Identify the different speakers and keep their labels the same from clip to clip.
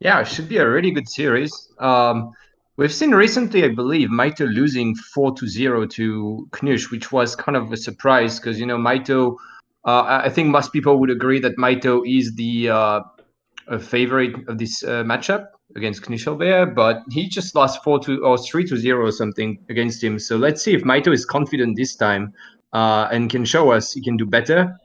Speaker 1: Yeah, it should be a really good series. We've seen recently, I believe, Mitoe losing 4-0 to Knusch, which was kind of a surprise because, Mitoe, I think most people would agree that Mitoe is the favorite of this matchup against Knuschelbär, but he just lost 3-0 or something against him. So let's see if Mitoe is confident this time and can show us he can do better.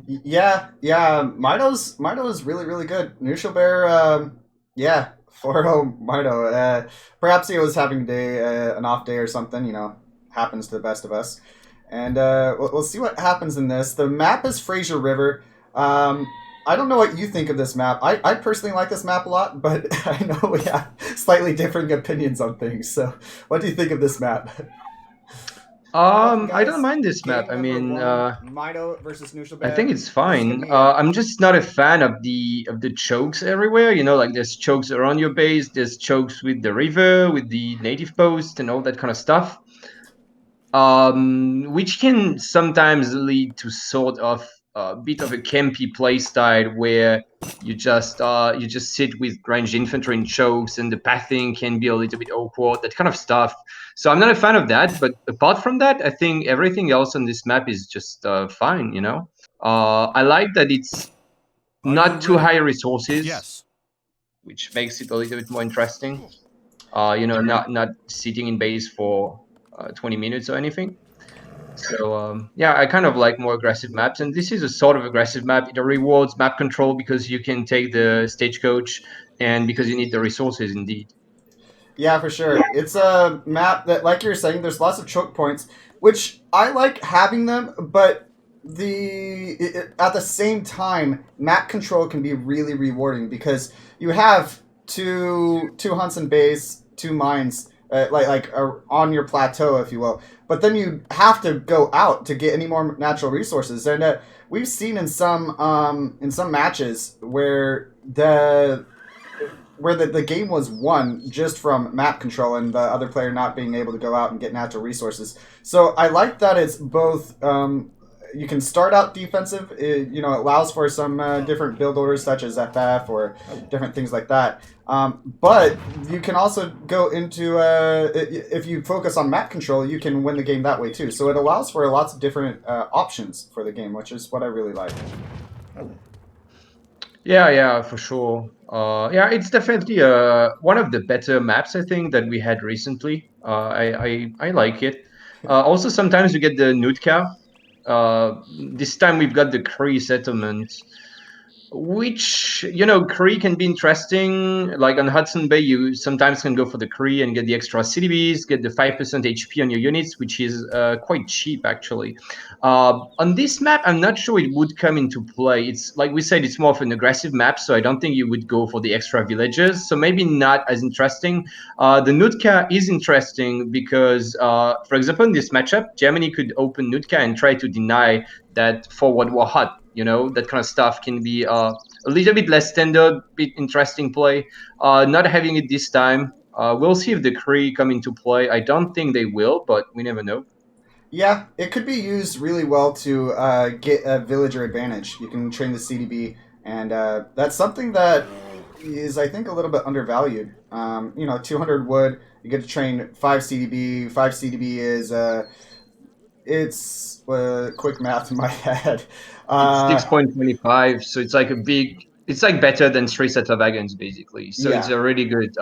Speaker 2: Yeah. Mito's really really good. Knuschelbär, yeah, 4-0 Mito. Perhaps he was having an off day or something. Happens to the best of us. And we'll see what happens in this. The map is Fraser River. I don't know what you think of this map. I personally like this map a lot, but I know we have slightly differing opinions on things. So, what do you think of this map? Welcome,
Speaker 1: I don't
Speaker 2: guys.
Speaker 1: mind this map.
Speaker 2: Game
Speaker 1: I
Speaker 2: number
Speaker 1: mean,
Speaker 2: one: Mito versus
Speaker 1: I think
Speaker 2: Knuschelbär.
Speaker 1: it's
Speaker 2: This is gonna
Speaker 1: fine.
Speaker 2: be a
Speaker 1: I'm just not a fan of the chokes everywhere. Like there's chokes around your base, there's chokes with the river, with the native post, and all that kind of stuff. Which can sometimes lead to sort of a bit of a campy play style where you just sit with ranged infantry in chokes, and the pathing can be a little bit awkward, that kind of stuff. So I'm not a fan of that. But apart from that, I think everything else on this map is just fine. I like that it's
Speaker 3: Are you
Speaker 1: not too
Speaker 3: ready?
Speaker 1: high resources,
Speaker 3: Yes.
Speaker 1: which makes it a little bit more interesting. Not sitting in base for 20 minutes or anything. So yeah, I kind of like more aggressive maps, and this is a sort of aggressive map. It rewards map control because you can take the stagecoach, and because you need the resources indeed.
Speaker 2: Yeah, for sure. It's a map that, like you're saying, there's lots of choke points, which I like having them, but at the same time, map control can be really rewarding because you have two Hudson base, two mines, on your plateau, if you will. But then you have to go out to get any more natural resources, and we've seen in some matches where the game was won just from map control and the other player not being able to go out and get natural resources. So I like that it's both. You can start out defensive. It allows for some different build orders such as FF or different things like that. But you can also go into if you focus on map control, you can win the game that way too. So it allows for lots of different options for the game, which is what I really like.
Speaker 1: Yeah, for sure. Yeah, it's definitely one of the better maps I think that we had recently. I like it. Also, sometimes we get the Nutka. This time we've got the Cree settlement, which Cree can be interesting. Like on Hudson Bay, you sometimes can go for the Cree and get the extra CDBs, get the 5% HP on your units, which is quite cheap actually. On this map, I'm not sure it would come into play. It's like we said, it's more of an aggressive map, so I don't think you would go for the extra villages, so maybe not as interesting. The Nutka is interesting because for example, in this matchup, Germany could open Nutka and try to deny that forward war hut. That kind of stuff can be a little bit less standard, bit interesting play. Not having it this time. We'll see if the Kree come into play. I don't think they will, but we never know.
Speaker 2: Yeah, it could be used really well to get a villager advantage. You can train the CDB, and that's something that is, I think, a little bit undervalued. 200 wood, you get to train 5 CDB. 5 CDB is, it's quick math in my head.
Speaker 1: It's
Speaker 2: Uh,
Speaker 1: 6.25, so it's like it's like better than three sets of wagons basically. So it's
Speaker 2: yeah,
Speaker 1: a really good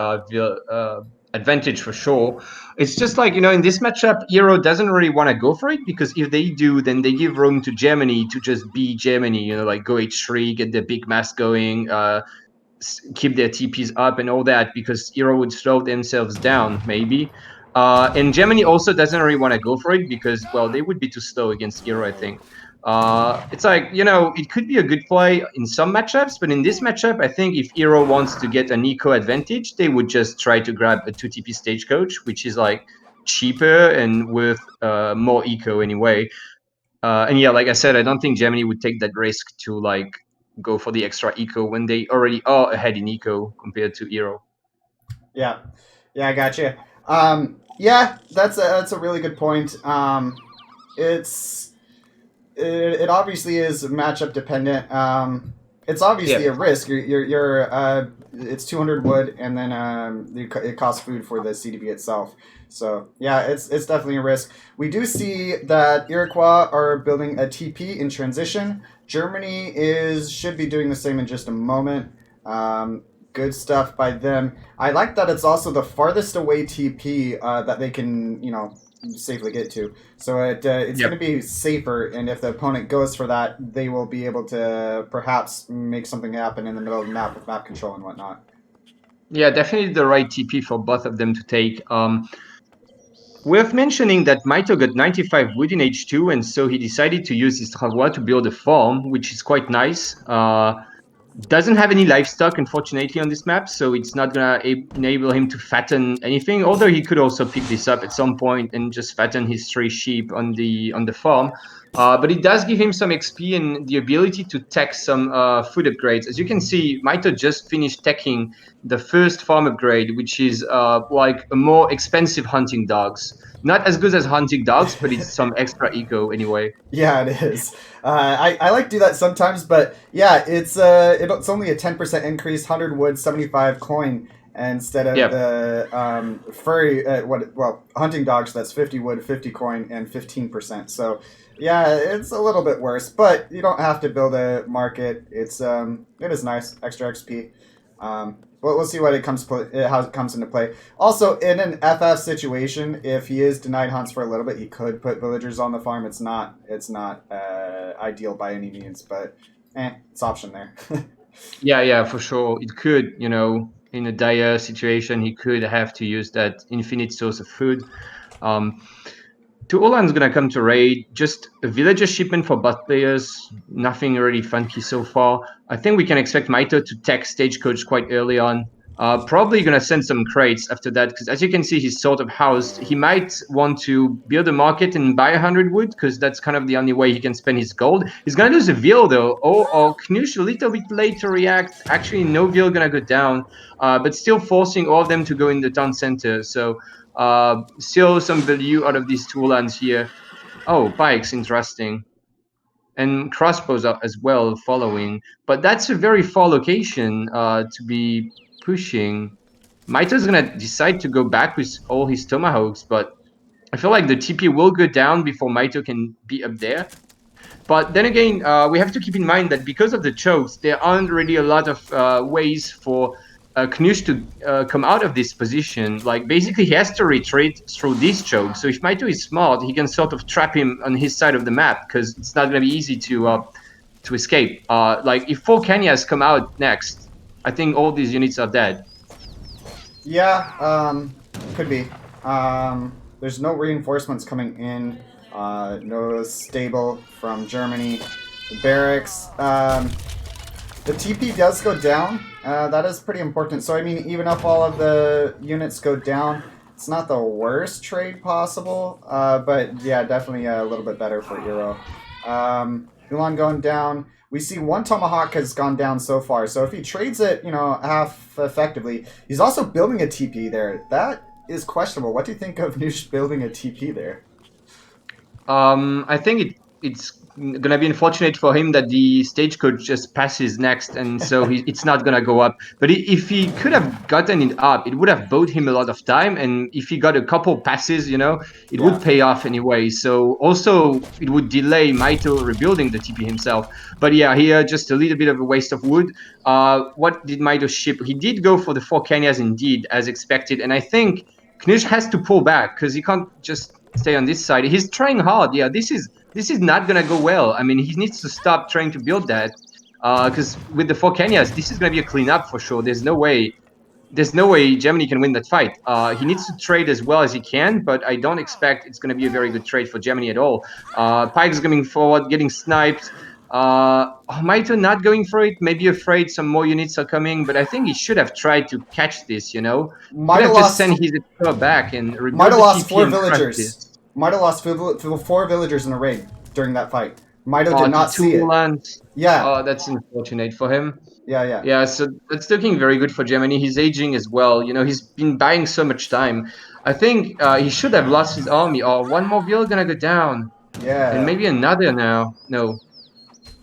Speaker 1: advantage for sure. It's just like in this matchup, Euro doesn't really want to go for it because if they do, then they give room to Germany to just be Germany. Like go H3, get the big mass going, keep their TPs up and all that because Euro would slow themselves down maybe. And Germany also doesn't really want to go for it because, well, they would be too slow against Euro, I think. It's like, it could be a good play in some matchups, but in this matchup, I think if Euro wants to get an eco advantage, they would just try to grab a 2 TP stagecoach, which is like cheaper and worth more eco anyway. And yeah, like I said, I don't think Germany would take that risk to like go for the extra eco when they already are ahead in eco compared to Euro.
Speaker 2: yeah, yeah. I got you. Yeah, that's a really good point. It's it obviously is matchup dependent. it's obviously
Speaker 1: Yeah.
Speaker 2: a risk. It's 200 wood, and then it costs food for the CDB itself. So yeah, it's definitely a risk. We do see that Iroquois are building a TP in transition. Germany is should be doing the same in just a moment. Good stuff by them. I like that it's also the farthest away TP that they can safely get to. So it's going
Speaker 1: Yep.
Speaker 2: to be safer, and if the opponent goes for that, they will be able to perhaps make something happen in the middle of the map with map control and whatnot.
Speaker 1: Yeah, definitely the right TP for both of them to take. Worth mentioning that Mitoe got 95 wood in H2, and so he decided to use his Travois to build a farm, which is quite nice. Doesn't have any livestock, unfortunately, on this map, so it's not gonna enable him to fatten anything. Although he could also pick this up at some point and just fatten his 3 sheep on the farm. But it does give him some XP and the ability to tech some food upgrades. As you can see, Mitoe just finished teching the first farm upgrade, which is like a more expensive hunting dogs. Not as good as hunting dogs, but it's some extra eco anyway.
Speaker 2: Yeah, it is. I like to do that sometimes, but yeah, it's only a 10% increase, 100 wood, 75 coin, instead of
Speaker 1: Yeah.
Speaker 2: the furry hunting dogs. That's 50 wood, 50 coin, and 15%. So yeah, it's a little bit worse, but you don't have to build a market. It is nice, extra XP. We'll see what how it comes into play. Also, in an FF situation, if he is denied hunts for a little bit, he could put villagers on the farm. It's not ideal by any means, but it's option there.
Speaker 1: Yeah, for sure. It could, in a dire situation, he could have to use that infinite source of food. Um, Tuolan's gonna come to raid. Just a villager shipment for both players. Nothing really funky so far. I think we can expect Mitoe to tech Stagecoach quite early on. Probably gonna send some crates after that because, as you can see, he's sort of housed. He might want to build a market and buy 100 wood because that's kind of the only way he can spend his gold. He's gonna lose a veal though. Or Knusch a little bit late to react. Actually, no veal gonna go down, but still forcing all of them to go in the town center. So still some value out of these two lands here. Oh, pikes, interesting. And crossbows are as well following. But that's a very far location to be pushing. Mito's gonna decide to go back with all his tomahawks, but I feel like the TP will go down before Mito can be up there. But then again, we have to keep in mind that because of the chokes, there aren't really a lot of ways for Knusch to come out of this position. Like, basically, he has to retreat through this choke. So if Mito is smart, he can sort of trap him on his side of the map because it's not going to be easy to escape. Like, if 4 Kenyas come out next, I think all these units are dead.
Speaker 2: Yeah, could be. There's no reinforcements coming in. No stable from Germany. The barracks. The TP does go down. That is pretty important. So I mean, even if all of the units go down, it's not the worst trade possible. But yeah, definitely a little bit better for Euro. Milan going down. We see one Tomahawk has gone down so far. So if he trades it, half effectively, he's also building a TP there. That is questionable. What do you think of Nush building a TP there?
Speaker 1: I think it's gonna be unfortunate for him that the stagecoach just passes next, and so it's not gonna go up. But if he could have gotten it up, it would have bought him a lot of time. And if he got a couple passes, it would
Speaker 2: Yeah.
Speaker 1: pay off anyway. So also it would delay Mito rebuilding the TP himself. But yeah, here just a little bit of a waste of wood. What did Mito ship? He did go for the 4 Kenyas indeed, as expected, and I think Knish has to pull back because he can't just stay on this side. He's trying hard. Yeah, this is not gonna go well. I mean, he needs to stop trying to build that because with the 4 Kenyas, this is gonna be a cleanup for sure. There's no way. There's no way Germany can win that fight. He needs to trade as well as he can, but I don't expect it's going to be a very good trade for Germany at all. Pike's coming forward, getting sniped. Mito not going for it, maybe afraid some more units are coming, but I think he should have tried to catch this, Could
Speaker 2: Might
Speaker 1: have
Speaker 2: have
Speaker 1: just
Speaker 2: lost.
Speaker 1: sent his extra back and
Speaker 2: Might
Speaker 1: rebuilt
Speaker 2: have
Speaker 1: the
Speaker 2: lost
Speaker 1: TP
Speaker 2: four
Speaker 1: and crushed
Speaker 2: villagers.
Speaker 1: this.
Speaker 2: Might have lost four villagers in a raid during that fight. Mito did
Speaker 1: To
Speaker 2: not see
Speaker 1: two
Speaker 2: it.
Speaker 1: lands.
Speaker 2: Yeah,
Speaker 1: Oh, that's unfortunate for him.
Speaker 2: yeah.
Speaker 1: Yeah, so that's looking very good for Germany. He's aging as well. He's been buying so much time. I think he should have lost his army. Or one more veal gonna go down, and
Speaker 2: Yeah.
Speaker 1: maybe another now. No.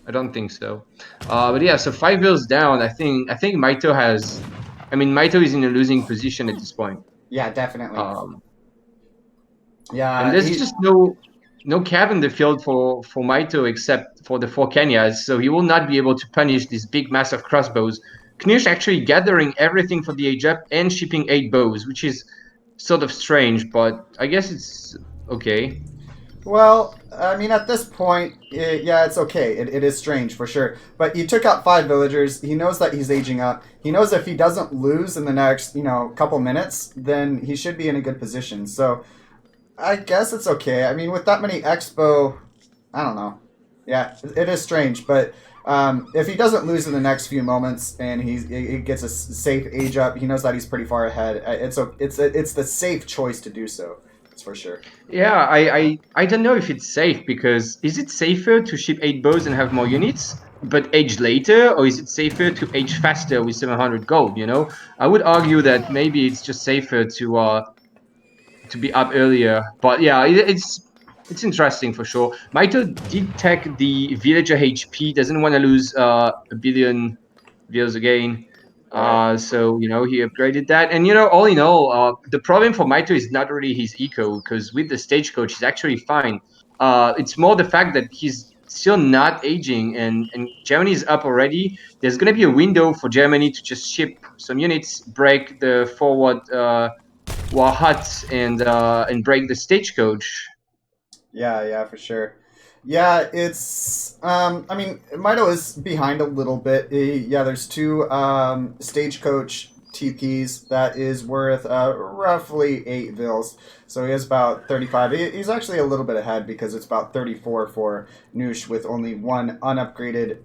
Speaker 1: I don't think so. But yeah, so 5 bills down. I think Mitoe has. I mean, Mitoe is in a losing position at this point.
Speaker 2: Yeah, definitely.
Speaker 1: Um, and
Speaker 2: Yeah,
Speaker 1: there's
Speaker 2: he.
Speaker 1: just no cab in the field for Mitoe except for the 4 Kenyas, so he will not be able to punish this big mass of crossbows. Knusch actually gathering everything for the age up and shipping 8 bows, which is sort of strange, but I guess it's okay.
Speaker 2: Well, I mean, at this point, yeah, it's okay. It is strange for sure. But he took out 5 villagers. He knows that he's aging up. He knows if he doesn't lose in the next, couple minutes, then he should be in a good position. So I guess it's okay. I mean, with that many expo, I don't know. Yeah, it is strange, but if he doesn't lose in the next few moments and he gets a safe age up, he knows that he's pretty far ahead. It's the safe choice to do so. That's for sure.
Speaker 1: Yeah, I don't know if it's safe because is it safer to ship 8 bows and have more units, but age later, or is it safer to age faster with 700 gold? I would argue that maybe it's just safer to be up earlier. But yeah, it's interesting for sure. Mito did take the villager HP, doesn't want to lose a billion vills again.
Speaker 2: Right.
Speaker 1: So he upgraded that, and all in all, the problem for Mito is not really his eco because with the stagecoach he's actually fine. It's more the fact that he's still not aging, and Germany is up already. There's gonna be a window for Germany to just ship some units, break the forward war huts, and break the stagecoach.
Speaker 2: Yeah, yeah, for sure. Yeah, it's. I mean, Mito is behind a little bit. Yeah, there's two stagecoach TPs that is worth roughly 8 vills. So he has about 35. He's actually a little bit ahead because it's about 34 for Noosh with only one unupgraded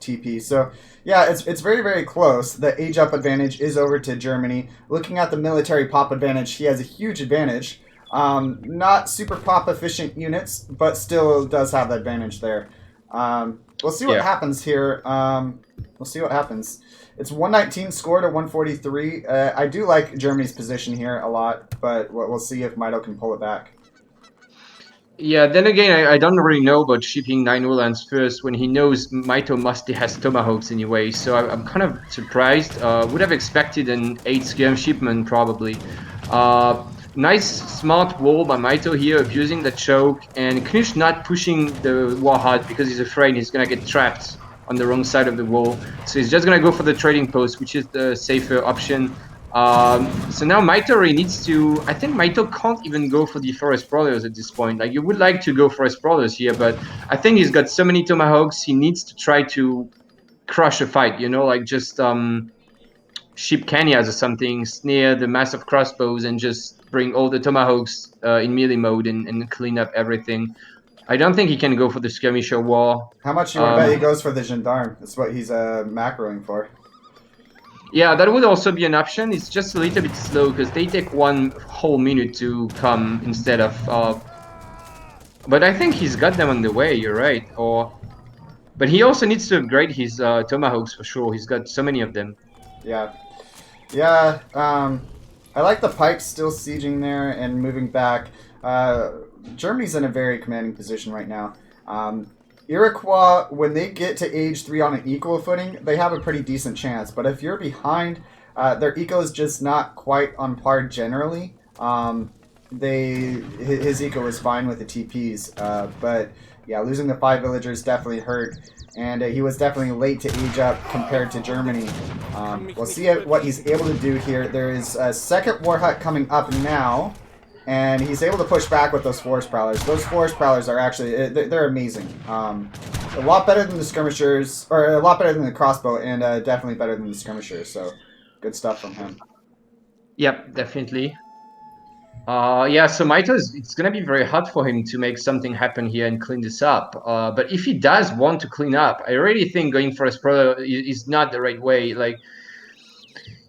Speaker 2: TP. So yeah, it's very very close. The age up advantage is over to Germany. Looking at the military pop advantage, he has a huge advantage. Not super pop efficient units, but still does have the advantage there. We'll see what
Speaker 1: Yeah.
Speaker 2: happens here. We'll see what happens. It's 119 score to 143. I do like Germany's position here a lot, but we'll see if Mito can pull it back.
Speaker 1: Yeah, then again, I don't really know about shipping 9 Uhlans first when he knows Mito mostly has tomahawks anyway, so I'm kind of surprised. Would have expected an 8 skirm shipment probably. Nice smart wall by Mito here, abusing the choke, and Knusch not pushing the war hut because he's afraid he's gonna get trapped on the wrong side of the wall. So he's just gonna go for the trading post, which is the safer option. So now Mito really needs to. I think Mito can't even go for the Forest Brothers at this point. Like you would like to go Forest Brothers here, but I think he's got so many tomahawks. He needs to try to crush a fight. Like just ship Kenyas or something, snare the massive crossbows, and just bring all the tomahawks in melee mode and clean up everything. I don't think he can go for the skirmisher war.
Speaker 2: How much you would bet he goes for the gendarme? That's what he's macroing for.
Speaker 1: Yeah, that would also be an option. It's just a little bit slow because they take 1 whole minute to come instead of. But I think he's got them on the way. You're right. But he also needs to upgrade his tomahawks for sure. He's got so many of them.
Speaker 2: Yeah. Yeah, I like the pikes still sieging there and moving back. Germany's in a very commanding position right now. Iroquois, when they get to age 3 on an equal footing, they have a pretty decent chance. But if you're behind, their eco is just not quite on par generally. His eco is fine with the TPs, but yeah, losing the 5 villagers definitely hurt. And he was definitely late to age up compared to Germany. We'll see what he's able to do here. There is a second war hut coming up now, and he's able to push back with those forest prowlers. Those forest prowlers are actually they're amazing. A lot better than the skirmishers, or a lot better than the crossbow, and definitely better than the skirmishers. So good stuff from him.
Speaker 1: Yep, definitely. Yeah, so it's gonna be very hard for him to make something happen here and clean this up. But if he does want to clean up, I really think going for a Sprout is not the right way. Like,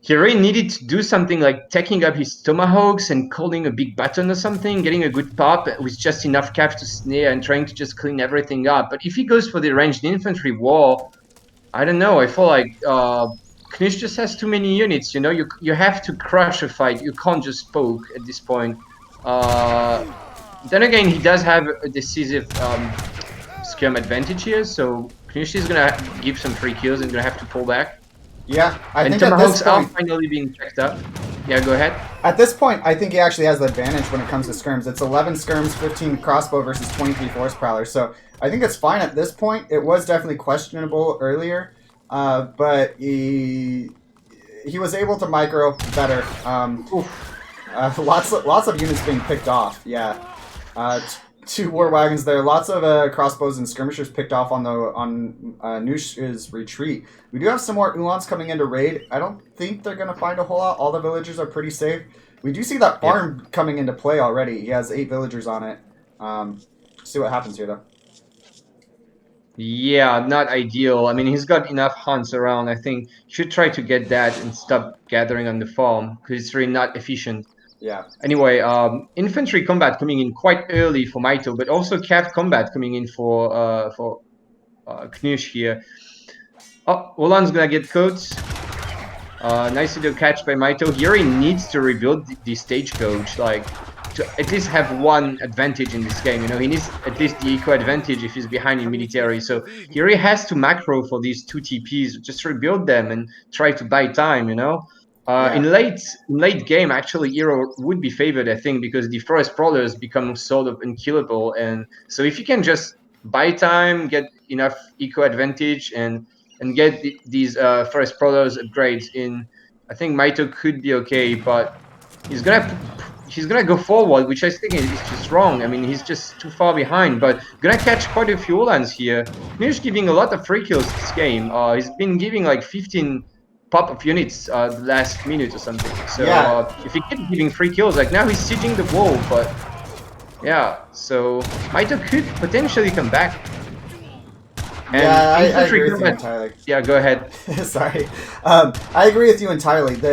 Speaker 1: he really needed to do something like taking up his tomahawks and calling a big button or something, getting a good pop with just enough caps to snare and trying to just clean everything up. But if he goes for the ranged infantry war, I don't know. I feel like Knish just has too many units. You have to crush a fight. You can't just poke at this point. Then again, he does have a decisive skirm advantage here, so Knusch is gonna give some free kills and gonna have to pull back.
Speaker 2: Yeah, I
Speaker 1: And
Speaker 2: think at this
Speaker 1: Tomahawks are
Speaker 2: point,
Speaker 1: finally being checked up. Yeah, go ahead.
Speaker 2: at this point, I think he actually has the advantage when it comes to skirms. It's 11 skirms, 15 crossbow versus 23 force prowler. So I think it's fine at this point. It was definitely questionable earlier, but he was able to micro better. Lots of units being picked off. Yeah, 2 war wagons there. Lots of crossbows and skirmishers picked off on Knusch's retreat. We do have some more Ulans coming into raid. I don't think they're gonna find a whole lot. All the villagers are pretty safe. We do see that farm coming into play already. He has 8 villagers on it. See what happens here though.
Speaker 1: Yeah, not ideal. I mean, he's got enough hunts around. I think he should try to get that and stop gathering on the farm because it's really not efficient.
Speaker 2: Yeah.
Speaker 1: Anyway, infantry combat coming in quite early for Mitoe, but also cav combat coming in for Knusch here. Oh, Ulan's gonna get caught. Nice little catch by Mitoe. He already needs to rebuild the stagecoach, like to at least have one advantage in this game. You know, he needs at least the eco advantage if he's behind in military. So he already has to macro for these 2 TPs. Just rebuild them and try to buy time. You know. In late game, actually, Hero would be favored, I think, because the forest brawlers become sort of unkillable, and so if you can just buy time, get enough eco advantage, and get these forest brawlers upgrades in, I think Mitoe could be okay, but he's gonna go forward, which I think is just wrong. I mean, he's just too far behind, but gonna catch quite a few lands here. Knusch giving a lot of free kills this game. He's been giving like 15 pop of units the last minute or something. So if he keeps giving free kills, like now he's sieging the wall, but yeah, so Mitoe could potentially come back.
Speaker 2: And yeah, I agree with you entirely.
Speaker 1: Yeah, go ahead.
Speaker 2: Sorry, I agree with you entirely. He's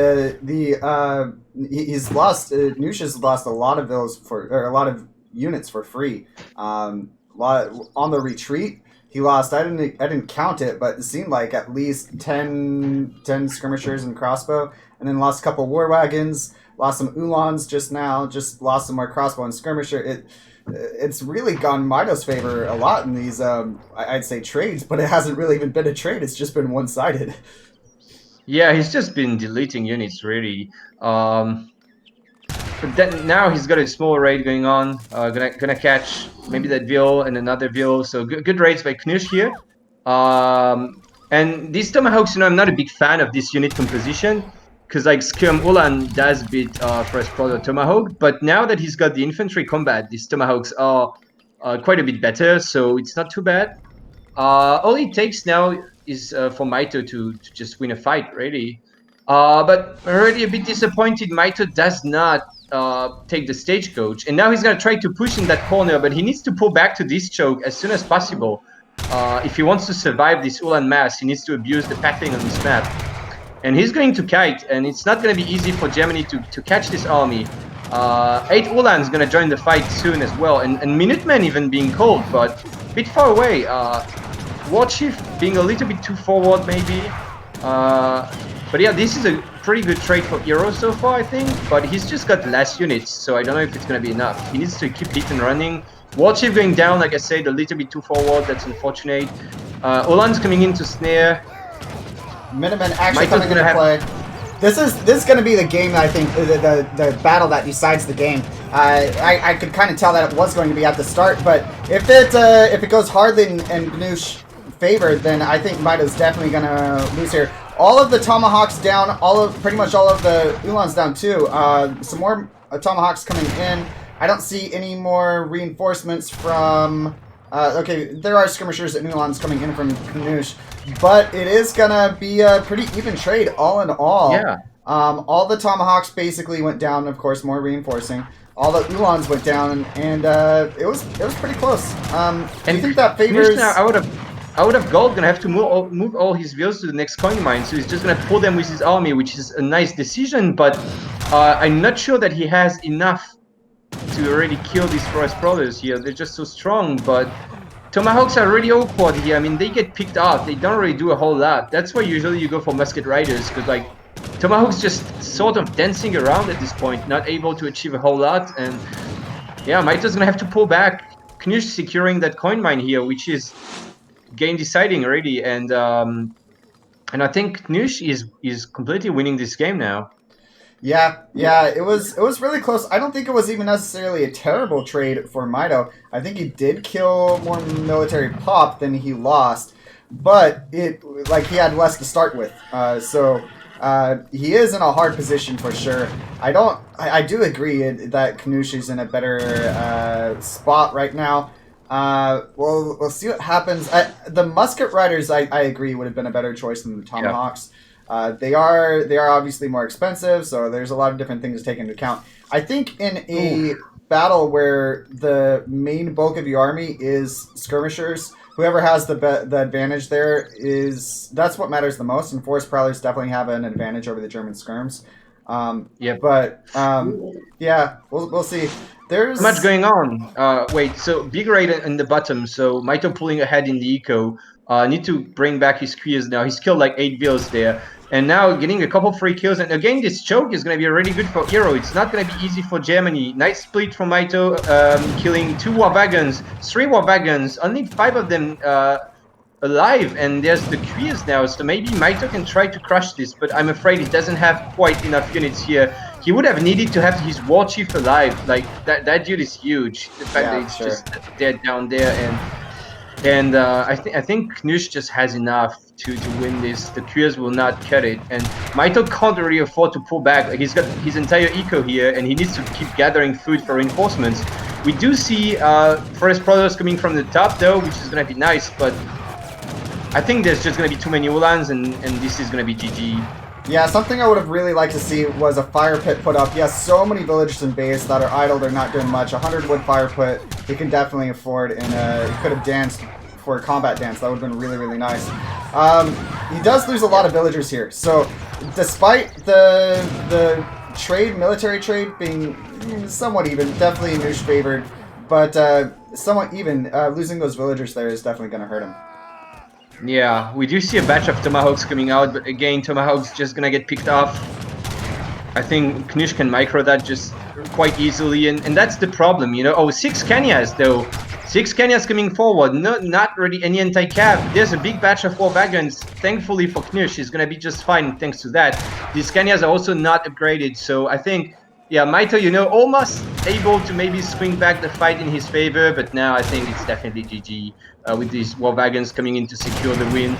Speaker 2: lost. Knusch has lost a lot of those a lot of units for free. On the retreat, he lost. I didn't count it, but it seemed like at least 10 skirmishers and crossbow, and then lost a couple war wagons. Lost some Ulans just now. Just lost some more crossbow and skirmisher. It's really gone Mitoe's favor a lot in these, I'd say, trades, but it hasn't really even been a trade. It's just been one-sided.
Speaker 1: Yeah, he's just been deleting units, really. But then now he's got a small raid going on. Gonna catch maybe that Vil and another Vil. So good raids by Knusch here. And these Tomahawks, you know, I'm not a big fan of this unit composition. Because like Skirm Ulan does beat First Prowler Tomahawk, but now that he's got the infantry combat, these Tomahawks are quite a bit better, so it's not too bad. All it takes now is for Mitoe to just win a fight, really. But already a bit disappointed, Mitoe does not take the stagecoach, and now he's gonna try to push in that corner, but he needs to pull back to this choke as soon as possible. If he wants to survive this Ulan mass, he needs to abuse the pathing on this map. And he's going to kite, and it's not going to be easy for Germany to catch this army. 8 Ulans going to join the fight soon as well, and Minutemen even being called, but a bit far away. War Chief being a little bit too forward, maybe. But yeah, this is a pretty good trade for Hero so far, I think. But he's just got less units, so I don't know if it's going to be enough. He needs to keep hit and running. War Chief going down, like I said, a little bit too forward. That's unfortunate. Ulan's coming in to snare.
Speaker 2: Minutemen actually coming into play. This is going to be the game, I think, the battle that decides the game. I could kind of tell that it was going to be at the start, but if it goes hardly in Knusch favor, then I think Mitoe's definitely going to lose here. All of the Tomahawks down, pretty much all of the Ulans down too. Some more Tomahawks coming in. I don't see any more reinforcements from... okay, there are skirmishers and Ulans coming in from Knusch, but it is gonna be a pretty even trade, all in all.
Speaker 1: Yeah.
Speaker 2: All the Tomahawks basically went down. Of course, more reinforcing. All the Ulans went down, and it was pretty close. Do you think that favors?
Speaker 1: Now, I would have Gold gonna have to move all his Vils to the next coin mine, so he's just gonna pull them with his army, which is a nice decision. But I'm not sure that he has enough to already kill these forest brawlers here. They're just so strong, but Tomahawks are really awkward here. I mean, they get picked off. They don't really do a whole lot. That's why usually you go for musket riders, because like Tomahawk's just sort of dancing around at this point, not able to achieve a whole lot. And yeah, Mitoe's gonna have to pull back. Knusch securing that coin mine here, which is game deciding already, and I think Knusch is completely winning this game now.
Speaker 2: Yeah, it was really close. I don't think it was even necessarily a terrible trade for Mito. I think he did kill more military pop than he lost, but it like he had less to start with. So he is in a hard position for sure. I do agree that Knusch is in a better spot right now. We'll see what happens. The musket riders, I agree, would have been a better choice than the
Speaker 1: Yeah.
Speaker 2: tomahawks. They are obviously more expensive, so there's a lot of different things to take into account. I think in a
Speaker 1: Oof.
Speaker 2: battle where the main bulk of your army is skirmishers, whoever has the advantage there that's what matters the most. And forest prowlers definitely have an advantage over the German skirms. Um,
Speaker 1: Yep.
Speaker 2: but yeah, we'll see.
Speaker 1: So much
Speaker 2: There's
Speaker 1: going on. Wait, so big raid in the bottom. So Mito pulling ahead in the eco. Need to bring back his queers now. He's killed like 8 bills there. And now getting a couple free kills. And again, this choke is going to be really good for Hero. It's not going to be easy for Germany. Nice split from Mito, killing 2 war wagons, 3 war wagons. Only 5 of them alive. And there's the queers now. So maybe Mito can try to crush this. But I'm afraid he doesn't have quite enough units here. He would have needed to have his war chief alive. Like that dude is huge. The fact that it's
Speaker 2: sure.
Speaker 1: just dead down there, and I think Knusch just has enough to win this. The Queers will not cut it, and Mito can't really afford to pull back. He's got his entire eco here, and he needs to keep gathering food for reinforcements. We do see Forest Brothers coming from the top though, which is gonna be nice, but I think there's just gonna be too many Ulans, and this is gonna be GG.
Speaker 2: Yeah, something I would have really liked to see was a fire pit put up. Yes, so many villagers in base that are idle, they're not doing much. 100 wood fire pit, he can definitely afford, and he could have danced for a combat dance. That would have been really, really nice. He does lose a lot of villagers here, so despite the military trade being somewhat even, definitely Noosh favored, but somewhat even, losing those villagers there is definitely going to hurt him.
Speaker 1: Yeah, we do see a batch of Tomahawks coming out, but again, Tomahawk's just gonna get picked off. I think Knusch can micro that just quite easily, and that's the problem, you know. Oh, 6 Kenyas though. 6 Kenyas coming forward, not really any anti-cav. There's a big batch of war wagons. Thankfully for Knusch, he's gonna be just fine thanks to that. These Kenyas are also not upgraded, so I think, yeah, Mito, you know, almost able to maybe swing back the fight in his favor, but now I think it's definitely GG with these war wagons coming in to secure the win.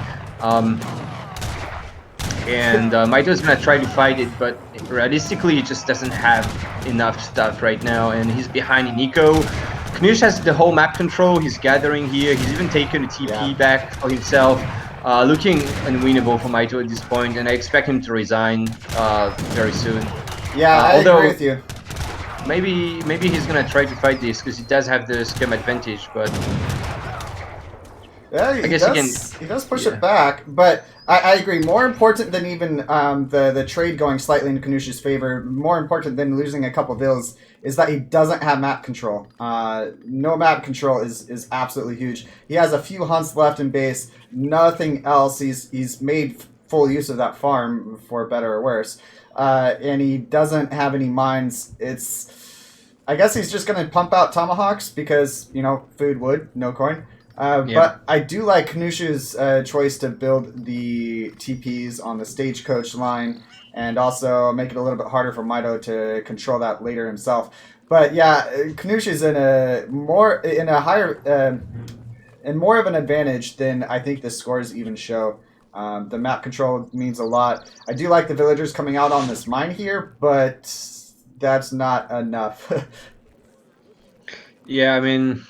Speaker 1: Mito's gonna try to fight it, but realistically, he just doesn't have enough stuff right now, and he's behind in eco. Knusch has the whole map control. He's gathering here. He's even taken a TP back for himself. Looking unwinnable for Mito at this point, and I expect him to resign very soon.
Speaker 2: Yeah, I agree with you.
Speaker 1: Maybe he's gonna try to fight this because he does have the scum advantage, but
Speaker 2: yeah,
Speaker 1: I guess
Speaker 2: he does push it back, but I agree. More important than even the trade going slightly in Knusch's favor, more important than losing a couple vills, is that he doesn't have map control. No map control is absolutely huge. He has a few hunts left in base, nothing else. He's made full use of that farm, for better or worse, and he doesn't have any mines. I guess he's just going to pump out tomahawks because, you know, food, wood, no coin. But I do like Knusch's choice to build the TPs on the stagecoach line, and also make it a little bit harder for Mito to control that later himself. But yeah, Knusch is in a higher and more of an advantage than I think the scores even show. The map control means a lot. I do like the villagers coming out on this mine here, but that's not enough.
Speaker 1: yeah, I mean,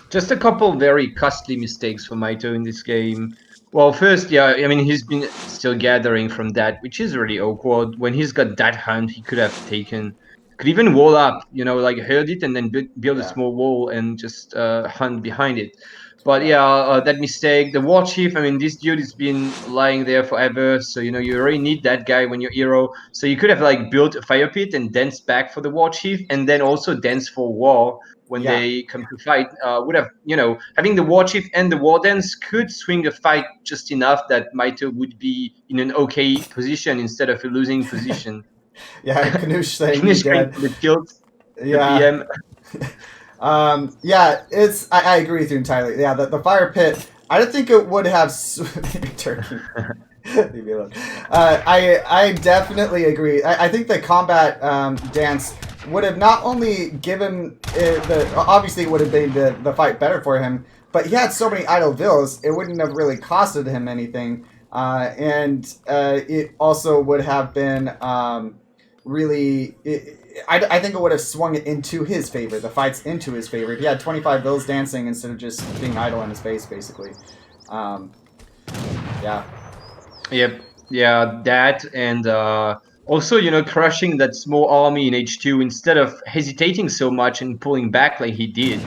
Speaker 1: just a couple very costly mistakes for Mito in this game. Well, first, yeah, I mean, he's been still gathering from that, which is really awkward. When he's got that hunt, he could have could even wall up, you know, like herd it and then build a small wall and just hunt behind it. But yeah, that mistake, the war chief, I mean, this dude has been lying there forever, so, you know, you already need that guy when you're hero. So you could have, like, built a fire pit and dance back for the war chief, and then also dance for war when they come to fight. Would have, you know, having the war chief and the war dance could swing the fight just enough that Mito would be in an okay position instead of a losing position.
Speaker 2: Yeah, Knusch saying he's dead.
Speaker 1: The kills,
Speaker 2: Yeah.
Speaker 1: the PM.
Speaker 2: Yeah, I agree with you entirely. Yeah, the fire pit, I don't think it would have Turkey. Leave me alone. I definitely agree. I think the combat dance would have not only given obviously it would have made the fight better for him, but he had so many idle vills, it wouldn't have really costed him anything, and it also would have been really. I think it would have swung it into his favor. The fight's into his favor. He had 25 vills dancing instead of just being idle in his base, basically. Um, yeah.
Speaker 1: Yep. Yeah, that and also, crushing that small army in H2 instead of hesitating so much and pulling back like he did.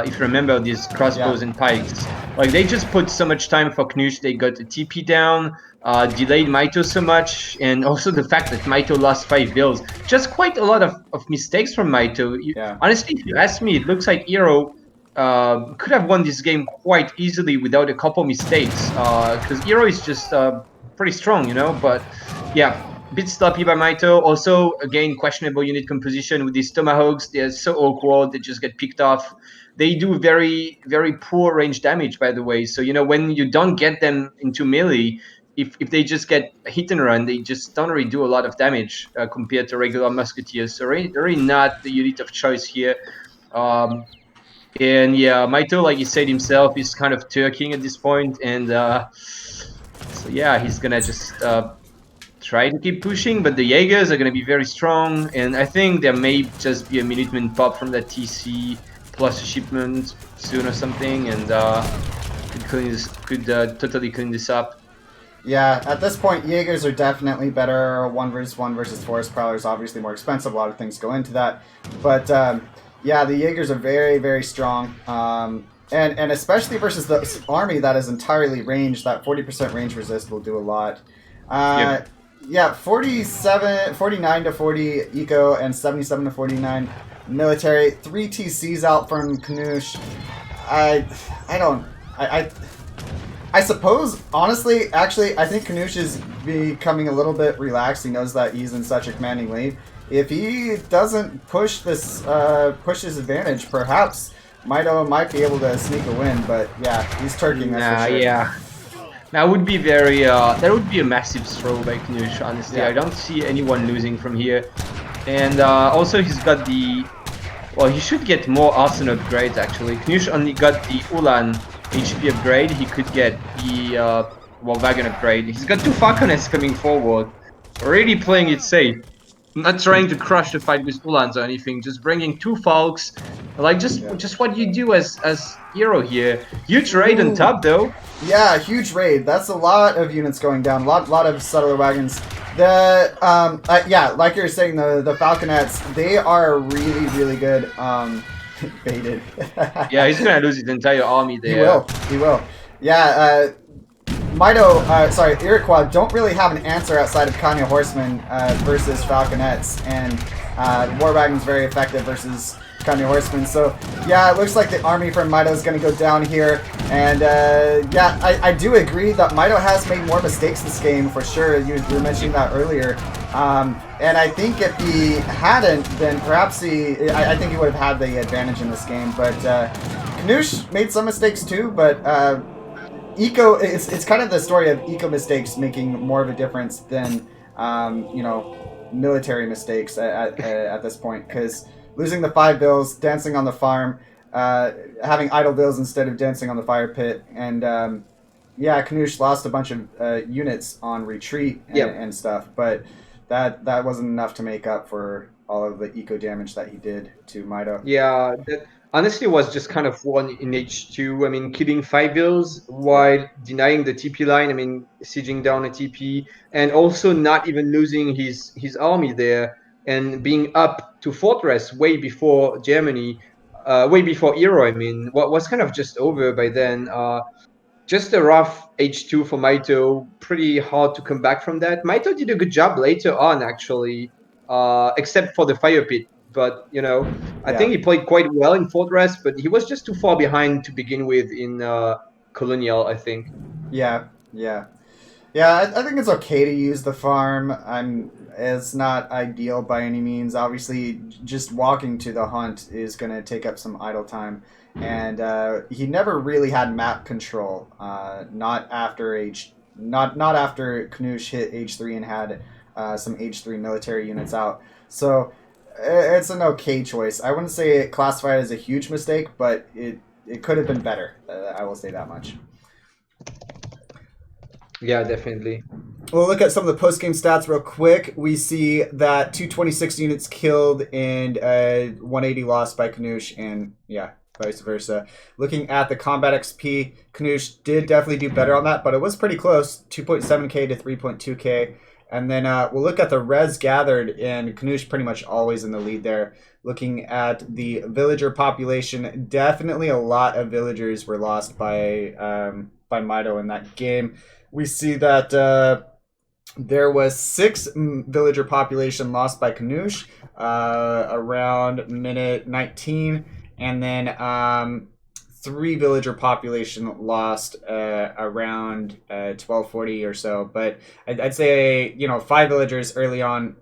Speaker 1: If you remember these crossbows and pikes, like they just put so much time for Knusch. They got the TP down, delayed Mitoe so much, and also the fact that Mitoe lost 5 bills. Just quite a lot of mistakes from Mitoe. Honestly, if you ask me, it looks like Hero could have won this game quite easily without a couple mistakes, because Hero is just pretty strong, but yeah, bit sloppy by Mitoe. Also, again, questionable unit composition with these tomahawks. They're so awkward. They just get picked off. They do very, very poor range damage, by the way. So, when you don't get them into melee, if they just get hit and run, they just don't really do a lot of damage compared to regular musketeers. So, really not the unit of choice here. And yeah, Mitoe, like he said himself, is kind of turking at this point, and so yeah, he's gonna just try to keep pushing, but the Jaegers are gonna be very strong, and I think there may just be a Minuteman pop from that TC plus a shipment soon or something, and could totally clean this up.
Speaker 2: Yeah, at this point, Jaegers are definitely better. 1 versus Forest Prowler is obviously more expensive. A lot of things go into that, but yeah, the Jaegers are very, very strong. And especially versus the army that is entirely ranged, that 40% range resist will do a lot.
Speaker 1: Yep.
Speaker 2: Yeah, 49 to 40 eco and 77 to 49 military. 3 TCs out from Knusch. I suppose, honestly, actually, I think Knusch is becoming a little bit relaxed. He knows that he's in such a commanding lead. If he doesn't push this, push his advantage, perhaps Mitoe might be able to sneak a win. But yeah, he's turking. That's for sure.
Speaker 1: Yeah. That would be very. That would be a massive throw by Knusch. Honestly, I don't see anyone losing from here. And also, he's got the. Well, he should get more arsenal upgrades. Actually, Knusch only got the Ulan HP upgrade. He could get the wagon upgrade. He's got 2 Falconets coming forward. Really playing it safe. Not trying to crush the fight with Ulans or anything. Just bringing 2 Falks. Like just what you do as Hero here. Huge raid on top though.
Speaker 2: Yeah, huge raid. That's a lot of units going down. Lot of settler wagons. The yeah, like you're saying, the Falconets, they are really, really good. Baited.
Speaker 1: Yeah, he's gonna lose his entire army there.
Speaker 2: He will. Yeah, Mitoe, sorry, Iroquois don't really have an answer outside of Kanya Horsemen versus Falconets, and War Wagon's very effective versus Kanya Horsemen. So yeah, it looks like the army from Mitoe is going to go down here, and yeah, I do agree that Mitoe has made more mistakes this game for sure. You were mentioning that earlier, and I think if he hadn't, then perhaps I think he would have had the advantage in this game. But Knusch made some mistakes too, but. Eco, it's kind of the story of eco mistakes making more of a difference than you know, military mistakes at this point, because losing the 5 bills, dancing on the farm, having idle bills instead of dancing on the fire pit, and yeah, Knusch lost a bunch of units on retreat and stuff, but that wasn't enough to make up for all of the eco damage that he did to Mitoe.
Speaker 1: Yeah, that honestly was just kind of one in H2. I mean, killing 5 bills while denying the TP line. I mean, sieging down a TP, and also not even losing his army there and being up to fortress way before Germany, way before Hero. I mean, what was kind of just over by then. Just a rough H2 for Mitoe. Pretty hard to come back from that. Mitoe did a good job later on, actually, except for the fire pit. But, I think he played quite well in Fortress, but he was just too far behind to begin with in Colonial, I think.
Speaker 2: Yeah. I think it's okay to use the farm. It's not ideal by any means. Obviously, just walking to the hunt is going to take up some idle time. and he never really had map control. Not after not after Knusch hit H3 and had some H3 military units out. So it's an okay choice. I wouldn't say it classified as a huge mistake, but it could have been better. I will say that much.
Speaker 1: Yeah, definitely.
Speaker 2: We'll look at some of the post game stats real quick. We see that 226 units killed and 180 lost by Knusch, and yeah, vice versa. Looking at the combat XP, Knusch did definitely do better on that, but it was pretty close, 2.7k to 3.2k. And then we'll look at the res gathered, and Knusch pretty much always in the lead there. Looking at the villager population, definitely a lot of villagers were lost by Mitoe in that game. We see that there was 6 villager population lost by Knusch around minute 19, and then 3 villager population lost around 1240 or so. But I'd say 5 villagers early on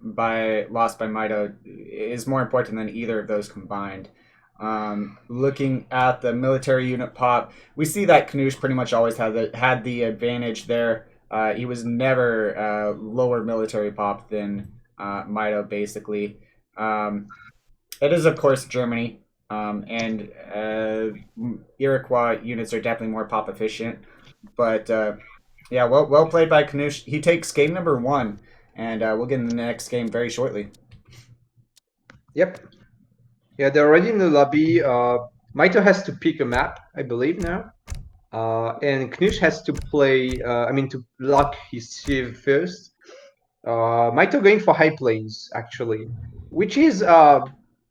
Speaker 2: lost by Mitoe is more important than either of those combined. Looking at the military unit pop, we see that Knusch pretty much always had the advantage there. He was never lower military pop than Mitoe, basically. It is, of course, Germany, and Iroquois units are definitely more pop efficient. But yeah, well played by Knusch. He takes game number 1, and we'll get in the next game very shortly.
Speaker 1: Yep. Yeah, they're already in the lobby. Mitoe has to pick a map, I believe now. And Knusch has to play, to lock his civ first. Mitoe going for high plains, actually, which is a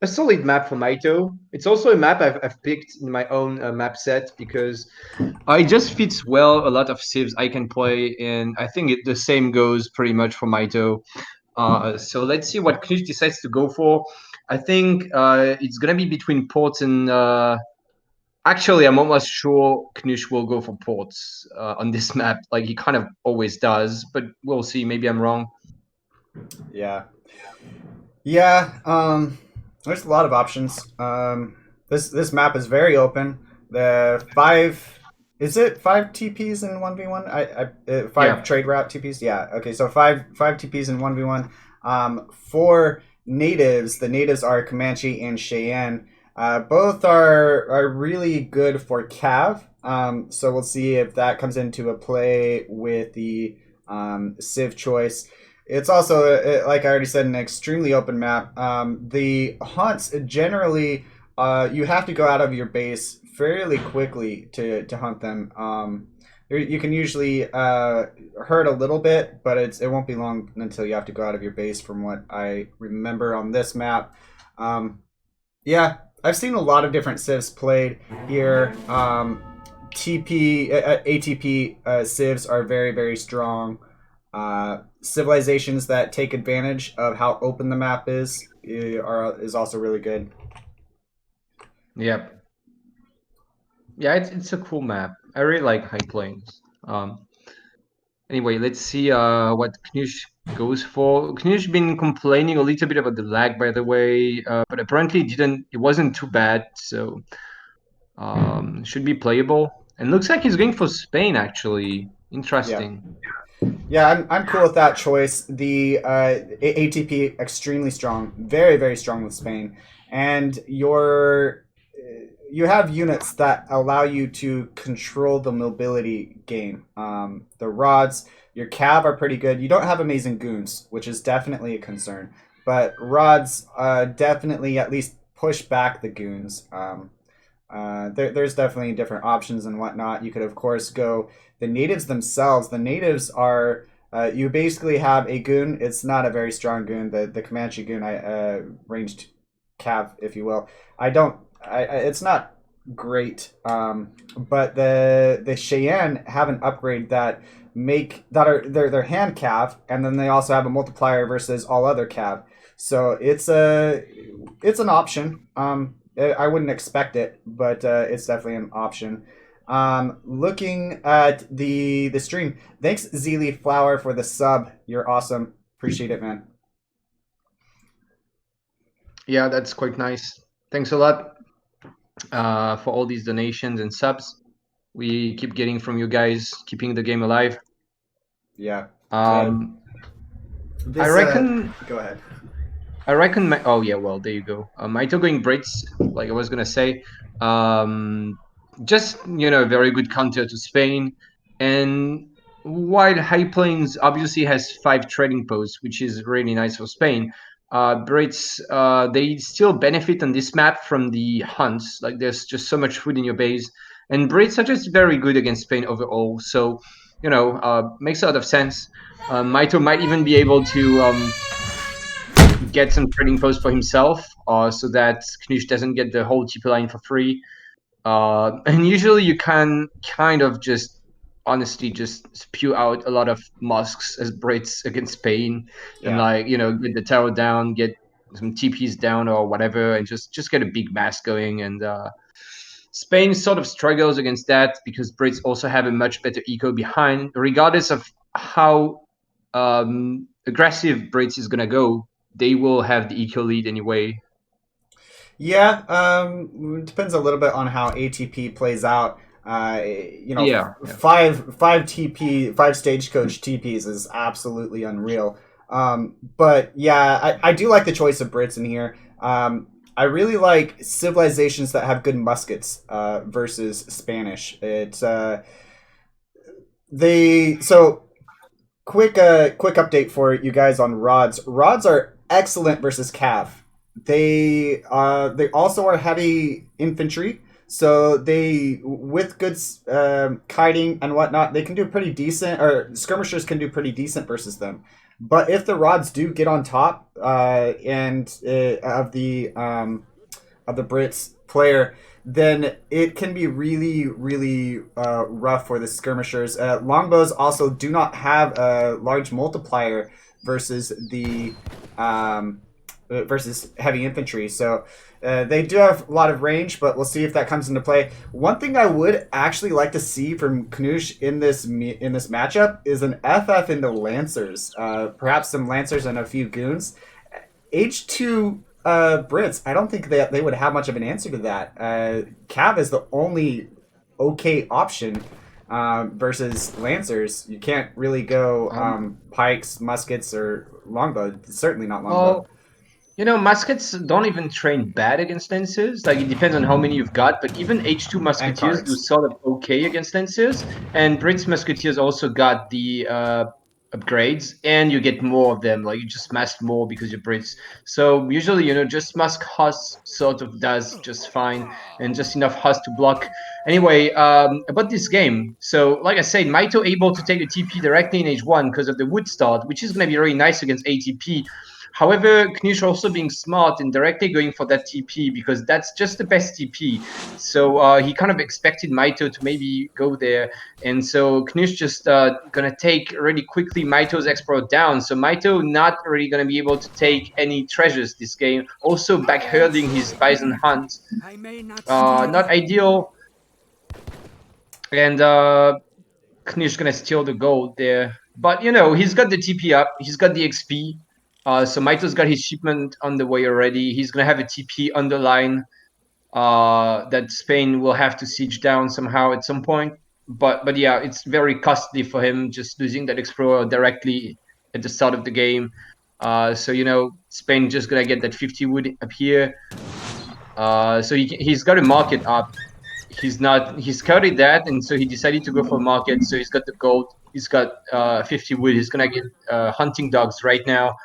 Speaker 1: solid map for Mitoe. It's also a map I've picked in my own map set because it just fits well a lot of civs I can play, and I think the same goes pretty much for Mitoe. So let's see what Knusch decides to go for. I think it's gonna be between ports and. Actually, I'm almost sure Knusch will go for ports on this map. Like he kind of always does, but we'll see. Maybe I'm wrong.
Speaker 2: Yeah. Yeah, there's a lot of options. This map is very open. The 5 is it 5 TPs in 1v1? 5 trade route TPs. Yeah. Okay, so 5 TPs in 1v1. For natives, the natives are Comanche and Cheyenne. Both are really good for Cav. So we'll see if that comes into a play with the Civ choice. It's also, like I already said, an extremely open map. The hunts generally, you have to go out of your base fairly quickly to hunt them. You can usually hurt a little bit, but it won't be long until you have to go out of your base, from what I remember on this map. Yeah, I've seen a lot of different civs played here. ATP civs are very, very strong. Civilizations that take advantage of how open the map is also really good.
Speaker 1: Yep. Yeah, it's a cool map. I really like High Plains. Anyway, let's see what Knusch goes for. Knusch been complaining a little bit about the lag, by the way, but apparently it wasn't too bad, so should be playable. And looks like he's going for Spain, actually. Interesting.
Speaker 2: Yeah, I'm cool with that choice. The ATP extremely strong, very, very strong with Spain, and you have units that allow you to control the mobility game. The rods, your cav are pretty good. You don't have amazing goons, which is definitely a concern, but rods definitely at least push back the goons. There's definitely different options and whatnot. You could, of course, go the natives themselves. The natives are you basically have a goon. It's not a very strong goon. The Comanche goon, ranged cav, if you will. It's not great. But the Cheyenne have an upgrade that they're hand cav, and then they also have a multiplier versus all other cav. So it's an option. I wouldn't expect it, but it's definitely an option. Looking at the stream, thanks Zeely Flower for the sub. You're awesome. Appreciate it, man.
Speaker 1: Yeah, that's quite nice. Thanks a lot. for all these donations and subs we keep getting from you guys, keeping the game alive.
Speaker 2: Yeah. Uh,
Speaker 1: Um, I
Speaker 2: this
Speaker 1: reckon
Speaker 2: Go ahead.
Speaker 1: oh yeah, well there you go. Mitoe going Brits, like I was gonna say, um, just a very good counter to Spain. And while High Plains obviously has 5 trading posts, which is really nice for Spain, Brits they still benefit on this map from the hunts. Like there's just so much food in your base, and Brits are just very good against Spain overall. So makes a lot of sense. Mitoe might even be able to get some trading posts for himself, so that Knusch doesn't get the whole TP line for free. And usually you can kind of just honestly just spew out a lot of mosques as Brits against Spain, and
Speaker 2: Yeah.
Speaker 1: get the tower down, get some TPs down or whatever, and just get a big mass going. And Spain sort of struggles against that because Brits also have a much better eco behind, regardless of how aggressive Brits is gonna go. They will have the eco lead anyway.
Speaker 2: Yeah, depends a little bit on how ATP plays out.
Speaker 1: Yeah, yeah.
Speaker 2: Five TP, five stagecoach TPs is absolutely unreal. But yeah, I do like the choice of Brits in here. I really like civilizations that have good muskets versus Spanish. It's they so quick update for you guys on rods. Rods are excellent versus cav. They also are heavy infantry, so they with good kiting and whatnot, they can do pretty decent. Or skirmishers can do pretty decent versus them. But if the rods do get on top and of the Brits player, then it can be really, really rough for the skirmishers. Longbows also do not have a large multiplier versus the versus heavy infantry, so they do have a lot of range, but we'll see if that comes into play. One thing I would actually like to see from Knusch in this matchup is an FF into Lancers, perhaps some Lancers and a few goons. H2 Brits, I don't think they would have much of an answer to that. Cav is the only okay option versus Lancers. You can't really go pikes, muskets, or longbow. Certainly not longbow.
Speaker 1: Well, muskets don't even train bad against lancers. Like, it depends on how many you've got, but even H2
Speaker 2: And
Speaker 1: musketeers do
Speaker 2: cards.
Speaker 1: sort of okay against lancers. And Brits musketeers also got the upgrades, and you get more of them. Like, you just mask more because you're Brits. So usually, just mask Huss sort of does just fine, and just enough Huss to block. Anyway, about this game. So, like I said, Mitoe able to take a TP directly in H1 because of the wood start, which is going to be really nice against ATP. However, Knusch also being smart and directly going for that TP because that's just the best TP. So he kind of expected Mitoe to maybe go there. And so Knusch just going to take really quickly Mitoe's Explorer down. So Mitoe not really going to be able to take any treasures this game. Also back herding his Bison Hunt. Not ideal. And Knish gonna steal the gold there. But he's got the TP up, he's got the XP. So Mito's got his shipment on the way already. He's gonna have a TP on the line that Spain will have to siege down somehow at some point. But yeah, it's very costly for him just losing that explorer directly at the start of the game. So Spain just gonna get that 50 wood up here. So he's got to mark it up. He's scouted that, and so he decided to go for market. So he's got the gold, he's got 50 wood, he's gonna get hunting dogs right now.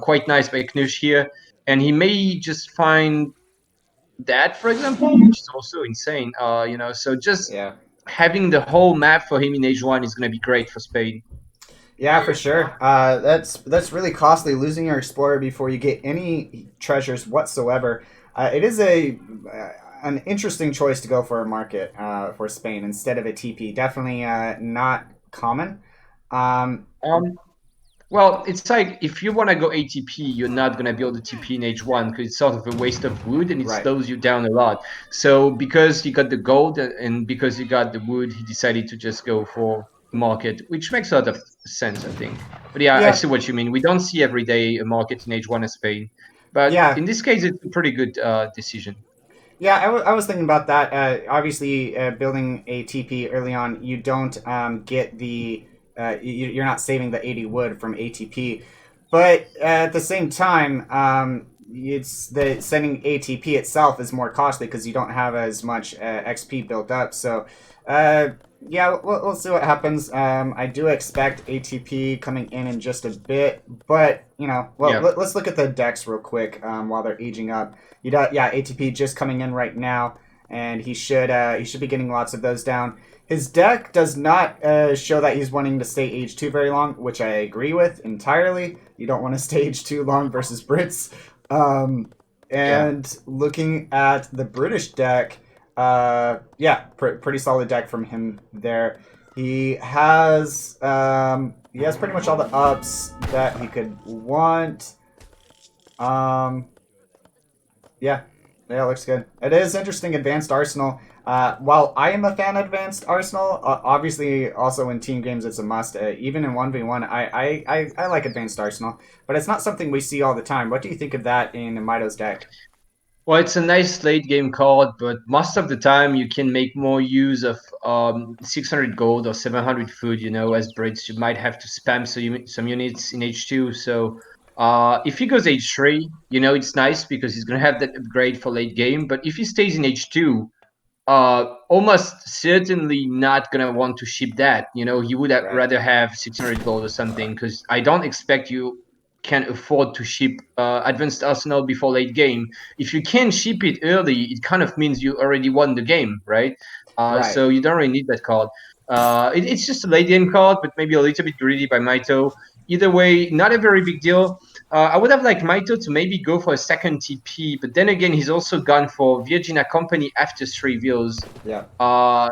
Speaker 1: Quite nice by Knusch here, and he may just find that, for example, which is also insane. So just
Speaker 2: Yeah.
Speaker 1: having the whole map for him in H1 is gonna be great for Spain.
Speaker 2: Yeah, for sure. That's really costly. Losing your explorer before you get any treasures whatsoever. It is an interesting choice to go for a market for Spain instead of a TP. Definitely not common. Um,
Speaker 1: um Well, it's like if you want to go ATP, you're not going to be able to TP in H1 because it's sort of a waste of wood and it
Speaker 2: right.
Speaker 1: slows you down a lot. So because he got the gold and because he got the wood, he decided to just go for market, which makes a lot of sense, I think. But yeah, I
Speaker 2: Yeah.
Speaker 1: see what you mean. We don't see every day a market in H1 in Spain. But
Speaker 2: Yeah.
Speaker 1: in this case, it's a pretty good decision.
Speaker 2: Yeah, I was thinking about that. Obviously, building a TP early on, you don't get the you're not saving the 80 wood from ATP, but at the same time, it's the sending ATP itself is more costly because you don't have as much XP built up. So, uh, yeah, we'll see what happens. I do expect ATP coming in just a bit, but you know, well,
Speaker 1: Yeah.
Speaker 2: let's look at the decks real quick while they're aging up. You got, yeah, ATP just coming in right now, and he should be getting lots of those down. His deck does not show that he's wanting to stay age 2 very long, which I agree with entirely. You don't want to stay age 2 long versus Brits. Um,
Speaker 1: Yeah.
Speaker 2: and looking at the British deck, yeah, pretty solid deck from him there. He has pretty much all the ups that he could want. Um, yeah, yeah, it looks good. It is interesting, Advanced Arsenal. While I am a fan of Advanced Arsenal, obviously also in team games it's a must. Even in 1v1, I like Advanced Arsenal, but it's not something we see all the time. What do you think of that in Mito's deck?
Speaker 1: Well, it's a nice late game card, but most of the time you can make more use of 600 gold or 700 food. You know, as Brits, you might have to spam some units in H2. So if he goes H3, you know, it's nice because he's gonna have that upgrade for late game. But if he stays in H2, almost certainly not gonna want to ship that. You know, he would
Speaker 2: Right,
Speaker 1: rather have 600 gold or something because I don't expect you can afford to ship advanced arsenal before late game. If you can ship it early, it kind of means you already won the game, right?
Speaker 2: right,
Speaker 1: So you don't really need that card. It's just a late game card, but maybe a little bit greedy by Mito. Either way, not a very big deal. I would have liked Mito to maybe go for a second TP, but then again, he's also gone for Virginia Company after 3 views.
Speaker 2: yeah,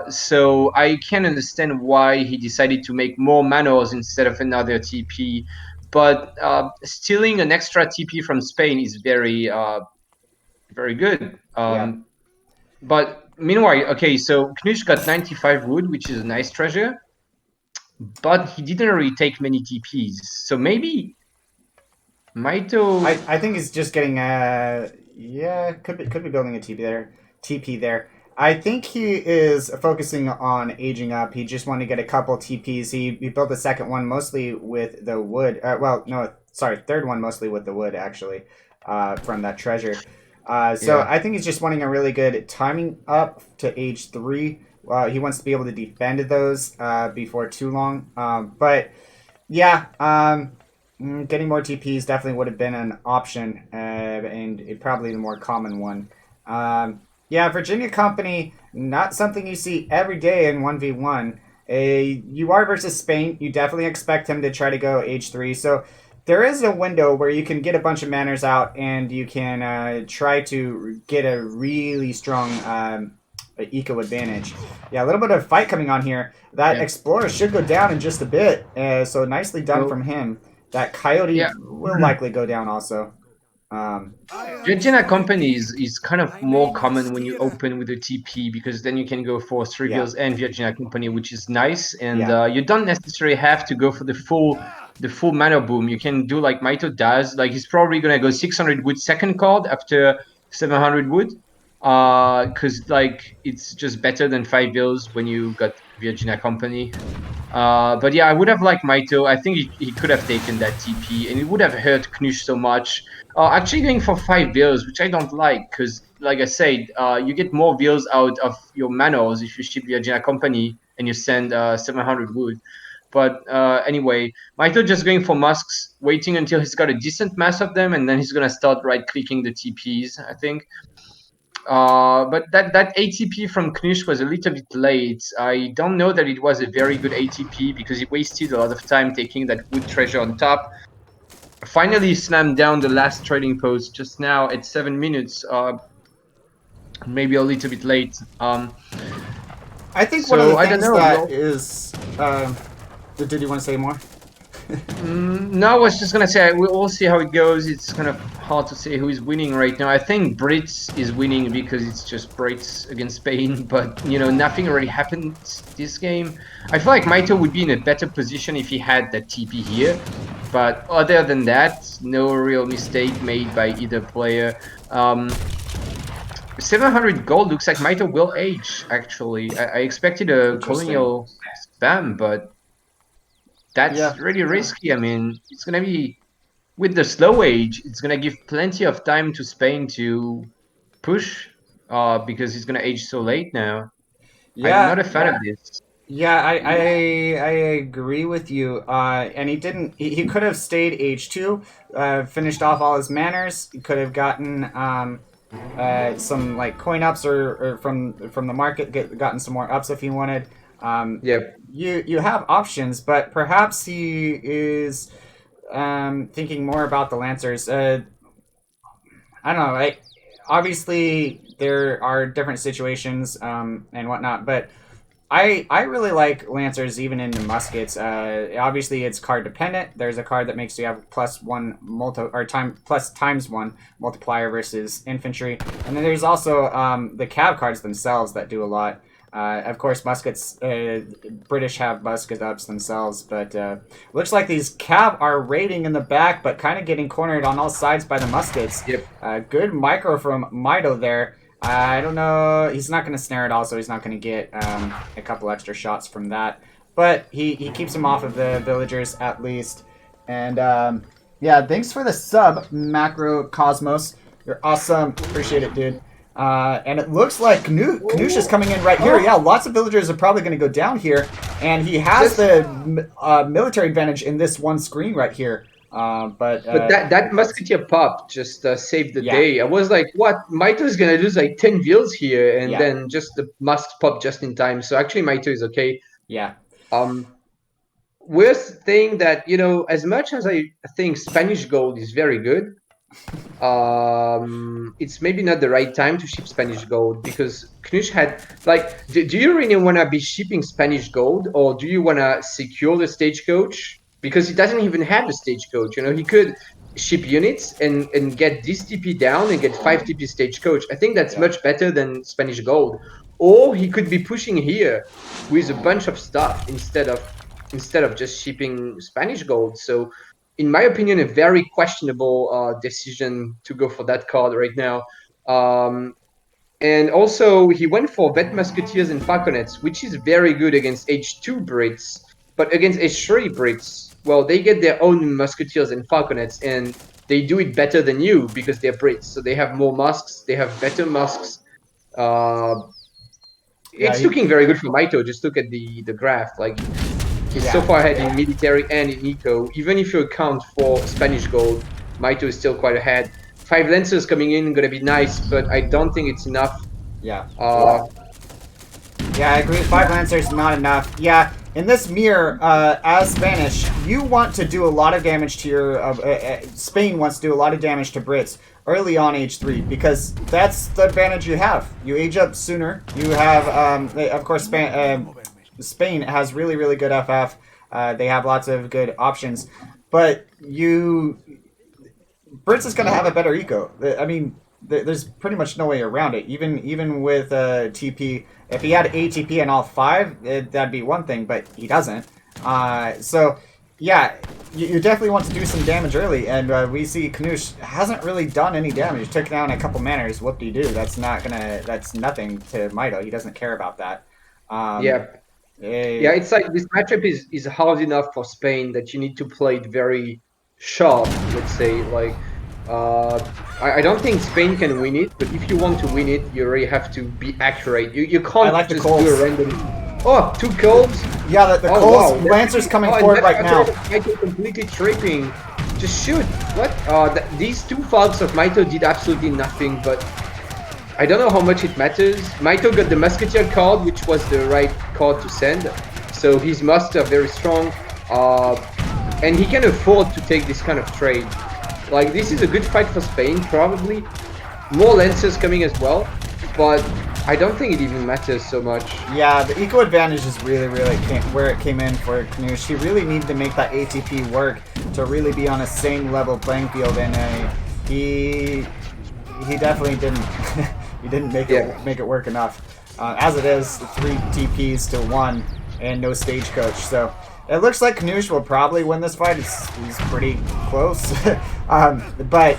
Speaker 1: So I can understand why he decided to make more manors instead of another TP. But stealing an extra TP from Spain is very good.
Speaker 2: yeah.
Speaker 1: But meanwhile, okay, so Knusch got 95 wood, which is a nice treasure, but he didn't really take many TPs. So maybe Mito.
Speaker 2: I think he's just getting yeah, could be building a TP there. I think he is focusing on aging up. He just wanted to get a couple TPs. He built the second one mostly with the wood. Well, no, sorry, third one mostly with the wood actually, from that treasure. So
Speaker 1: Yeah.
Speaker 2: I think he's just wanting a really good timing up to age 3. He wants to be able to defend those before too long. But yeah, getting more TPs definitely would have been an option, and probably the more common one. Yeah, Virginia Company, not something you see every day in 1v1. You are versus Spain. You definitely expect him to try to go H3. So there is a window where you can get a bunch of manners out and you can try to get a really strong eco advantage. Yeah, a little bit of fight coming on here. That
Speaker 1: Yeah.
Speaker 2: Explorer should go down in just a bit. So nicely done
Speaker 1: So
Speaker 2: from him. That Coyote
Speaker 1: yeah.
Speaker 2: will likely go down also. Um,
Speaker 1: Virginia Company is kind of more common when you open with a TP because then you can go for
Speaker 2: yeah,
Speaker 1: Trivials and Virginia Company, which is nice, and
Speaker 2: yeah,
Speaker 1: you don't necessarily have to go for the full mana boom. You can do like Mito does. Like he's probably gonna go 600 wood second card after 700 wood, because like it's just better than 5 bills when you got Virginia Company. But yeah, I would have liked Mito. I think he could have taken that TP, and it would have hurt Knusch so much. Actually going for 5 bills, which I don't like, because like I said, you get more bills out of your manors if you ship Virginia Company and you send 700 wood. But anyway, Mito just going for musks, waiting until he's got a decent mass of them, and then he's gonna start right-clicking the TPs, I think. But that ATP from Knusch was a little bit late. I don't know that it was a very good ATP because he wasted a lot of time taking that wood treasure on top. Finally slammed down the last trading post just now at 7 minutes. Maybe a little bit late.
Speaker 2: I think one of the
Speaker 1: So I don't
Speaker 2: things
Speaker 1: know.
Speaker 2: that is. Did you want to say more?
Speaker 1: No, I was just gonna say we'll all see how it goes. It's kind of hard to say who is winning right now. I think Brits is winning because it's just Brits against Spain, but you know nothing really happened this game. I feel like Mito would be in a better position if he had that TP here, but other than that, no real mistake made by either player. 700 gold looks like Mitoe will age, actually. I expected a
Speaker 2: Interesting.
Speaker 1: colonial spam, but
Speaker 2: Yeah.
Speaker 1: that's really risky. I mean, it's gonna be with the slow age, it's gonna give plenty of time to Spain to push, because he's gonna age so late now. I'm
Speaker 2: Yeah.
Speaker 1: not a fan of this.
Speaker 2: Yeah, I agree with you. And he didn't. He could have stayed H2, finished off all his manners. He could have gotten some like coin ups or from the market, gotten some more ups if he wanted. Um,
Speaker 1: Yep.
Speaker 2: you have options, but perhaps he is thinking more about the Lancers. I don't know. Obviously there are different situations and whatnot, but I really like Lancers even in the muskets. Obviously, it's card dependent. There's a card that makes you have +1 plus times 1 multiplier versus infantry, and then there's also the cav cards themselves that do a lot. Of course, muskets. British have musket ups themselves, but looks like these cav are raiding in the back, but kind of getting cornered on all sides by the muskets.
Speaker 1: Yep.
Speaker 2: Good micro from Mitoe there. I don't know. He's not going to snare it all, so he's not going to get a couple extra shots from that. But he keeps him off of the villagers at least. And yeah, thanks for the sub, Macro Cosmos. You're awesome. Appreciate it, dude. And it looks like Knusch is coming in right here. Yeah, lots of villagers are probably going to go down here. And he has the military advantage in this one screen right here.
Speaker 1: But that musketeer pop just saved the
Speaker 2: yeah,
Speaker 1: day. I was like, what? Mito's gonna lose like 10 vills here, and
Speaker 2: yeah,
Speaker 1: then just the must pop just in time. So actually, Mito is okay.
Speaker 2: yeah.
Speaker 1: Um, worst thing that, as much as I think Spanish gold is very good, it's maybe not the right time to ship Spanish gold, because Knusch had like, do you really want to be shipping Spanish gold, or do you want to secure the stagecoach? Because he doesn't even have a stagecoach. He could ship units and get this TP down and get 5 TP stagecoach. I think that's much better than Spanish gold. Or he could be pushing here with a bunch of stuff instead of just shipping Spanish gold. So in my opinion, a very questionable decision to go for that card right now. And also, he went for Vet Musketeers and Falconets, which is very good against H2 Brits. But against H3 Brits, well, they get their own Musketeers and Falconets, and they do it better than you because they're Brits. So they have more musks, they have better musks. It's looking very good for Mitoe. Just look at the graph. Like, he's so far ahead in military and in eco. Even if you account for Spanish gold, Mitoe is still quite ahead. 5 Lancers coming in, gonna be nice, but I don't think it's enough.
Speaker 2: Yeah. Yeah, I agree. 5 Lancers not enough. Yeah, in this mirror, as Spanish, you want to do a lot of damage to your... Spain wants to do a lot of damage to Brits early on H3, because that's the advantage you have. You age up sooner. You have, of course, Spain has really, really good FF. They have lots of good options. But Brits is going to have a better eco. I mean, there's pretty much no way around it. Even with TP, if he had ATP in all 5, that'd be one thing, but he doesn't. So, yeah, you definitely want to do some damage early, and we see Knusch hasn't really done any damage. Took down a couple manners. Whoop-de-doo. That's nothing to Mitoe. He doesn't care about that.
Speaker 1: Yeah, it's like this matchup is hard enough for Spain that you need to play it very sharp, let's say. Like, I don't think Spain can win it, but if you want to win it, you really have to be accurate. You can't just do a random... Oh, 2 Colds?
Speaker 2: Yeah, the Colds, wow. Lancers coming forward right now.
Speaker 1: Mitoe completely tripping. Just shoot. What? These 2 fogs of Mitoe did absolutely nothing, but I don't know how much it matters. Mitoe got the Musketeer card, which was the right card to send. So his musts are very strong. And he can afford to take this kind of trade. Like, this is a good fight for Spain, probably. More Lancers coming as well. But I don't think it even matters so much. Yeah,
Speaker 2: the eco advantage is really where it came in for Knusch. He really needed to make that ATP work to really be on a same level playing field, and he definitely didn't. He didn't make it work enough. As it is, 3 TPs to 1 and no stagecoach. So it looks like Knusch will probably win this fight. He's pretty close, but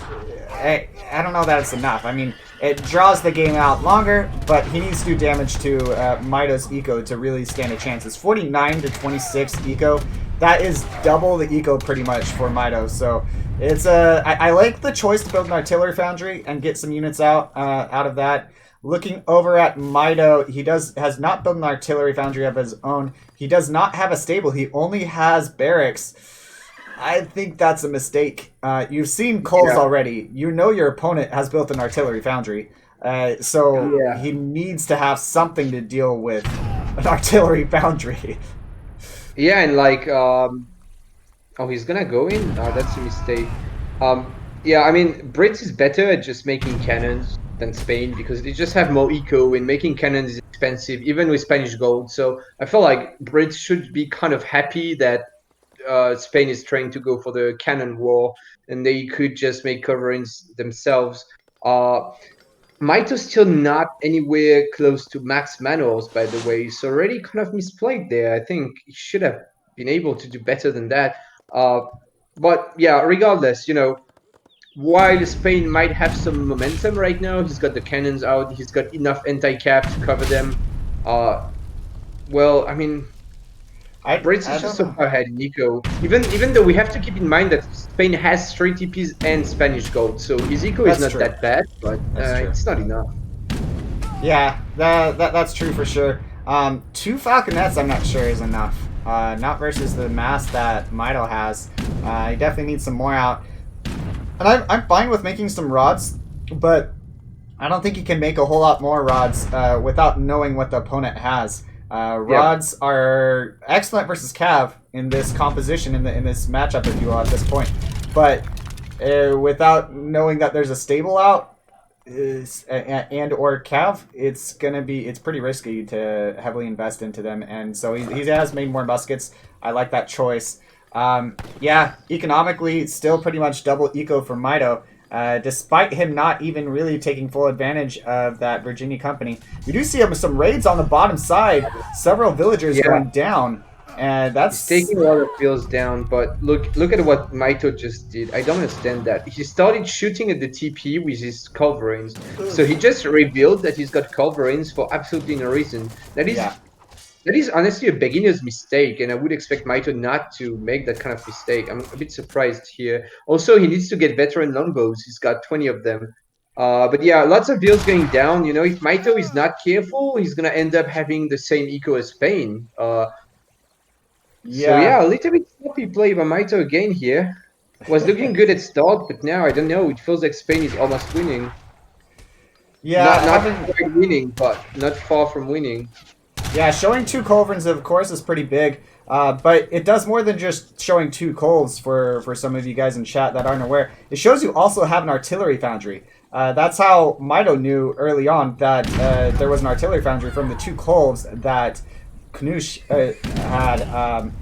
Speaker 2: I don't know that it's enough. I mean, It draws the game out longer, but he needs to do damage to Mito's eco to really stand a chance. It's 49 to 26 eco. That is double the eco pretty much for Mito. So it's I like the choice to build an artillery foundry and get some units out of that. Looking over at Mito, he has not built an artillery foundry of his own. He does not have a stable. He only has barracks. I think that's a mistake. You've seen Coles already. You know your opponent has built an artillery foundry. So he needs to have something to deal with an artillery foundry.
Speaker 3: Yeah, and like, oh, he's gonna go in? Oh, that's a mistake. Yeah, I mean, Brits is better at just making cannons than Spain because they just have more eco, and making cannons is expensive, even with Spanish gold. So I feel like Brits should be kind of happy that Spain is trying to go for the cannon war, and they could just make coverings themselves. Mito's still not anywhere close to max manors, by the way, so already kind of misplayed there. I think he should have been able to do better than that. But yeah, regardless, while Spain might have some momentum right now, he's got the cannons out, he's got enough anti-cap to cover them. Well, I mean, Brits is just so far ahead in eco. Even though we have to keep in mind that Spain has straight TPs and Spanish gold, so his eco is not that bad, but it's not enough.
Speaker 2: Yeah, that's true for sure. 2 Falconets I'm not sure is enough. Not versus the mass that Mito has. He definitely needs some more out. And I'm fine with making some rods, but I don't think you can make a whole lot more rods without knowing what the opponent has. Rods are excellent versus Cav in this composition, in this matchup, if you will, at this point. But without knowing that there's a stable out and or Cav, it's pretty risky to heavily invest into them. And so he has made more muskets. I like that choice. Yeah, economically, still pretty much double eco for Mito. Despite him not even really taking full advantage of that Virginia company. We do see some raids on the bottom side, several villagers going down, and that's
Speaker 3: he's taking a lot of vills down. But look at what Mito just did. I don't understand that. He started shooting at the TP with his culverins, so he just revealed that he's got culverins for absolutely no reason. That is honestly a beginner's mistake, and I would expect Mito not to make that kind of mistake. I'm a bit surprised here. Also, he needs to get veteran longbows. He's got 20 of them. But yeah, lots of vills going down. If Mito is not careful, he's going to end up having the same eco as Spain. So yeah, a little bit sloppy play by Mito again here. Was looking good at start, but now, I don't know, it feels like Spain is almost winning.
Speaker 2: Yeah,
Speaker 3: not quite winning, but not far from winning.
Speaker 2: Yeah, showing 2 culverins, of course, is pretty big. But it does more than just showing 2 coals for some of you guys in chat that aren't aware. It shows you also have an artillery foundry. That's how Mito knew early on that there was an artillery foundry from the 2 coals that Knusch had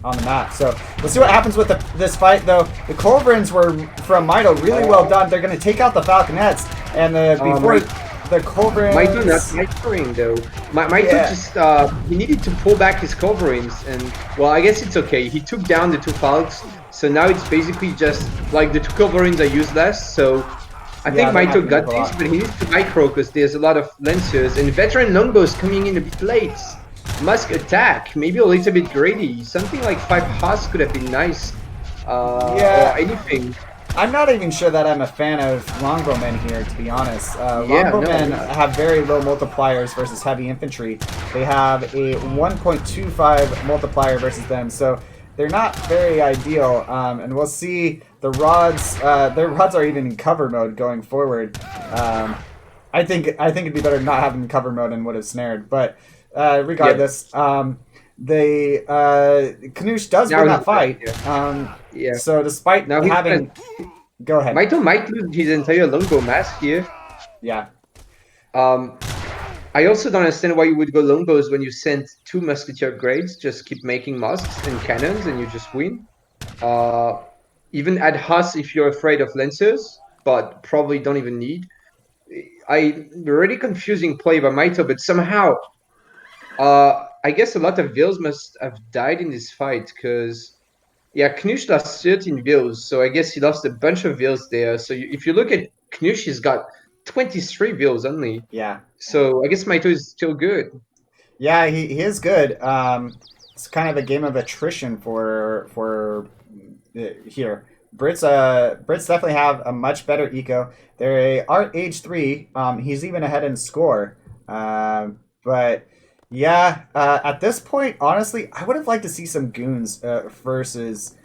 Speaker 2: on the map. So we'll see what happens with this fight, though. The culverins were, from Mito, really well done. They're going to take out the falconets. And before... The culverins...
Speaker 3: Mito not microing though. Mito just he needed to pull back his culverins, and well, I guess it's okay. He took down the 2 falcons, so now it's basically just like the 2 culverins are useless. So I think Mito got this, but he needs to micro because there's a lot of lancers and veteran longbows coming in a bit late. Musk attack, maybe a little bit greedy. Something like 5 husks could have been nice. Or anything.
Speaker 2: I'm not even sure that I'm a fan of longbowmen here, to be honest. Longbowmen have very low multipliers versus heavy infantry. They have a 1.25 multiplier versus them, so they're not very ideal. And we'll see the rods. Their rods are even in cover mode going forward. I think it'd be better not having cover mode and would have snared. But regardless, Knusch does win that fight. So despite having... Go ahead.
Speaker 3: Mito might lose his entire longbow mass here.
Speaker 2: Yeah.
Speaker 3: I also don't understand why you would go longbows when you sent 2 musketeer grades. Just keep making musks and cannons and you just win. Even add Huss if you're afraid of lancers, but probably don't even need. Really confusing play by Mito, but somehow I guess a lot of vills must have died in this fight because Knusch lost 13 vills, so I guess he lost a bunch of vills there. So if you look at Knusch, he's got 23 bills only.
Speaker 2: Yeah.
Speaker 3: So I guess Mitoe is still good.
Speaker 2: Yeah, he is good. It's kind of a game of attrition here. Brits definitely have a much better eco. They are age 3. He's even ahead in score. But yeah, at this point, honestly, I would have liked to see some goons versus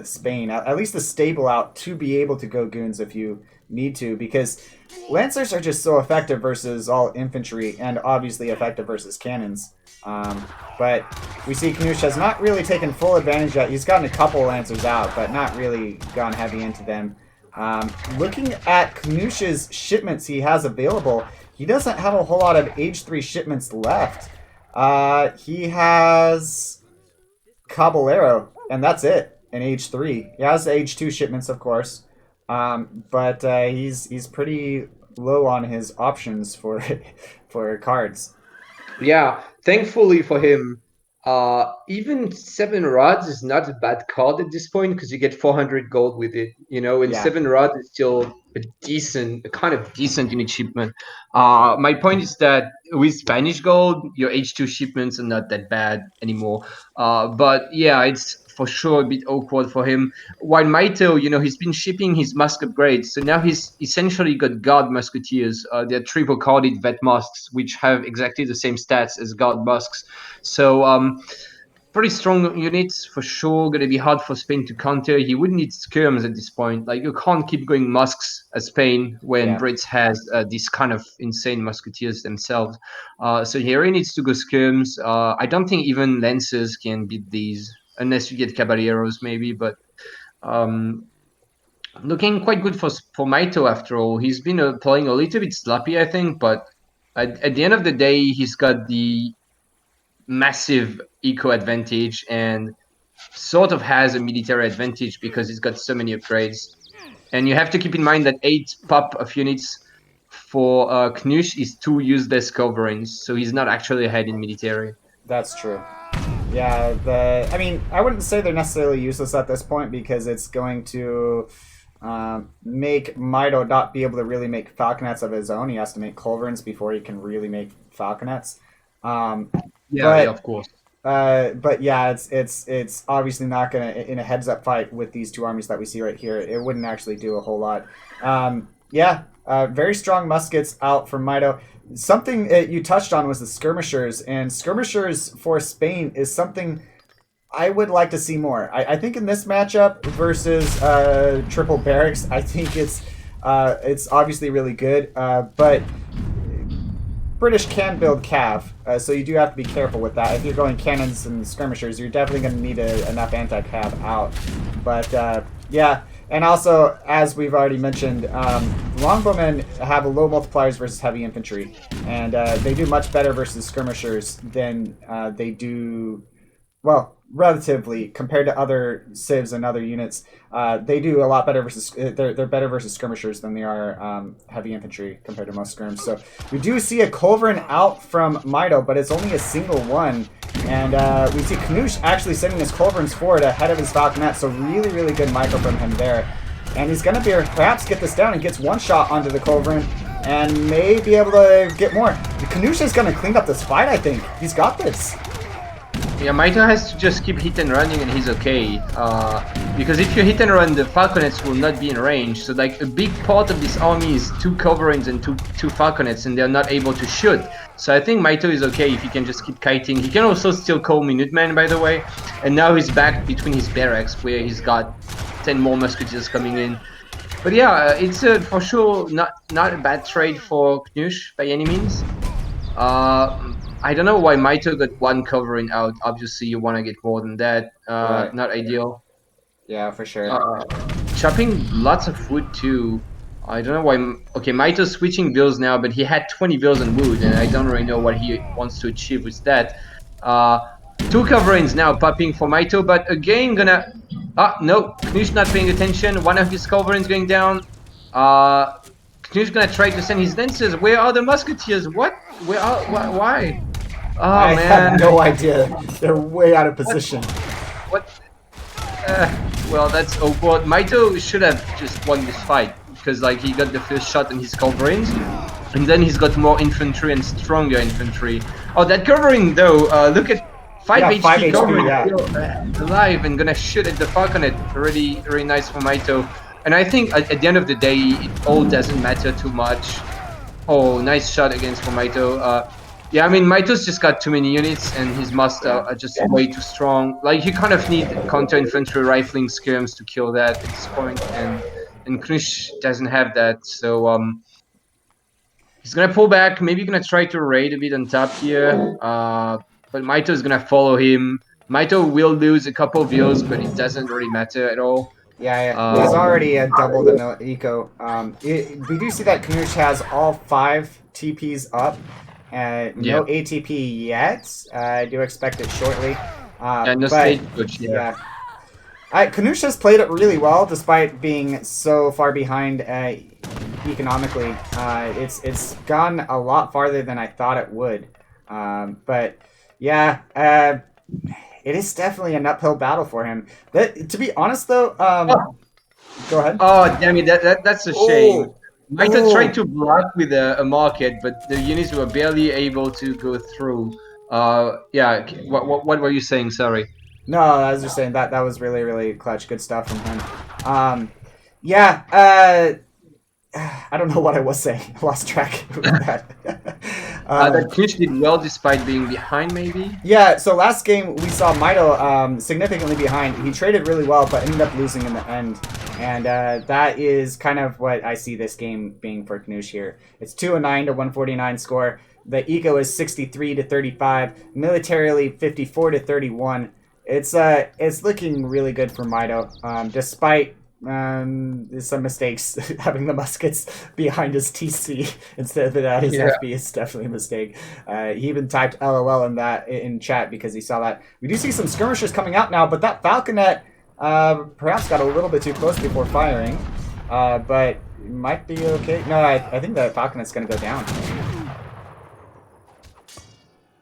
Speaker 2: Spain. At least a stable out to be able to go goons if you need to, because Lancers are just so effective versus all infantry, and obviously effective versus cannons. But we see Knusch has not really taken full advantage yet. He's gotten a couple Lancers out, but not really gone heavy into them. Looking at Knusch's shipments he has available, he doesn't have a whole lot of age 3 shipments left. He has Caballero, and that's it in age 3. He has age 2 shipments, of course. But he's pretty low on his options for for cards.
Speaker 3: Yeah, thankfully for him, even 7 rods is not a bad card at this point because you get 400 gold with it, and
Speaker 2: Yeah.
Speaker 3: 7 rods is still a kind of decent unit shipment. My point is that with Spanish gold, your H2 shipments are not that bad anymore. But yeah, it's for sure a bit awkward for him. While Mitoe, he's been shipping his musk upgrades, so now he's essentially got guard musketeers. They're triple carded vet musks, which have exactly the same stats as guard musks. So pretty strong units for sure. Going to be hard for Spain to counter. He would need skirms at this point. Like, you can't keep going musks as Spain when
Speaker 2: Yeah.
Speaker 3: Brits has these kind of insane musketeers themselves. So he really needs to go skirms. I don't think even lancers can beat these unless you get caballeros maybe. But looking quite good for Mitoe after all. He's been playing a little bit sloppy, I think, but at the end of the day, he's got the massive eco advantage and sort of has a military advantage because he's got so many upgrades. And you have to keep in mind that 8 pop of units for Knusch is 2 useless coverings, so he's not actually ahead in military.
Speaker 2: That's true. Yeah, I mean, I wouldn't say they're necessarily useless at this point because it's going to make Mitoe not be able to really make falconets of his own. He has to make culverins before he can really make falconets.
Speaker 3: Yeah, of course.
Speaker 2: But yeah, it's obviously not gonna, in a heads up fight with these 2 armies that we see right here, it wouldn't actually do a whole lot. Very strong muskets out from Mitoe. Something you touched on was the skirmishers, and skirmishers for Spain is something I would like to see more. I think in this matchup versus triple barracks, I think it's obviously really good, but British can build cav, so you do have to be careful with that. If you're going cannons and skirmishers, you're definitely going to need enough anti-cav out. But yeah, and also, as we've already mentioned, longbowmen have low multipliers versus heavy infantry, and they do much better versus skirmishers than they do, well, relatively, compared to other civs and other units. They do a lot better versus, they're better versus skirmishers than they are heavy infantry compared to most skirms. So we do see a culverin out from Mitoe, but it's only a single one. And we see Knusch actually sending his culverins forward ahead of his falconet, so really, really good micro from him there. And he's going to perhaps get this down and gets one shot onto the culverin and may be able to get more. Knusch is going to clean up this fight, I think. He's got this.
Speaker 1: Yeah, Mitoe has to just keep hit and running and he's okay. Because if you hit and run, the falconets will not be in range. So like a big part of this army is 2 culverins and two falconets, and they're not able to shoot. So I think Mitoe is okay if he can just keep kiting. He can also still call Minutemen, by the way. And now he's back between his barracks where he's got 10 more musketeers coming in. But yeah, it's for sure not a bad trade for Knusch by any means. I don't know why Mitoe got 1 covering out. Obviously, you want to get more than that.
Speaker 2: Right.
Speaker 1: Not ideal.
Speaker 2: Yeah, for sure.
Speaker 1: Chopping lots of wood too. I don't know why. Okay, Mitoe's switching bills now, but he had 20 bills on wood, and I don't really know what he wants to achieve with that. 2 coverings now popping for Mitoe, but again gonna. No, Knusch not paying attention. One of his coverings going down. Knusch gonna try to send his lancers. Where are the musketeers? What? Where are? Why? Oh,
Speaker 2: I
Speaker 1: man.
Speaker 2: have no idea. They're way out of position.
Speaker 1: What? Well, that's awkward. Mitoe should have just won this fight. because like he got the first shot and he's covering, and then he's got more infantry and stronger infantry. Oh, that covering though, look at 5 HP
Speaker 2: 5 HP,
Speaker 1: covering,
Speaker 2: yeah.
Speaker 1: still alive and gonna shoot at the Falconet. Really, really nice for Mitoe. And I think at the end of the day, it all doesn't matter too much. Oh, nice shot against for Mitoe. Yeah, I mean, Mito's just got too many units, and his master are just way too strong. Like, you kind of need counter-infantry rifling skirms to kill that at this point, and Knusch doesn't have that, so he's gonna pull back, maybe gonna try to raid a bit on top here, but Mito's gonna follow him. Mitoe will lose a couple of views, but it doesn't really matter at all.
Speaker 2: Yeah, he's already doubled the eco. We do see that Knusch has all 5 TPs up. No ATP yet. I do expect it shortly.
Speaker 1: No stage push,
Speaker 2: yeah. Knusch has played it really well, despite being so far behind economically. It's gone a lot farther than I thought it would. But yeah, it is definitely an uphill battle for him. To be honest, though, go ahead.
Speaker 1: Oh, damn it! That's a shame. Mitoe tried to block with a market, but the units were barely able to go through. Yeah. What were you saying? Sorry.
Speaker 2: No, I was just saying that was really, really clutch. Good stuff from him. Yeah. I don't know what I was saying. I lost track of that.
Speaker 1: That Knusch did well despite being behind, maybe?
Speaker 2: Yeah, so last game we saw Mitoe significantly behind. He traded really well, but ended up losing in the end. And that is kind of what I see this game being for Knusch here. It's 209 to 149 score. The eco is 63 to 35. Militarily 54 to 31. It's looking really good for Mitoe, despite some mistakes. Having the muskets behind his TC instead of at his FB is definitely a mistake. He even typed LOL in chat because he saw that. We do see some skirmishers coming out now, but that Falconet perhaps got a little bit too close before firing, but it might be okay. No, I think the Falconet's going to go down.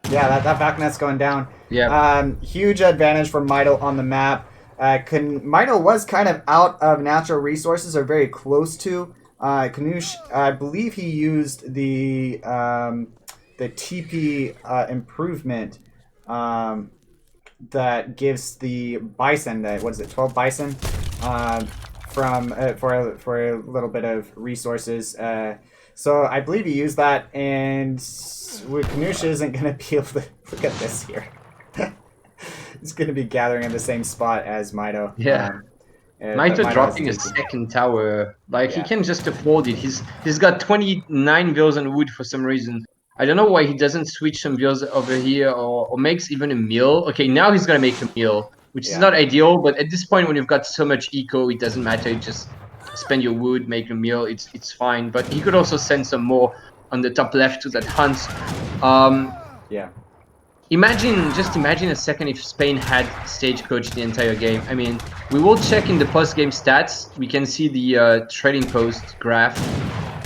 Speaker 2: Yeah, that Falconet's going down.
Speaker 1: Yeah.
Speaker 2: Huge advantage for Mitoe on the map. Mitoe was kind of out of natural resources, or very close to. Knusch, I believe he used the TP improvement that gives the bison, what is it, 12 bison, from for a little bit of resources. So I believe he used that, and Knusch isn't going to be able to look at this here. He's going to be gathering in the same spot as Mitoe.
Speaker 1: Yeah. Mitoe dropping a second tower. Like, he can just afford it. He's got 29 vills on wood for some reason. I don't know why he doesn't switch some vills over here or makes even a mill. Okay, now he's going to make a mill, which is not ideal. But at this point, when you've got so much eco, it doesn't matter. You just spend your wood, make a mill. It's fine. But he could also send some more on the top left to that hunt.
Speaker 2: Yeah.
Speaker 1: Just imagine a second if Spain had stagecoach the entire game. I mean, we will check in the post-game stats. We can see the trading post graph.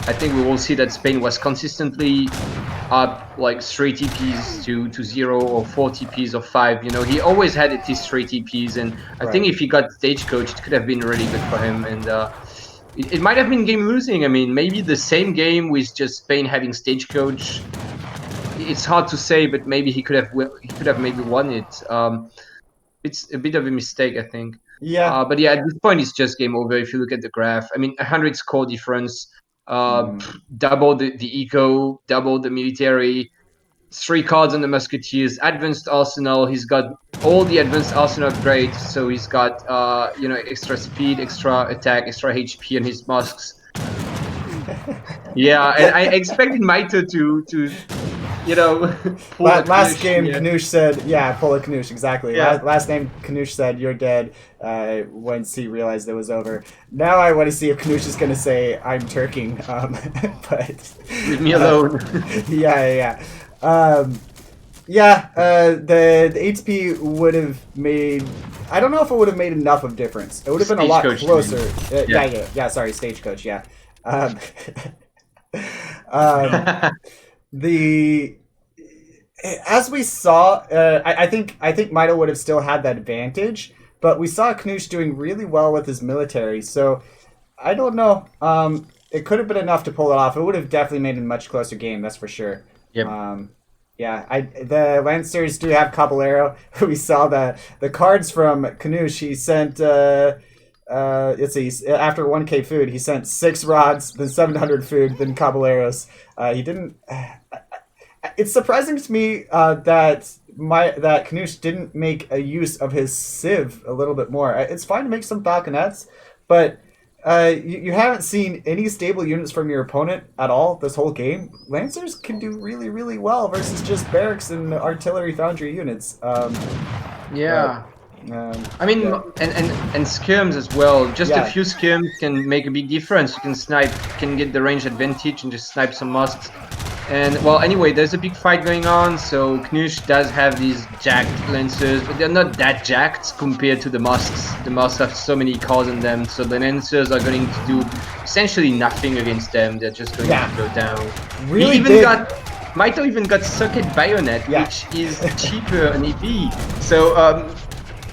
Speaker 1: I think we will see that Spain was consistently up like 3 TPs to 0 or 4 TPs or 5. You know, he always had at least 3 TPs, and I think if he got stagecoach, it could have been really good for him. And it might have been game losing. I mean, maybe the same game with just Spain having stagecoach. It's hard to say, but maybe he could have maybe won it. It's a bit of a mistake, I think.
Speaker 2: Yeah.
Speaker 1: But yeah, at this point, it's just game over. If you look at the graph, I mean, 100 score difference, double the eco, double the military, 3 cards on the musketeers, advanced arsenal. He's got all the advanced arsenal upgrades, so he's got extra speed, extra attack, extra HP on his musks. Yeah, and I expected Mitoe to
Speaker 2: last game Knusch said, pull a Knusch, exactly. Last game Knusch said, you're dead, once he realized it was over. Now I want to see if Knusch is going to say, I'm Turking, but...
Speaker 1: Leave me alone.
Speaker 2: The HP would have made... I don't know if it would have made enough of difference. It would have been a lot closer. Sorry, Stagecoach, yeah. As we saw, I think Mitoe would have still had that advantage, but we saw Knusch doing really well with his military. So I don't know. It could have been enough to pull it off. It would have definitely made it a much closer game. That's for sure.
Speaker 1: Yep.
Speaker 2: Yeah, the Lancers do have Caballero. We saw the cards from Knusch. He sent let's see, after 1K food, he sent 6 rods, then 700 food, then Caballeros. He didn't. It's surprising to me that Knusch didn't make a use of his Civ a little bit more. It's fine to make some falconets, but you haven't seen any stable units from your opponent at all this whole game. Lancers can do really, really well versus just barracks and artillery foundry units.
Speaker 1: Yeah. I mean,
Speaker 2: yeah.
Speaker 1: and skirms as well. Just
Speaker 2: Yeah.
Speaker 1: a few skirms can make a big difference. You can snipe, can get the range advantage and just snipe some mosques. And well, anyway, there's a big fight going on. So Knusch does have these jacked lancers, but they're not that jacked compared to the mosques. The mosques have so many cars on them, so the lancers are going to do essentially nothing against them. They're just going to go down.
Speaker 2: Really
Speaker 1: he even
Speaker 2: big.
Speaker 1: Mitoe even got socket bayonet, which is cheaper on EP. So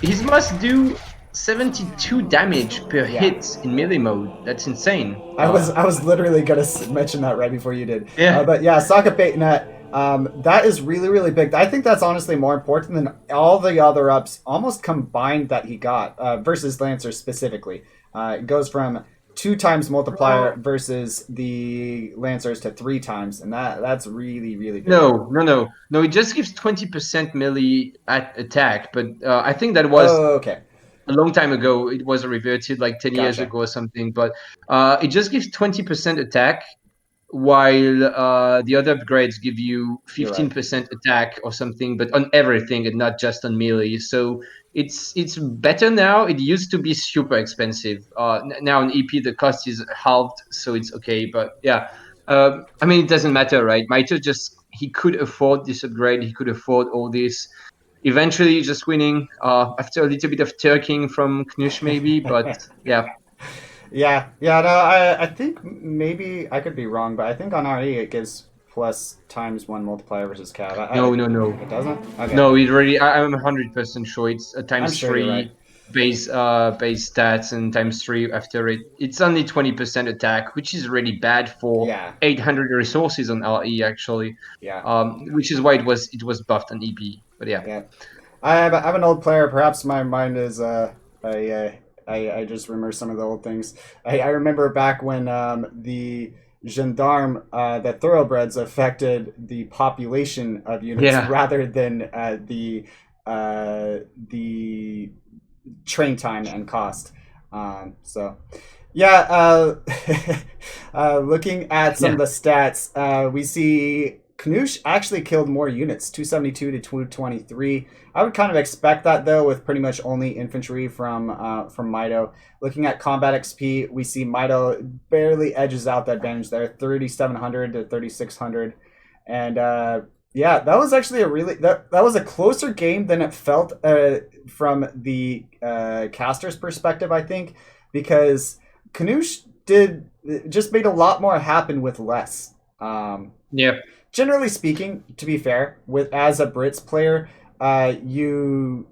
Speaker 1: he must do 72 damage per hit in melee mode. That's insane.
Speaker 2: I was literally gonna mention that right before you did.
Speaker 1: Yeah.
Speaker 2: But yeah, socket bayonet. That is really, really big. I think that's honestly more important than all the other ups almost combined that he got versus Lancer specifically. It goes from 2 times multiplier versus the Lancers to 3 times, and that's really, really big.
Speaker 1: No. It just gives 20% melee attack, but I think that was
Speaker 2: okay.
Speaker 1: A long time ago. It was reverted like 10 years
Speaker 2: Gotcha.
Speaker 1: ago or something, but it just gives 20% attack, while the other upgrades give you 15% attack or something, but on everything and not just on melee. So it's better now. It used to be super expensive. Now on EP the cost is halved, so it's okay. But yeah, I mean, it doesn't matter, right? Mitoe he could afford this upgrade. He could afford all this. Eventually, just winning after a little bit of turking from Knusch, maybe. But yeah.
Speaker 2: Yeah. No, I think maybe I could be wrong, but I think on RE it gives plus ×1 multiplier versus cav.
Speaker 1: No.
Speaker 2: It doesn't? Okay.
Speaker 1: No, it really. I'm 100% sure it's a ×3
Speaker 2: right.
Speaker 1: base stats and ×3 after it. It's only 20% attack, which is really bad for 800 resources on RE actually.
Speaker 2: Yeah.
Speaker 1: Which is why it was buffed on EP. But yeah.
Speaker 2: I'm an old player. Perhaps my mind is I just remember some of the old things. I remember back when the gendarme, the thoroughbreds affected the population of units rather than the train time and cost. So, yeah, looking at some of the stats, we see Knusch actually killed more units, 272 to 223. I would kind of expect that though, with pretty much only infantry from Mitoe. Looking at combat XP, we see Mitoe barely edges out the advantage there, 3,700 to 3,600, and yeah, that was actually that was a closer game than it felt from the caster's perspective, I think, because Knusch just made a lot more happen with less. Generally speaking, to be fair, as a Brits player, you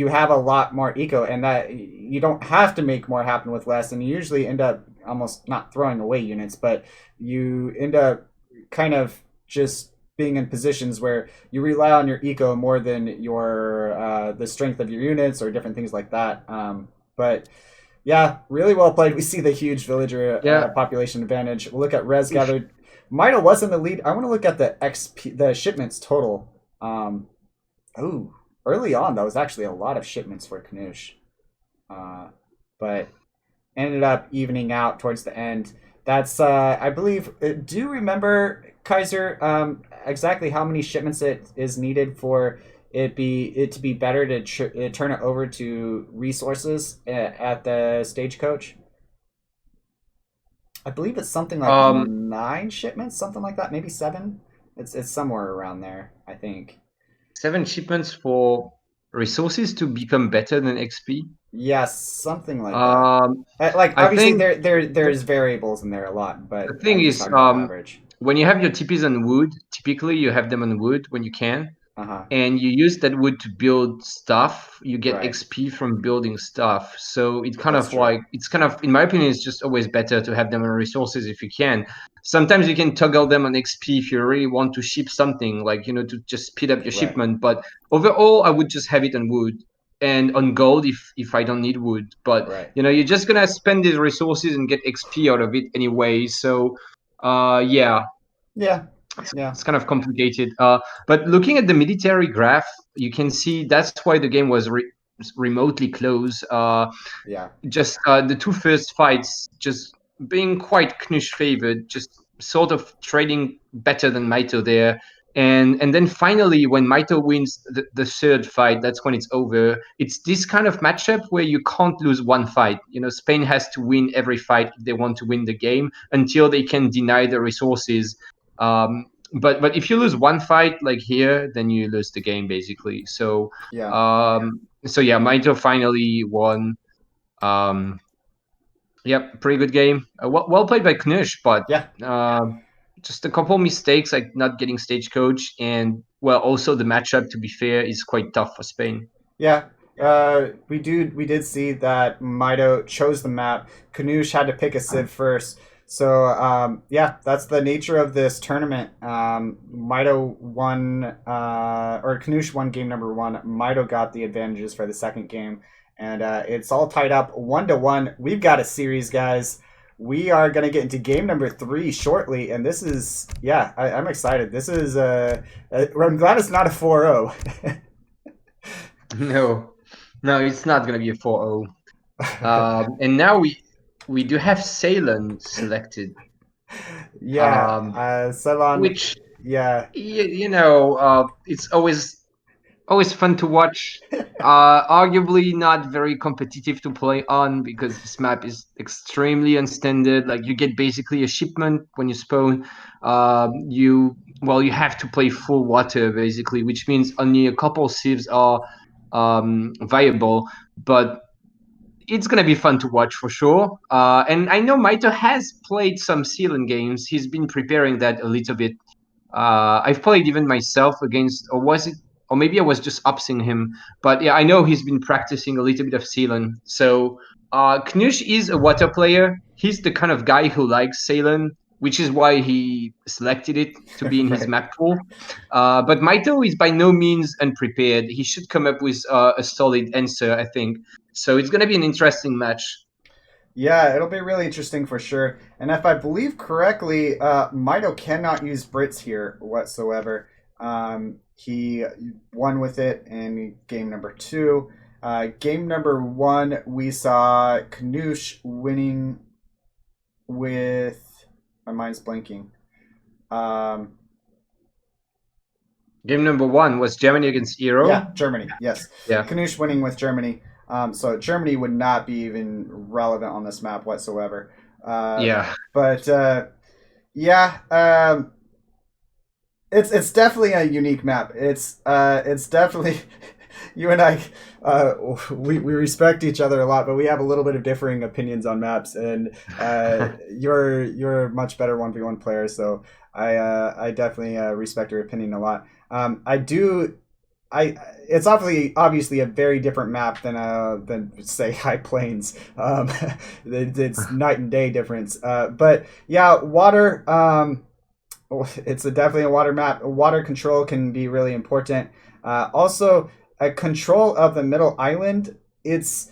Speaker 2: have a lot more eco, and that you don't have to make more happen with less, and you usually end up almost not throwing away units, but you end up kind of just being in positions where you rely on your eco more than your the strength of your units or different things like that. But yeah, really well played. We see the huge villager population advantage. We'll look at res gathered. Mitoe was in the lead. I want to look at the XP, the shipments total. Early on, that was actually a lot of shipments for Knusch. But ended up evening out towards the end. That's, I believe, do you remember, Kaiser, exactly how many shipments it is needed for it to be better to turn it over to resources at the stagecoach? I believe it's something like 9 shipments, something like that, maybe 7. It's somewhere around there, I think.
Speaker 1: 7 shipments for resources to become better than XP.
Speaker 2: Yes, something like that. Like obviously, there's variables in there a lot, but
Speaker 1: the thing is,
Speaker 2: average.
Speaker 1: When you have your TPs on wood, typically you have them on wood when you can. and you use that wood to build stuff, you get
Speaker 2: Right.
Speaker 1: XP from building stuff. So it's kind
Speaker 2: That's
Speaker 1: of
Speaker 2: true.
Speaker 1: like, it's kind of, in my opinion, it's just always better to have them on resources if you can. Sometimes you can toggle them on XP if you really want to ship something, like, you know, to just speed up your
Speaker 2: Right.
Speaker 1: shipment. But overall, I would just have it on wood and on gold if I don't need wood. But,
Speaker 2: Right.
Speaker 1: you know, you're just going to spend these resources and get XP out of it anyway. So, yeah,
Speaker 2: Yeah. Yeah.
Speaker 1: it's kind of complicated. But looking at the military graph, you can see that's why the game was remotely close.
Speaker 2: Yeah.
Speaker 1: Just the two first fights just being quite Knusch favored, just sort of trading better than Mitoe there. And then finally, when Mitoe wins the third fight, that's when it's over. It's this kind of matchup where you can't lose one fight. You know, Spain has to win every fight if they want to win the game until they can deny the resources. But if you lose one fight like here, then you lose the game basically. So
Speaker 2: Yeah.
Speaker 1: yeah, Mitoe finally won. Um, Yep, pretty good game. Well played by Knusch, but
Speaker 2: Yeah.
Speaker 1: just a couple mistakes like not getting stagecoach, and well, also the matchup. To be fair, is quite tough for Spain.
Speaker 2: Yeah. We did see that Mitoe chose the map. Knusch had to pick a Civ first. So yeah, that's the nature of this tournament. Mitoe won, or Knusch won game number one. Mitoe got the advantages for the second game, and it's all tied up 1-1. We've got a series, guys. We are gonna get into game number 3 shortly, and this is I'm excited. This is I'm glad it's not a 4-0.
Speaker 1: No, it's not gonna be a 4-0. And now we do have Ceylon selected.
Speaker 2: Yeah, Ceylon.
Speaker 1: Which
Speaker 2: Yeah,
Speaker 1: it's always fun to watch. Arguably not very competitive to play on because this map is extremely unstandard. Like you get basically a shipment when you spawn. You have to play full water basically, which means only a couple civs are viable. But it's gonna be fun to watch for sure. And I know Mitoe has played some Ceylon games. He's been preparing that a little bit. I've played even myself against, or was it, or maybe I was just upsing him. But yeah, I know he's been practicing a little bit of Ceylon. So Knusch is a water player. He's the kind of guy who likes Ceylon, which is why he selected it to be in his
Speaker 2: right.
Speaker 1: map pool. But Mitoe is by no means unprepared. He should come up with a solid answer, I think. So it's going to be an interesting match.
Speaker 2: Yeah, it'll be really interesting for sure. And if I believe correctly, Mitoe cannot use Brits here whatsoever. He won with it in game number 2. Game number 1, we saw Knusch winning with. My mind's blanking.
Speaker 1: Game number 1 was Germany against Euro.
Speaker 2: Yeah, Germany. Yes.
Speaker 1: Yeah.
Speaker 2: Knusch winning with Germany. So Germany would not be even relevant on this map whatsoever.
Speaker 1: Yeah.
Speaker 2: But it's definitely a unique map. It's definitely you and I we respect each other a lot, but we have a little bit of differing opinions on maps. And you're a much better 1v1 player, so I definitely respect your opinion a lot. It's obviously a very different map than say High Plains. It's night and day difference. But yeah, water. It's definitely a water map. Water control can be really important. Also, a control of the middle island. It's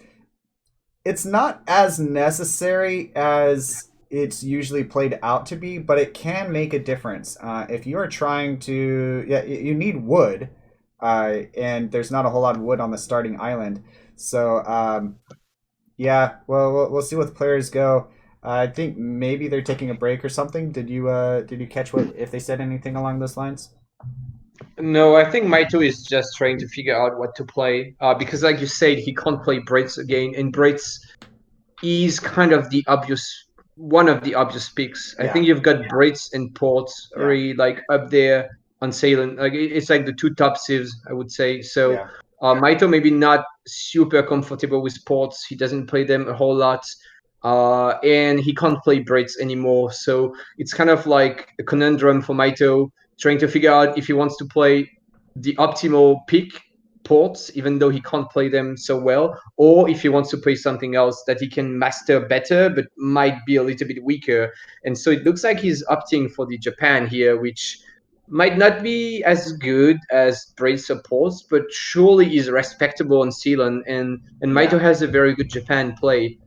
Speaker 2: not as necessary as it's usually played out to be, but it can make a difference. If you are trying to, you need wood. And there's not a whole lot of wood on the starting island. So, well, we'll see what the players go. I think maybe they're taking a break or something. Did you catch if they said anything along those lines?
Speaker 3: No, I think Mitoe is just trying to figure out what to play. Because like you said, he can't play Brits again, and Brits is kind of one of the obvious picks. I think you've got Brits and Ports already like up there on Ceylon. Like it's like the two top civs, I would say. So Mitoe maybe not super comfortable with Ports. He doesn't play them a whole lot. And he can't play Brits anymore. So it's kind of like a conundrum for Mitoe, trying to figure out if he wants to play the optimal pick ports, even though he can't play them so well, or if he wants to play something else that he can master better but might be a little bit weaker. And so it looks like he's opting for the Japan here, which might not be as good as Braid supports, but surely is respectable on Ceylon, and Mitoe
Speaker 2: Yeah.
Speaker 3: has a very good Japan play.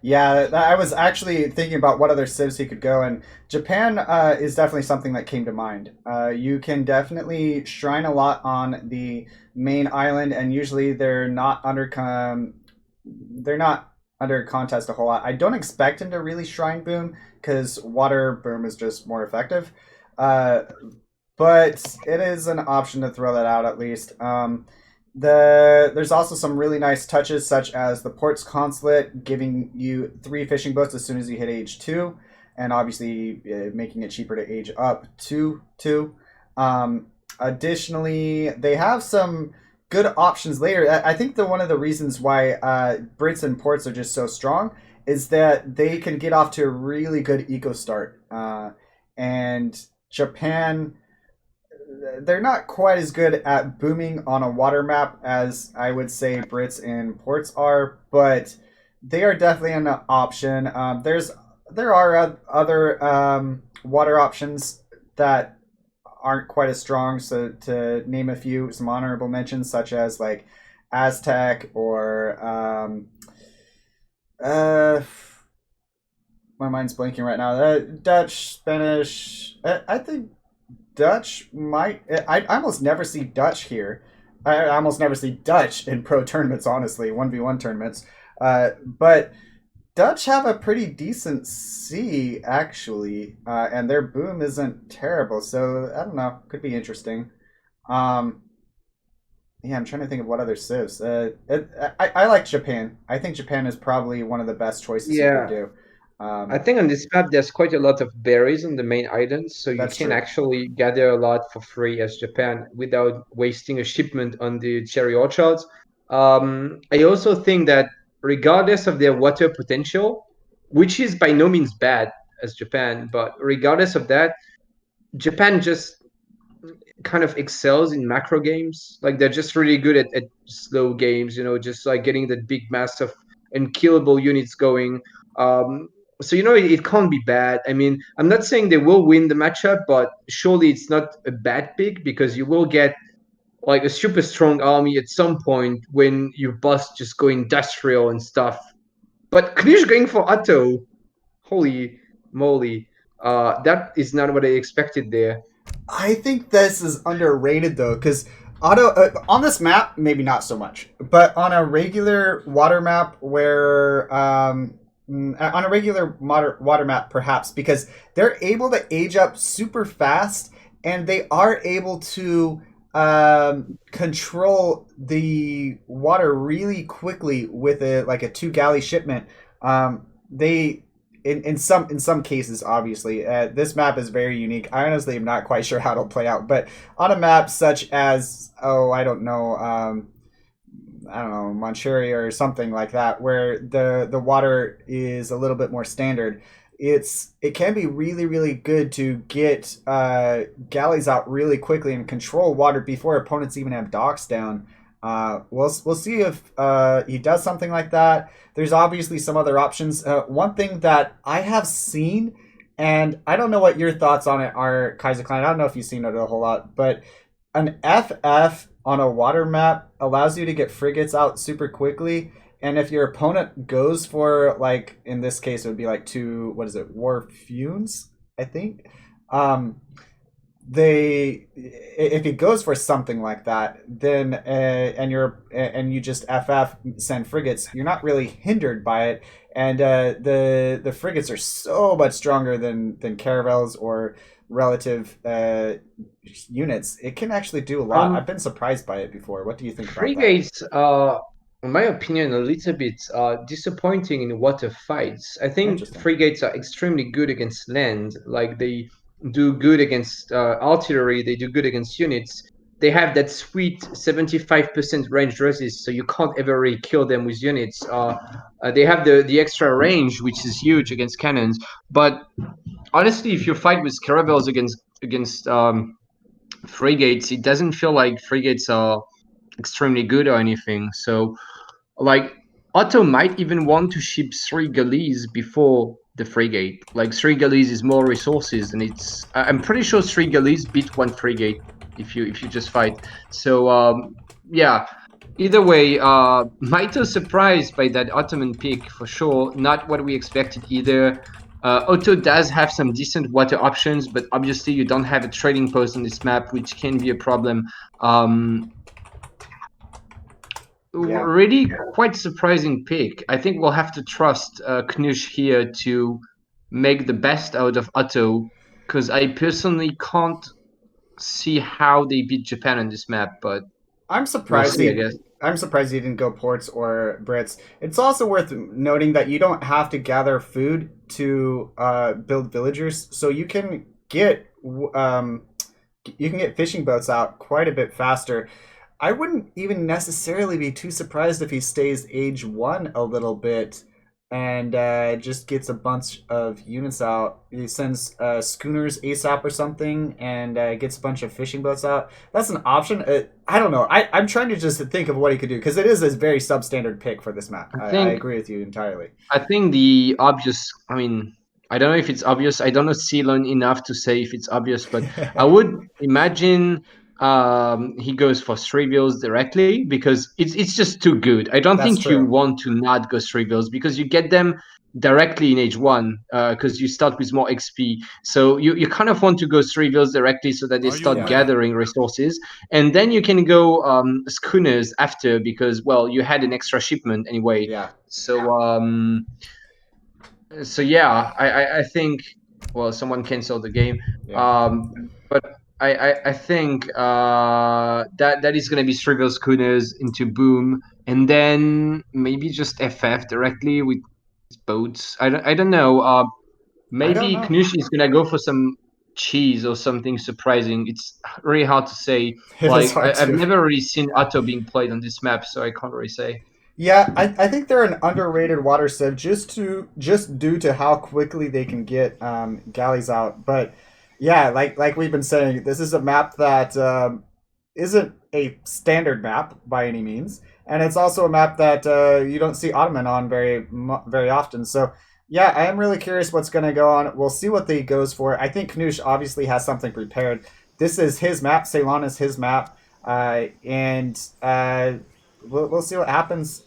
Speaker 2: Yeah, I was actually thinking about what other civs he could go, and Japan is definitely something that came to mind. You can definitely shrine a lot on the main island, and usually they're not under contest a whole lot. I don't expect him to really shrine boom because water boom is just more effective, uh, but it is an option to throw that out at least. There's also some really nice touches, such as the port's consulate giving you 3 fishing boats as soon as you hit age 2, and obviously making it cheaper to age up to 2. Additionally, they have some good options later. I think that one of the reasons why Brits and ports are just so strong is that they can get off to a really good eco start. And Japan, they're not quite as good at booming on a water map as I would say Brits and ports are, but they are definitely an option. There are other water options that aren't quite as strong. So to name a few, some honorable mentions such as like Aztec or my mind's blanking right now. Dutch, Spanish. I think Dutch might. I almost never see Dutch here. I almost never see Dutch in pro tournaments, honestly, 1v1 tournaments. But Dutch have a pretty decent C, actually, and their boom isn't terrible, so I don't know. Could be interesting. Um, yeah, I'm trying to think of what other civs. I like Japan. I think Japan is probably one of the best choices you
Speaker 3: Yeah.
Speaker 2: could do.
Speaker 3: I think on this map there's quite a lot of berries on the main islands, so you
Speaker 2: That's
Speaker 3: can
Speaker 2: true.
Speaker 3: actually gather a lot for free as Japan without wasting a shipment on the cherry orchards. I also think that regardless of their water potential, which is by no means bad as Japan, but regardless of that, Japan just kind of excels in macro games. Like they're just really good at slow games, just like getting that big mass of unkillable units going. Um, so it can't be bad. I mean, I'm not saying they will win the matchup, but surely it's not a bad pick because you will get like a super strong army at some point when your boss just go industrial and stuff. But Knish going for Atto, holy moly, that is not what I expected there.
Speaker 2: I think this is underrated though, because auto on this map maybe not so much, but on a regular water map where on a regular water map perhaps because they're able to age up super fast and they are able to control the water really quickly with a 2 galley shipment. They in some cases, obviously, this map is very unique. I honestly am not quite sure how it'll play out, but on a map such as I don't know, Manchuria or something like that, where the water is a little bit more standard, it can be really really good to get galleys out really quickly and control water before opponents even have docks down. We'll see if he does something like that. There's obviously some other options. One thing that I have seen, and I don't know what your thoughts on it are, Kaiser Klein. I don't know if you've seen it a whole lot, but an FF on a water map allows you to get frigates out super quickly. And if your opponent goes for, like, in this case, it would be like 2, what is it, War Funes, I think. Um, they if it goes for something like that, then and you just FF send frigates, you're not really hindered by it, and the frigates are so much stronger than caravels or relative units. It can actually do a lot. I've been surprised by it before. What do you think about that?
Speaker 3: Frigates are, in my opinion, a little bit disappointing in water fights. I think
Speaker 2: Interesting.
Speaker 3: frigates are extremely good against land. Like they do good against artillery, they do good against units. They have that sweet 75% range resist, so you can't ever really kill them with units. They have the extra range, which is huge against cannons. But honestly, if you fight with caravels against
Speaker 1: frigates, it doesn't feel like frigates are extremely good or anything. So, like, Otto might even want to ship 3 galleys before the frigate. Like, 3 galleys is more resources, and I'm pretty sure 3 galleys beat 1 frigate if you just fight. So, yeah. Either way, Mito surprised by that Ottoman pick for sure. Not what we expected either. Otto does have some decent water options, but obviously you don't have a trading post on this map, which can be a problem. Um,
Speaker 2: Yeah.
Speaker 1: Really quite surprising pick. I think we'll have to trust Knusch here to make the best out of Otto, because I personally can't see how they beat Japan on this map, but
Speaker 2: I'm
Speaker 1: we'll
Speaker 2: surprised
Speaker 1: see, I
Speaker 2: he.
Speaker 1: guess.
Speaker 2: I'm surprised he didn't go ports or Brits. It's also worth noting that you don't have to gather food to build villagers, so you can get fishing boats out quite a bit faster. I wouldn't even necessarily be too surprised if he stays age 1 a little bit and just gets a bunch of units out. He sends schooners ASAP or something and gets a bunch of fishing boats out. That's an option. I don't know. I'm trying to just think of what he could do because it is a very substandard pick for this map.
Speaker 1: I
Speaker 2: I
Speaker 1: think
Speaker 2: agree with you entirely.
Speaker 1: I think the obvious, I mean, I don't know if it's obvious. I don't know Ceylon enough to say if it's obvious, but I would imagine he goes for 3 bills directly because it's just too good. I don't
Speaker 2: That's
Speaker 1: think you
Speaker 2: true.
Speaker 1: want to not go 3 bills because you get them directly in age 1 because you start with more XP. So you kind of want to go 3 bills directly so that they
Speaker 4: Are you
Speaker 1: start
Speaker 2: Yeah.
Speaker 4: ready?
Speaker 1: gathering resources. And then you can go schooners after because, well, you had an extra shipment anyway.
Speaker 2: Yeah.
Speaker 1: So yeah, I think, well, someone canceled the game.
Speaker 2: Yeah.
Speaker 1: But I think that is gonna be trivial schooners into boom, and then maybe just FF directly with boats. I don't know.
Speaker 2: I don't
Speaker 1: Maybe
Speaker 2: know.
Speaker 1: Knush is gonna go for some cheese or something surprising. It's really hard to say.
Speaker 2: It is
Speaker 1: Like
Speaker 2: hard
Speaker 1: I've
Speaker 2: to.
Speaker 1: never really seen Otto being played on this map, so I can't really say.
Speaker 2: Yeah, I think they're an underrated water civ just due to how quickly they can get galleys out. But yeah, like we've been saying, this is a map that isn't a standard map by any means, and it's also a map that you don't see Ottoman on very often. So yeah, I am really curious what's going to go on. We'll see what they goes for. I think Knusch obviously has something prepared. This is his map. Ceylon is his map, and we'll see what happens.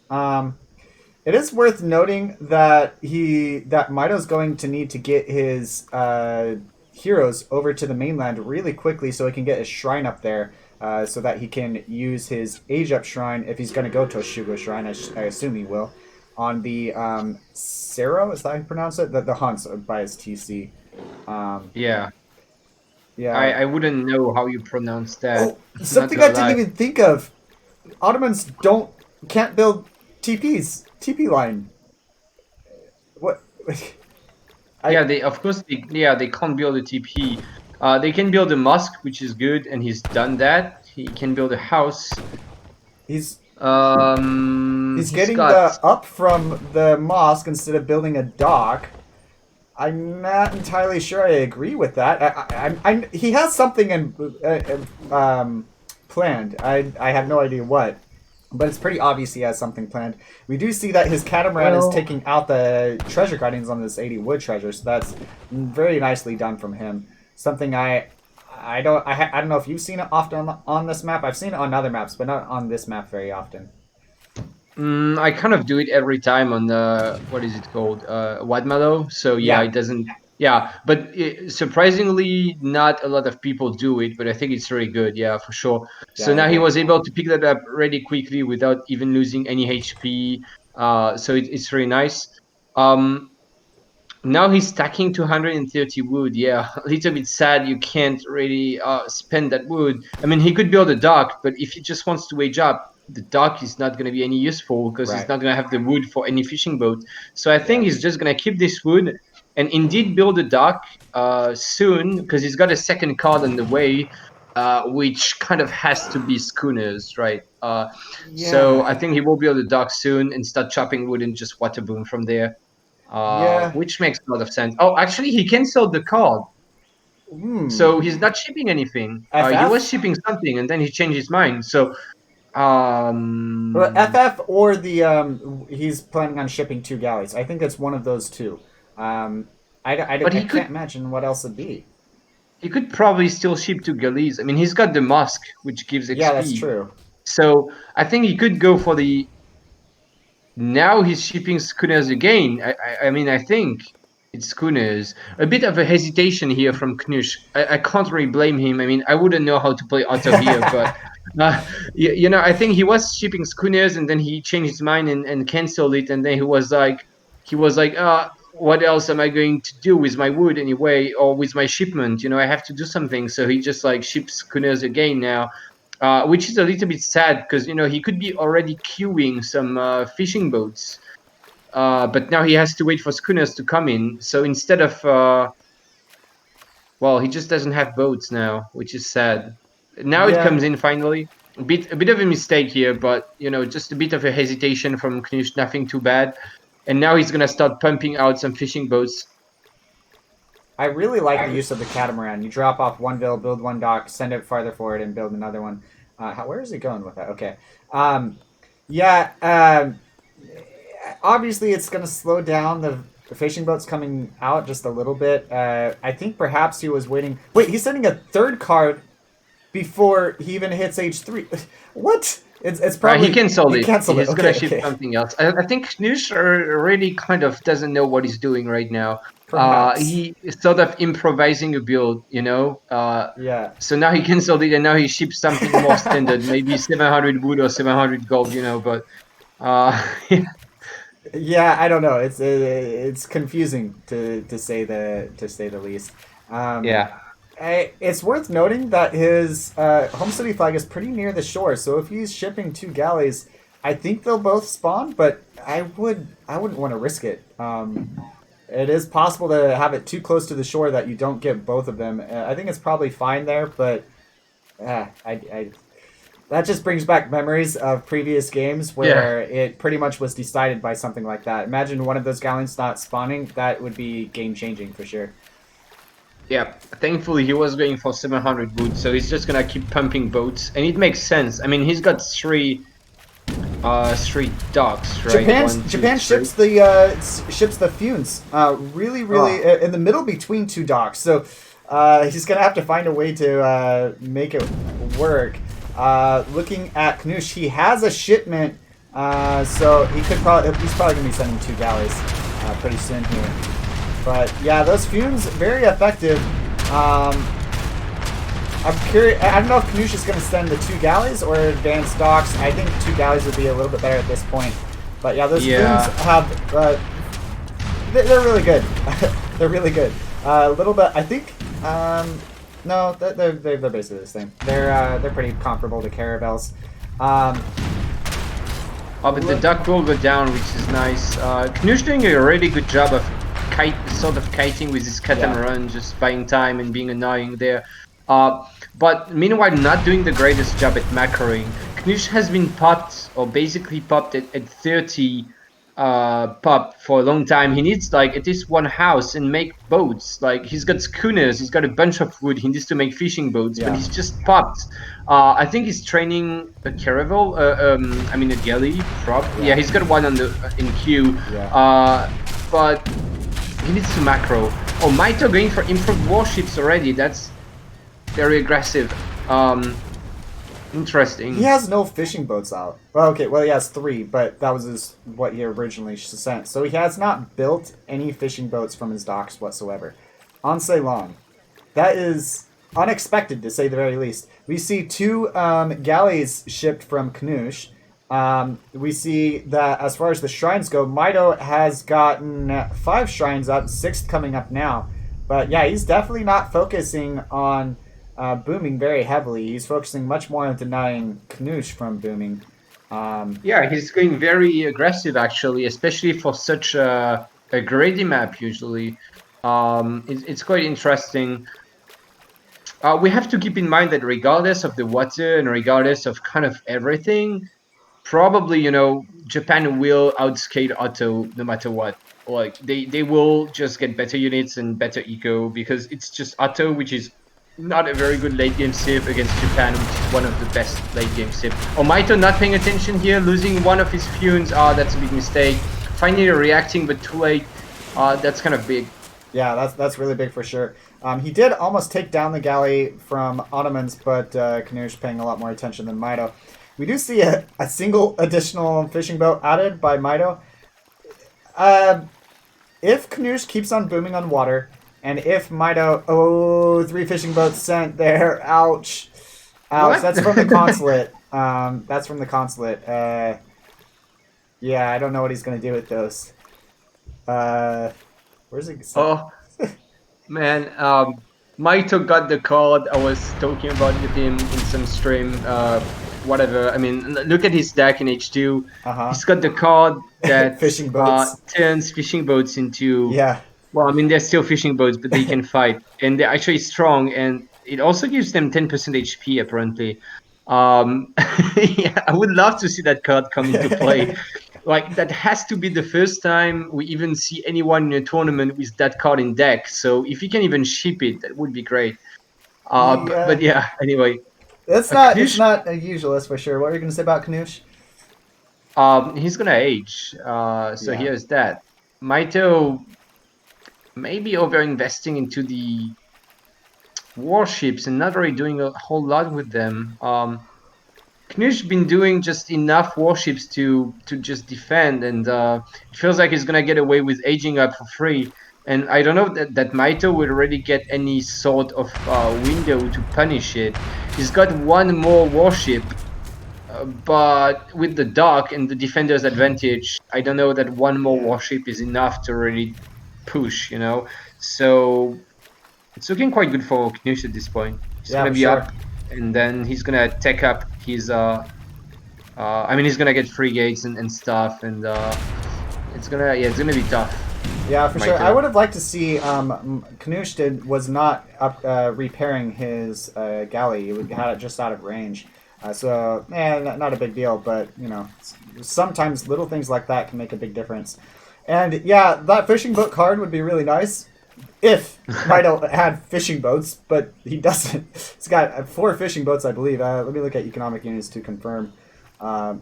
Speaker 2: It is worth noting that Mito's going to need to get his heroes over to the mainland really quickly so he can get a shrine up there, so that he can use his age up shrine if he's going to go to a Shugo shrine. I assume he will. On the Sero, is that how you pronounce it? The Hunts by his TC.
Speaker 1: Yeah,
Speaker 2: Yeah.
Speaker 1: I wouldn't know how you pronounce that.
Speaker 2: Oh,
Speaker 1: Not
Speaker 2: something I
Speaker 1: gonna
Speaker 2: didn't
Speaker 1: lie.
Speaker 2: even think of. Ottomans can't build TPs. TP line. What?
Speaker 1: Yeah,
Speaker 2: I
Speaker 1: they of course they can't build a TP. They can build a mosque, which is good, and he's done that. He can build a house.
Speaker 2: he's he's
Speaker 1: He's
Speaker 2: getting
Speaker 1: got
Speaker 2: the up from the mosque instead of building a dock. I'm not entirely sure I agree with that. He has something planned. I have no idea what, but it's pretty obvious he has something planned. We do see that his catamaran is
Speaker 1: well,
Speaker 2: taking out the treasure guardians on this 80 wood treasure, so that's very nicely done from him. Something I don't know if you've seen it often on this map. I've seen it on other maps, but not on this map very often.
Speaker 1: I kind of do it every time on the what is it called, Wadmalo. So yeah,
Speaker 2: Yeah,
Speaker 1: it doesn't. Yeah, but surprisingly, not a lot of people do it. But I think it's really good. Yeah, for sure.
Speaker 2: yeah,
Speaker 1: So
Speaker 2: I
Speaker 1: now he
Speaker 2: agree.
Speaker 1: was able to pick that up really quickly without even losing any HP. So it's really nice. Um, Now he's stacking 230 wood. Yeah, a little bit sad you can't really spend that wood. I mean, he could build a dock, but if he just wants to wage up, the dock is not going to be any useful because he's
Speaker 2: Right.
Speaker 1: not going to have the wood for any fishing boat. So I think
Speaker 2: Yeah.
Speaker 1: he's just going to keep this wood and indeed build a dock soon because he's got a second card on the way, which kind of has to be schooners, right? So
Speaker 2: Yeah.
Speaker 1: I think he will build a dock soon and start chopping wood and just water boom from there,
Speaker 2: Yeah.
Speaker 1: which makes a lot of sense. Oh, actually, he canceled the card. So he's not shipping anything. He was
Speaker 2: FF?
Speaker 1: shipping something, and then he changed his mind. So,
Speaker 2: FF or the he's planning on shipping 2 galleys. I think it's one of those two.
Speaker 1: but
Speaker 2: I
Speaker 1: he
Speaker 2: can't
Speaker 1: could
Speaker 2: imagine what else it'd be.
Speaker 1: probably still ship to Galise. I mean, he's got the mask, which gives
Speaker 2: Yeah, that's
Speaker 1: XP.
Speaker 2: true.
Speaker 1: So I think he could go for the. Now he's shipping schooners again. I mean, I think it's schooners. A bit of a hesitation here from Knusch. I can't really blame him. I mean, I wouldn't know how to play Otto here, but I think he was shipping schooners and then he changed his mind and canceled it. And then he was like, what else am I going to do with my wood anyway, or with my shipment? I have to do something. So he just like ships schooners again now. Which is a little bit sad because he could be already queuing some fishing boats, but now he has to wait for schooners to come in. So instead of, well, he just doesn't have boats now, which is sad. Now it
Speaker 2: Yeah,
Speaker 1: comes in finally. A bit of a mistake here, but just a bit of a hesitation from Knusch, nothing too bad. And now he's gonna start pumping out some fishing boats.
Speaker 2: I really like the use of the catamaran. You drop off one ville, build one dock, send it farther forward, and build another one. Where is it going with that? Okay. Yeah. Obviously, it's going to slow down the fishing boats coming out just a little bit. I think perhaps he was waiting. Wait, he's sending a third card before he even hits H3. What? It's probably
Speaker 1: He canceled it.
Speaker 2: Canceled
Speaker 1: He's
Speaker 2: it.
Speaker 1: gonna
Speaker 2: Okay,
Speaker 1: ship
Speaker 2: okay.
Speaker 1: something else. I think Knusch really kind of doesn't know what he's doing right now.
Speaker 2: Perhaps.
Speaker 1: He is sort of improvising a build,
Speaker 2: Yeah.
Speaker 1: so now he canceled it and now he ships something more standard, maybe 700 wood or 700 gold, but
Speaker 2: Yeah, I don't know. It's confusing to say the least. Um,
Speaker 1: yeah.
Speaker 2: it's worth noting that his home city flag is pretty near the shore, so if he's shipping 2 galleys, I think they'll both spawn. But I wouldn't want to risk it. It is possible to have it too close to the shore that you don't get both of them. I think it's probably fine there, but I that just brings back memories of previous games where it pretty much was decided by something like that. Imagine one of those galleons not spawning. That would be game changing for sure.
Speaker 1: Yeah, thankfully he was going for 700 wood, so he's just gonna keep pumping boats, and it makes sense. I mean, he's got three docks, right?
Speaker 2: Japan ships the fumes really in the middle between 2 docks. So he's gonna have to find a way to make it work. Looking at Knusch, he has a shipment, so he's probably gonna be sending 2 galleys pretty soon here. But yeah, those fumes very effective. I'm curious. I don't know if Knusch is going to send the 2 galleys or advanced docks. I think 2 galleys would be a little bit better at this point. But yeah, those fumes have. They're really good. They're really good. A little bit. I think. No, they're basically the same. They're pretty comparable to caravels.
Speaker 1: But the duck will go down, which is nice. Knusch doing a really good job of kiting with his catamaran, just buying time and being annoying there. But meanwhile, not doing the greatest job at macroing. Knusch has been popped, or basically popped at 30 pop for a long time. He needs like at least one house and make boats. Like he's got schooners, he's got a bunch of wood. He needs to make fishing boats, but he's just popped. I think he's training a caravel. I mean a galley prop. Yeah, he's got one in queue. But he needs to macro. Oh, Mitoe going for improved warships already. That's very aggressive. Interesting.
Speaker 2: He has no fishing boats out. Well, okay, well he has 3, but that was what he originally sent. So he has not built any fishing boats from his docks whatsoever. On Ceylon. That is unexpected, to say the very least. We see 2 galleys shipped from Knusch. We see that as far as the shrines go, Mitoe has gotten 5 shrines up, 6th coming up now. But yeah, he's definitely not focusing on booming very heavily. He's focusing much more on denying Knusch from booming.
Speaker 1: Yeah, he's going very aggressive actually, especially for such a greedy map usually. It's quite interesting. We have to keep in mind that regardless of the water and regardless of kind of everything, probably, Japan will outscale Otto no matter what. Like they will just get better units and better eco because it's just Otto, which is not a very good late game sip against Japan, which is one of the best late game sip. Oh, Mitoe not paying attention here, losing one of his funes. That's a big mistake. Finally reacting, but too late. That's kind of big.
Speaker 2: Yeah, that's really big for sure. He did almost take down the galley from Ottomans, but Knusch paying a lot more attention than Mitoe. We do see a single additional fishing boat added by Mitoe. If Knusch keeps on booming on water, and if Mitoe... 3 fishing boats sent there. Ouch. Ouch.
Speaker 1: What?
Speaker 2: That's from the consulate. That's from the consulate. Yeah, I don't know what he's going to do with those. Where's it?
Speaker 1: Oh, man. Mitoe got the card. I was talking about with him in some stream. Whatever. I mean, look at his deck in H2. He's got the card that
Speaker 2: fishing boats.
Speaker 1: turns fishing boats into...
Speaker 2: Yeah.
Speaker 1: Well, I mean, they're still fishing boats, but they can fight. And they're actually strong. And it also gives them 10% HP, apparently. Yeah, I would love to see that card come into play. Like, that has to be the first time we even see anyone in a tournament with that card in deck. So if you can even ship it, that would be great. But yeah, anyway.
Speaker 2: It's not usual, that's for sure. What are you going to say about Knusch?
Speaker 1: He's going to age. So here's that. Mitoe maybe over-investing into the warships and not really doing a whole lot with them. Knusch been doing just enough warships to just defend, and it feels like he's gonna get away with aging up for free. And I don't know that Mitoe will already get any sort of window to punish it. He's got one more warship, but with the dock and the defender's advantage, I don't know that one more warship is enough to really push, So it's looking quite good for Knusch at this point. He's gonna be up, and then he's gonna tech up his I mean, he's gonna get free gates and stuff, and it's gonna be tough.
Speaker 2: Yeah, for sure. I would have liked to see Knusch was not repairing his galley. He had it just out of range. So, not a big deal, but sometimes little things like that can make a big difference. And yeah, that fishing boat card would be really nice if Mitoe had fishing boats, but he doesn't. He's got 4 fishing boats, I believe. Let me look at economic units to confirm. Oh,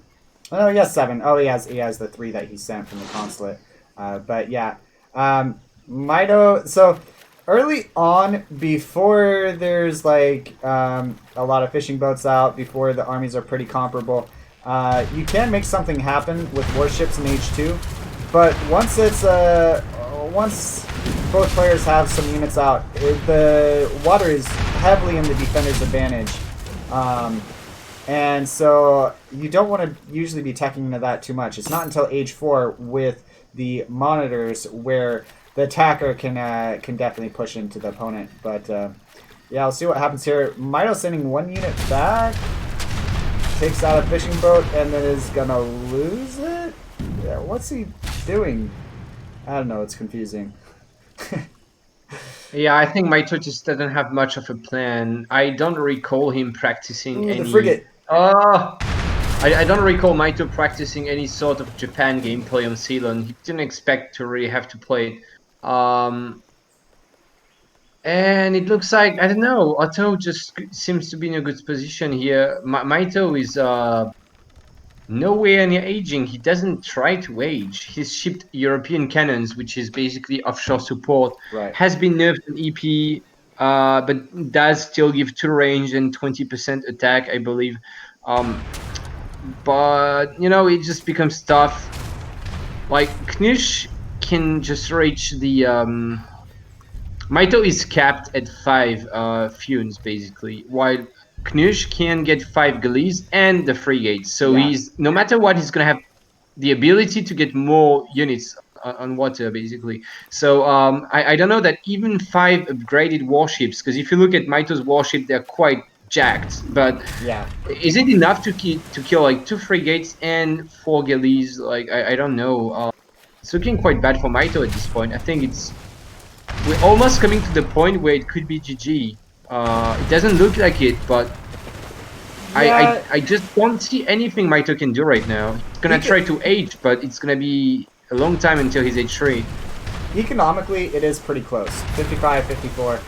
Speaker 2: he has 7. Oh, he has the 3 that he sent from the consulate. But yeah, Mitoe. So early on, before there's like a lot of fishing boats out, before the armies are pretty comparable, you can make something happen with warships in H2. But once both players have some units out, the water is heavily in the defender's advantage. And so you don't want to usually be teching into that too much. It's not until age 4 with the monitors where the attacker can definitely push into the opponent. But yeah, I'll see what happens here. Mitoe sending 1 unit back, takes out a fishing boat, and then is gonna lose it. Yeah, what's he doing? I don't know. It's confusing.
Speaker 1: Yeah, I think Mitoe just doesn't have much of a plan. I don't recall him practicing any...
Speaker 2: the frigate.
Speaker 1: I don't recall Mitoe practicing any sort of Japan gameplay on Ceylon. He didn't expect to really have to play it. And it looks like, I don't know, Otto just seems to be in a good position here. Mitoe is nowhere near aging. He doesn't try to age. He's shipped European cannons, which is basically offshore support.
Speaker 2: Right.
Speaker 1: Has been nerfed in EP, but does still give 2 range and 20% attack, I believe. But it just becomes tough. Like Knusch can just reach the Mitoe is capped at 5 funes basically, while Knusch can get 5 galleys and the frigates. So he's, no matter what, he's gonna have the ability to get more units on water basically. So I don't know that even 5 upgraded warships, because if you look at Mitoe's warship, they're quite jacked. But is it enough to kill like 2 frigates and 4 galleys? Like I don't know. It's looking quite bad for Mitoe at this point. I think we're almost coming to the point where it could be GG. It doesn't look like it, but I just don't see anything Mitoe can do right now. He's gonna try to age, but it's gonna be a long time until he's age 3.
Speaker 4: Economically, it is pretty close. 55, 54.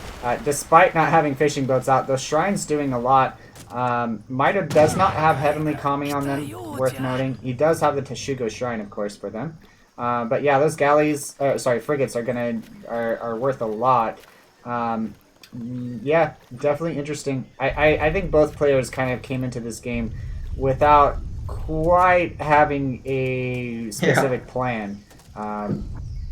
Speaker 4: Despite not having fishing boats out, those shrines doing a lot. Mitoe does not have Heavenly Calming on them, worth noting. He does have the Teshugo Shrine, of course, for them. But yeah, those galleys, frigates are worth a lot. Yeah, definitely interesting. I think both players kind of came into this game without quite having a specific plan.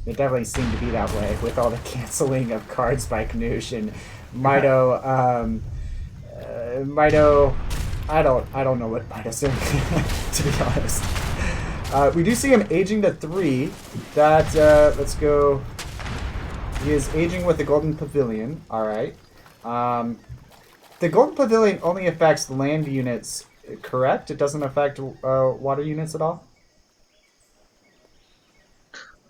Speaker 4: It definitely seemed to be that way with all the canceling of cards by Knusch and Mitoe. Mitoe, I don't know what Mitoe's doing, to be honest. We do see him aging to 3. That let's go. He is aging with the Golden Pavilion. All right. The Golden Pavilion only affects land units, correct? It doesn't affect water units at all.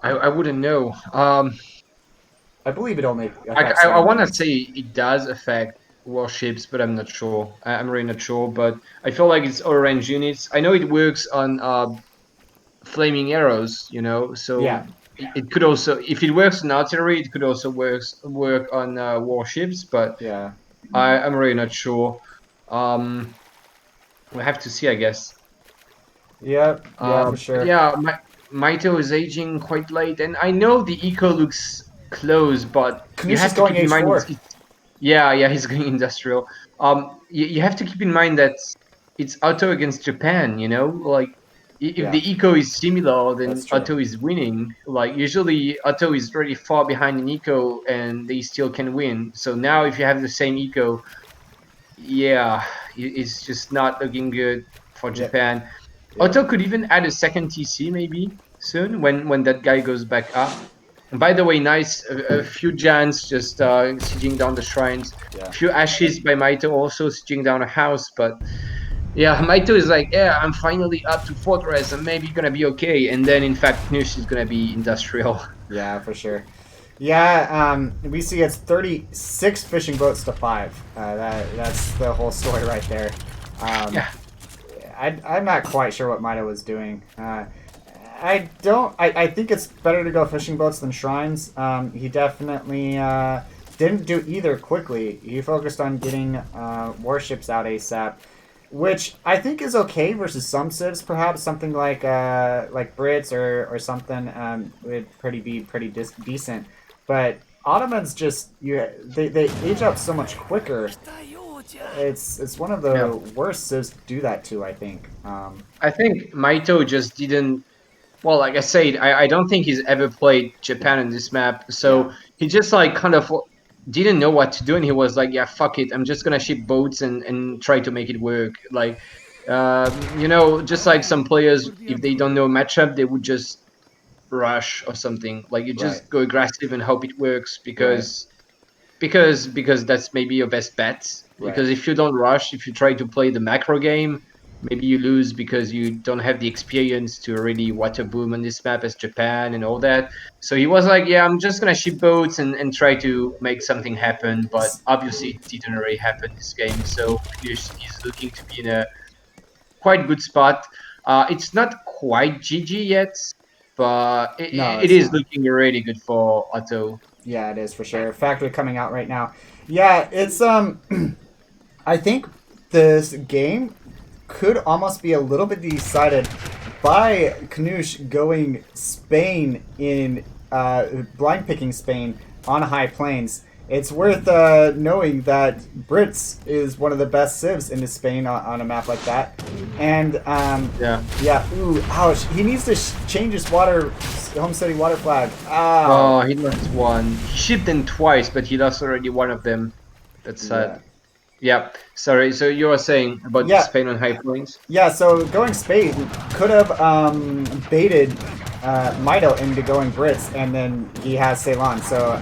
Speaker 1: I wouldn't know.
Speaker 4: I believe it only affects
Speaker 1: I want to
Speaker 4: land
Speaker 1: say it does affect warships, but I'm not sure. I'm really not sure, but I feel like it's all range units. I know it works on flaming arrows, you know, so
Speaker 4: Yeah.
Speaker 1: it could also, if it works on artillery, it could also work on warships, but
Speaker 4: Yeah.
Speaker 1: I'm really not sure. We'll have to see, I guess.
Speaker 4: Yeah, for sure.
Speaker 1: Yeah, Mitoe is aging quite late, and I know the eco looks close, but you
Speaker 4: Knusch
Speaker 1: have
Speaker 4: is
Speaker 1: to
Speaker 4: going
Speaker 1: keep in mind.
Speaker 4: H4.
Speaker 1: Yeah, he's going industrial. You have to keep in mind that it's Otto against Japan. You know, like if
Speaker 4: Yeah.
Speaker 1: the eco is similar, then
Speaker 4: That's true.
Speaker 1: Otto is winning. Like usually Otto is really far behind in eco, and they still can win. So now if you have the same eco, yeah, it's just not looking good for Japan.
Speaker 4: Yeah.
Speaker 1: Otto could even add a second TC maybe soon when that guy goes back up. And by the way, nice, a few Jans just sieging down the shrines.
Speaker 4: Yeah.
Speaker 1: A few Ashes by Mitoe also sieging down a house. But yeah, Mitoe is like, yeah, I'm finally up to Fortress. I'm maybe going to be okay. And then, in fact, Knusch is going to be industrial.
Speaker 4: Yeah, for sure. Yeah, we see it's 36 fishing boats to 5. That's the whole story right there.
Speaker 1: Yeah.
Speaker 4: I'm not quite sure what Mitoe was doing. I think it's better to go fishing boats than shrines. He definitely didn't do either quickly. He focused on getting warships out ASAP, which I think is okay versus some civs. Perhaps something like Brits or something would be pretty decent. But Ottomans just they age up so much quicker. It's one of the worst civs to do that to, I think.
Speaker 1: I think Mitoe just didn't. Well, like I said, I don't think he's ever played Japan in this map, so he just like kind of didn't know what to do, and he was like, "Yeah, fuck it, I'm just gonna ship boats and try to make it work." Like, you know, just like some players, if they don't know matchup, they would just rush or something. Like you just go aggressive and hope it works because that's maybe your best bet. Because if you don't rush, if you try to play the macro game, maybe you lose because you don't have the experience to really water boom on this map as Japan and all that. So he was like, yeah, I'm just going to ship boats and try to make something happen. But obviously it didn't really happen this game. So he's looking to be in a quite good spot. It's not quite GG yet, but it is looking really good for Otto.
Speaker 4: Yeah, it is for sure. Factory coming out right now. Yeah, it's I think this game could almost be a little bit decided by Knusch going Spain in blind picking Spain on high plains. It's worth knowing that Brits is one of the best civs into Spain on a map like that. And ooh, ouch. He needs to change his homesteading water flag.
Speaker 1: Oh, he lost one. He shipped them twice, but he lost already one of them. That's sad. Yeah, sorry. So you were saying about Spain on high plains?
Speaker 4: Yeah, so going Spain could have baited Mitoe into going Brits, and then he has Ceylon. So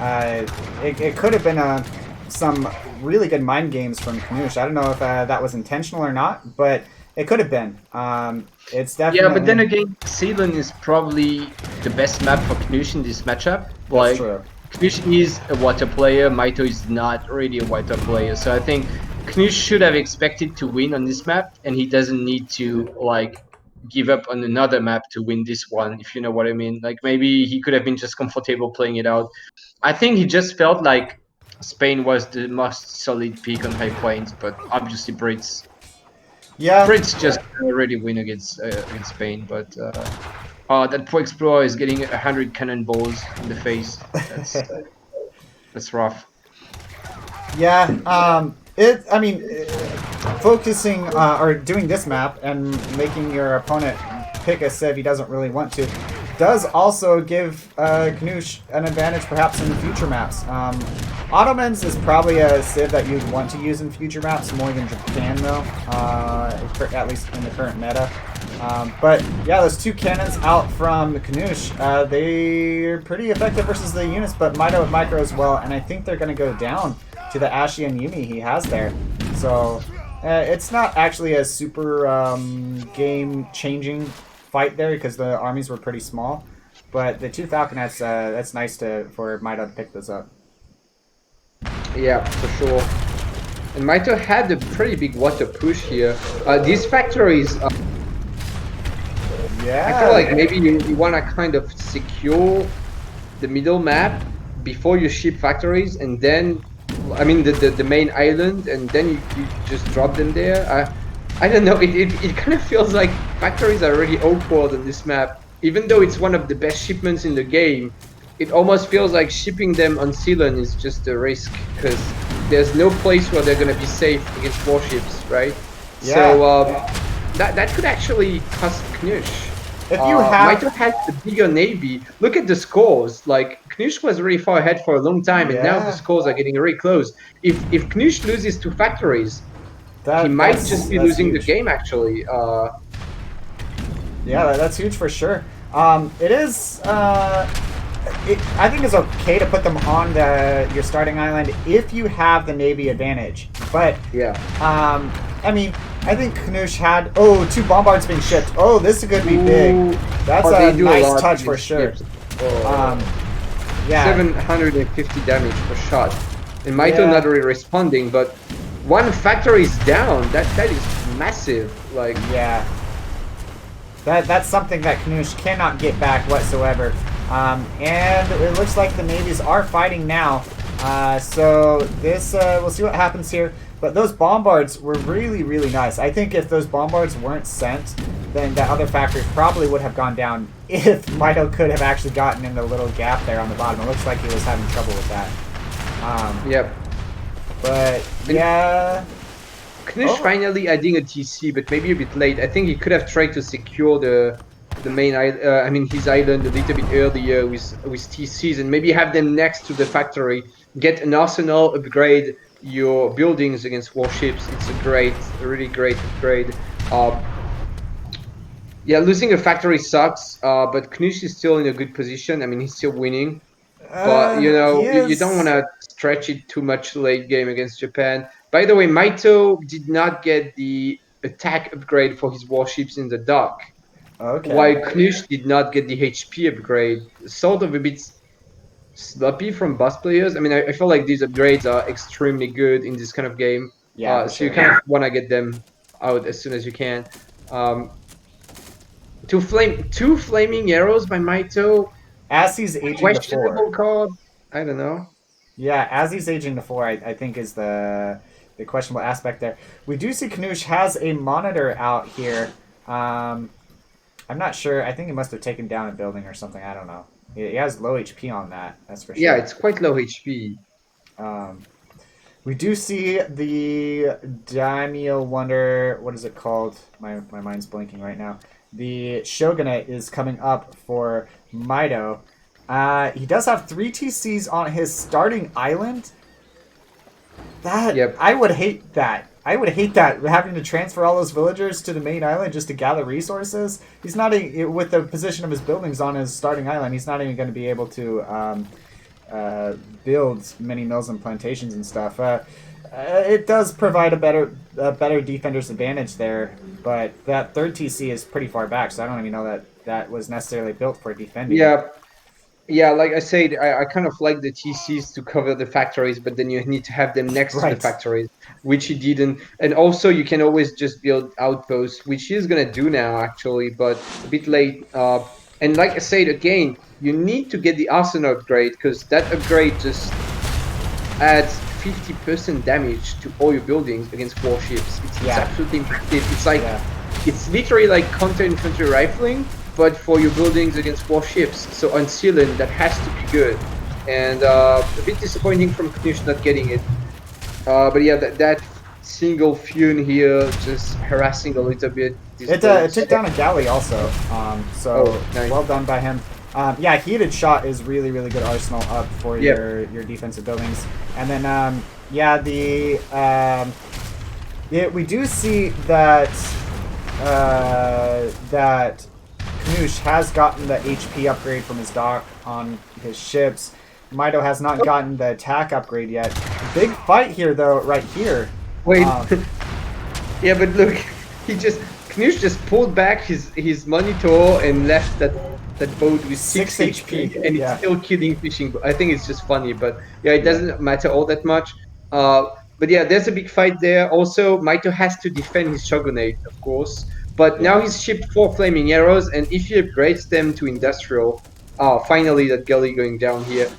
Speaker 4: it could have been some really good mind games from Knusch. I don't know if that was intentional or not, but it could have been. It's definitely...
Speaker 1: Yeah, but then again, Ceylon is probably the best map for Knusch in this matchup.
Speaker 4: That's true.
Speaker 1: Knusch is a water player, Mitoe is not really a water player, so I think Knusch should have expected to win on this map, and he doesn't need to like give up on another map to win this one, if you know what I mean. Like maybe he could have been just comfortable playing it out. I think he just felt like Spain was the most solid pick on high points, but obviously
Speaker 2: Yeah.
Speaker 1: Brits just already win against Spain. But that Pro Explorer is getting 100 cannonballs in the face. That's rough.
Speaker 2: Yeah, I mean, focusing or doing this map and making your opponent pick a civ he doesn't really want to does also give Knusch an advantage perhaps in future maps. Ottomans is probably a civ that you'd want to use in future maps more than Japan though, at least in the current meta. But yeah, those two cannons out from Knusch, they're pretty effective versus the units, but Mitoe with micro as well, and I think they're going to go down to the Ashy and Yumi he has there. So it's not actually a super game-changing fight there because the armies were pretty small, but the two Falconets, that's nice for Mitoe to pick those up.
Speaker 3: Yeah, for sure. And Mitoe had a pretty big water push here. These factories...
Speaker 2: Yeah.
Speaker 3: I feel like maybe you want to kind of secure the middle map before you ship factories, and then, I mean, the main island, and then you just drop them there. I don't know, it kind of feels like factories are really awkward on this map. Even though it's one of the best shipments in the game, it almost feels like shipping them on Ceylon is just a risk, because there's no place where they're going to be safe against warships, right?
Speaker 2: Yeah.
Speaker 3: So that could actually cost Knusch.
Speaker 2: If you have...
Speaker 3: Mitoe has the bigger navy. Look at the scores. Like, Knusch was really far ahead for a long time, and now the scores are getting really close. If Knusch loses two factories, he might just be losing the game, actually.
Speaker 2: Yeah, that's huge for sure. It is... I think it's okay to put them on your starting island if you have the navy advantage. But,
Speaker 3: yeah.
Speaker 2: I mean... I think Knusch had... Oh, two bombards being shipped. Oh, this is going to be big. That's a nice touch for sure. Yeah.
Speaker 3: 750 damage per shot. And Mitoe not really responding, but one factory is down. That is massive. Like,
Speaker 2: yeah. That's something that Knusch cannot get back whatsoever. And it looks like the navies are fighting now. So this, we'll see what happens here. But those bombards were really, really nice. I think if those bombards weren't sent, then the other factories probably would have gone down if Mitoe could have actually gotten in the little gap there on the bottom. It looks like he was having trouble with that.
Speaker 3: Yep.
Speaker 2: But, yeah...
Speaker 3: Knusch finally adding a TC, but maybe a bit late. I think he could have tried to secure the main island, his island a little bit earlier with TCs, and maybe have them next to the factory. Get an arsenal, upgrade your buildings against warships. It's a really great upgrade. Yeah, losing a factory sucks, but Knusch is still in a good position. I mean, he's still winning. But, you know, you don't want to stretch it too much late game against Japan. By the way, Mitoe did not get the attack upgrade for his warships in the dock.
Speaker 2: Okay.
Speaker 3: While Knusch did not get the HP upgrade. Sort of a bit sloppy from boss players. I mean, I feel like these upgrades are extremely good in this kind of game.
Speaker 2: Yeah,
Speaker 3: so you kind of want to get them out as soon as you can. Two flaming arrows by Mitoe.
Speaker 2: As he's aging
Speaker 3: questionable
Speaker 2: to 4.
Speaker 3: card. I don't know.
Speaker 2: Yeah, as he's aging to 4, I think is the questionable aspect there. We do see Knusch has a monitor out here. I'm not sure. I think he must have taken down a building or something. I don't know. He has low HP on that. That's for sure.
Speaker 3: Yeah, it's quite low HP.
Speaker 2: We do see the Daimyo Wonder. What is it called? My mind's blinking right now. The Shogunate is coming up for Mitoe. He does have 3 TCs on his starting island. I would hate that. I would hate that, having to transfer all those villagers to the main island just to gather resources. He's not, with the position of his buildings on his starting island, he's not even going to be able to build many mills and plantations and stuff. It does provide a better defender's advantage there, but that third TC is pretty far back, so I don't even know that was necessarily built for defending.
Speaker 3: Yeah. Yeah, like I said, I kind of like the TCs to cover the factories, but then you need to have them next to the
Speaker 4: Right.
Speaker 3: factories, which he didn't. And also, you can always just build outposts, which he's gonna do now actually, but a bit late. And like I said again, you need to get the arsenal upgrade because that upgrade just adds 50% damage to all your buildings against warships. It's
Speaker 4: Yeah.
Speaker 3: absolutely impressive. It's like
Speaker 4: Yeah.
Speaker 3: it's literally like counter infantry rifling, but for your buildings against warships. So on Ceylon, that has to be good. And a bit disappointing from Knusch not getting it. But yeah, that single Fune here just harassing a little bit.
Speaker 4: It took down a galley also. So
Speaker 3: Oh, nice.
Speaker 4: well done by him. Yeah, heated shot is really good arsenal up for
Speaker 3: Yep.
Speaker 4: your defensive buildings. And then yeah, we do see that that Knusch has gotten the HP upgrade from his dock on his ships. Mitoe has not gotten the attack upgrade yet. Big fight here though, right here.
Speaker 3: Wait.
Speaker 4: Um,
Speaker 3: Yeah, but look, Knusch just pulled back his monitor and left that boat with 6 HP, and
Speaker 4: yeah.
Speaker 3: it's still killing fishing. I think it's just funny, but yeah, it doesn't matter all that much. But yeah, there's a big fight there. Also, Mitoe has to defend his Shogunate, of course. But now he's shipped 4 flaming arrows, and if he upgrades them to industrial, finally that galley going down here.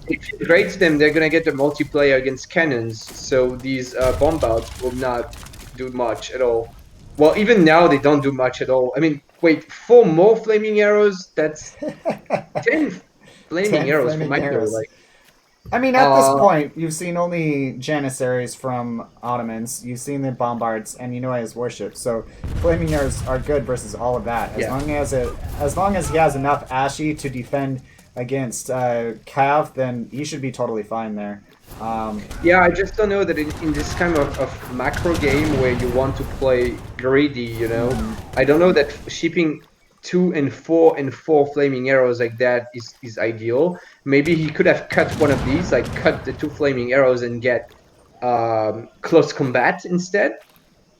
Speaker 3: If he upgrades them, they're gonna get the multiplayer against cannons. So these bombards will not do much at all. Well, even now they don't do much at all. I mean, wait, 4 more flaming arrows? That's 10 flaming
Speaker 4: 10
Speaker 3: arrows
Speaker 4: flaming
Speaker 3: for Mitoe.
Speaker 4: arrows.
Speaker 3: Like,
Speaker 4: I mean, at this point, you've seen only Janissaries from Ottomans, you've seen the bombards, and you know his warships. So flaming arrows are good versus all of that. As long as he has enough Ashy to defend against Cav, then he should be totally fine there.
Speaker 3: yeah, I just don't know that in this kind of macro game where you want to play greedy, you know, I don't know that shipping 2 and 4 and 4 flaming arrows like that is ideal. Maybe he could have cut one of these, like cut the 2 flaming arrows and get close combat instead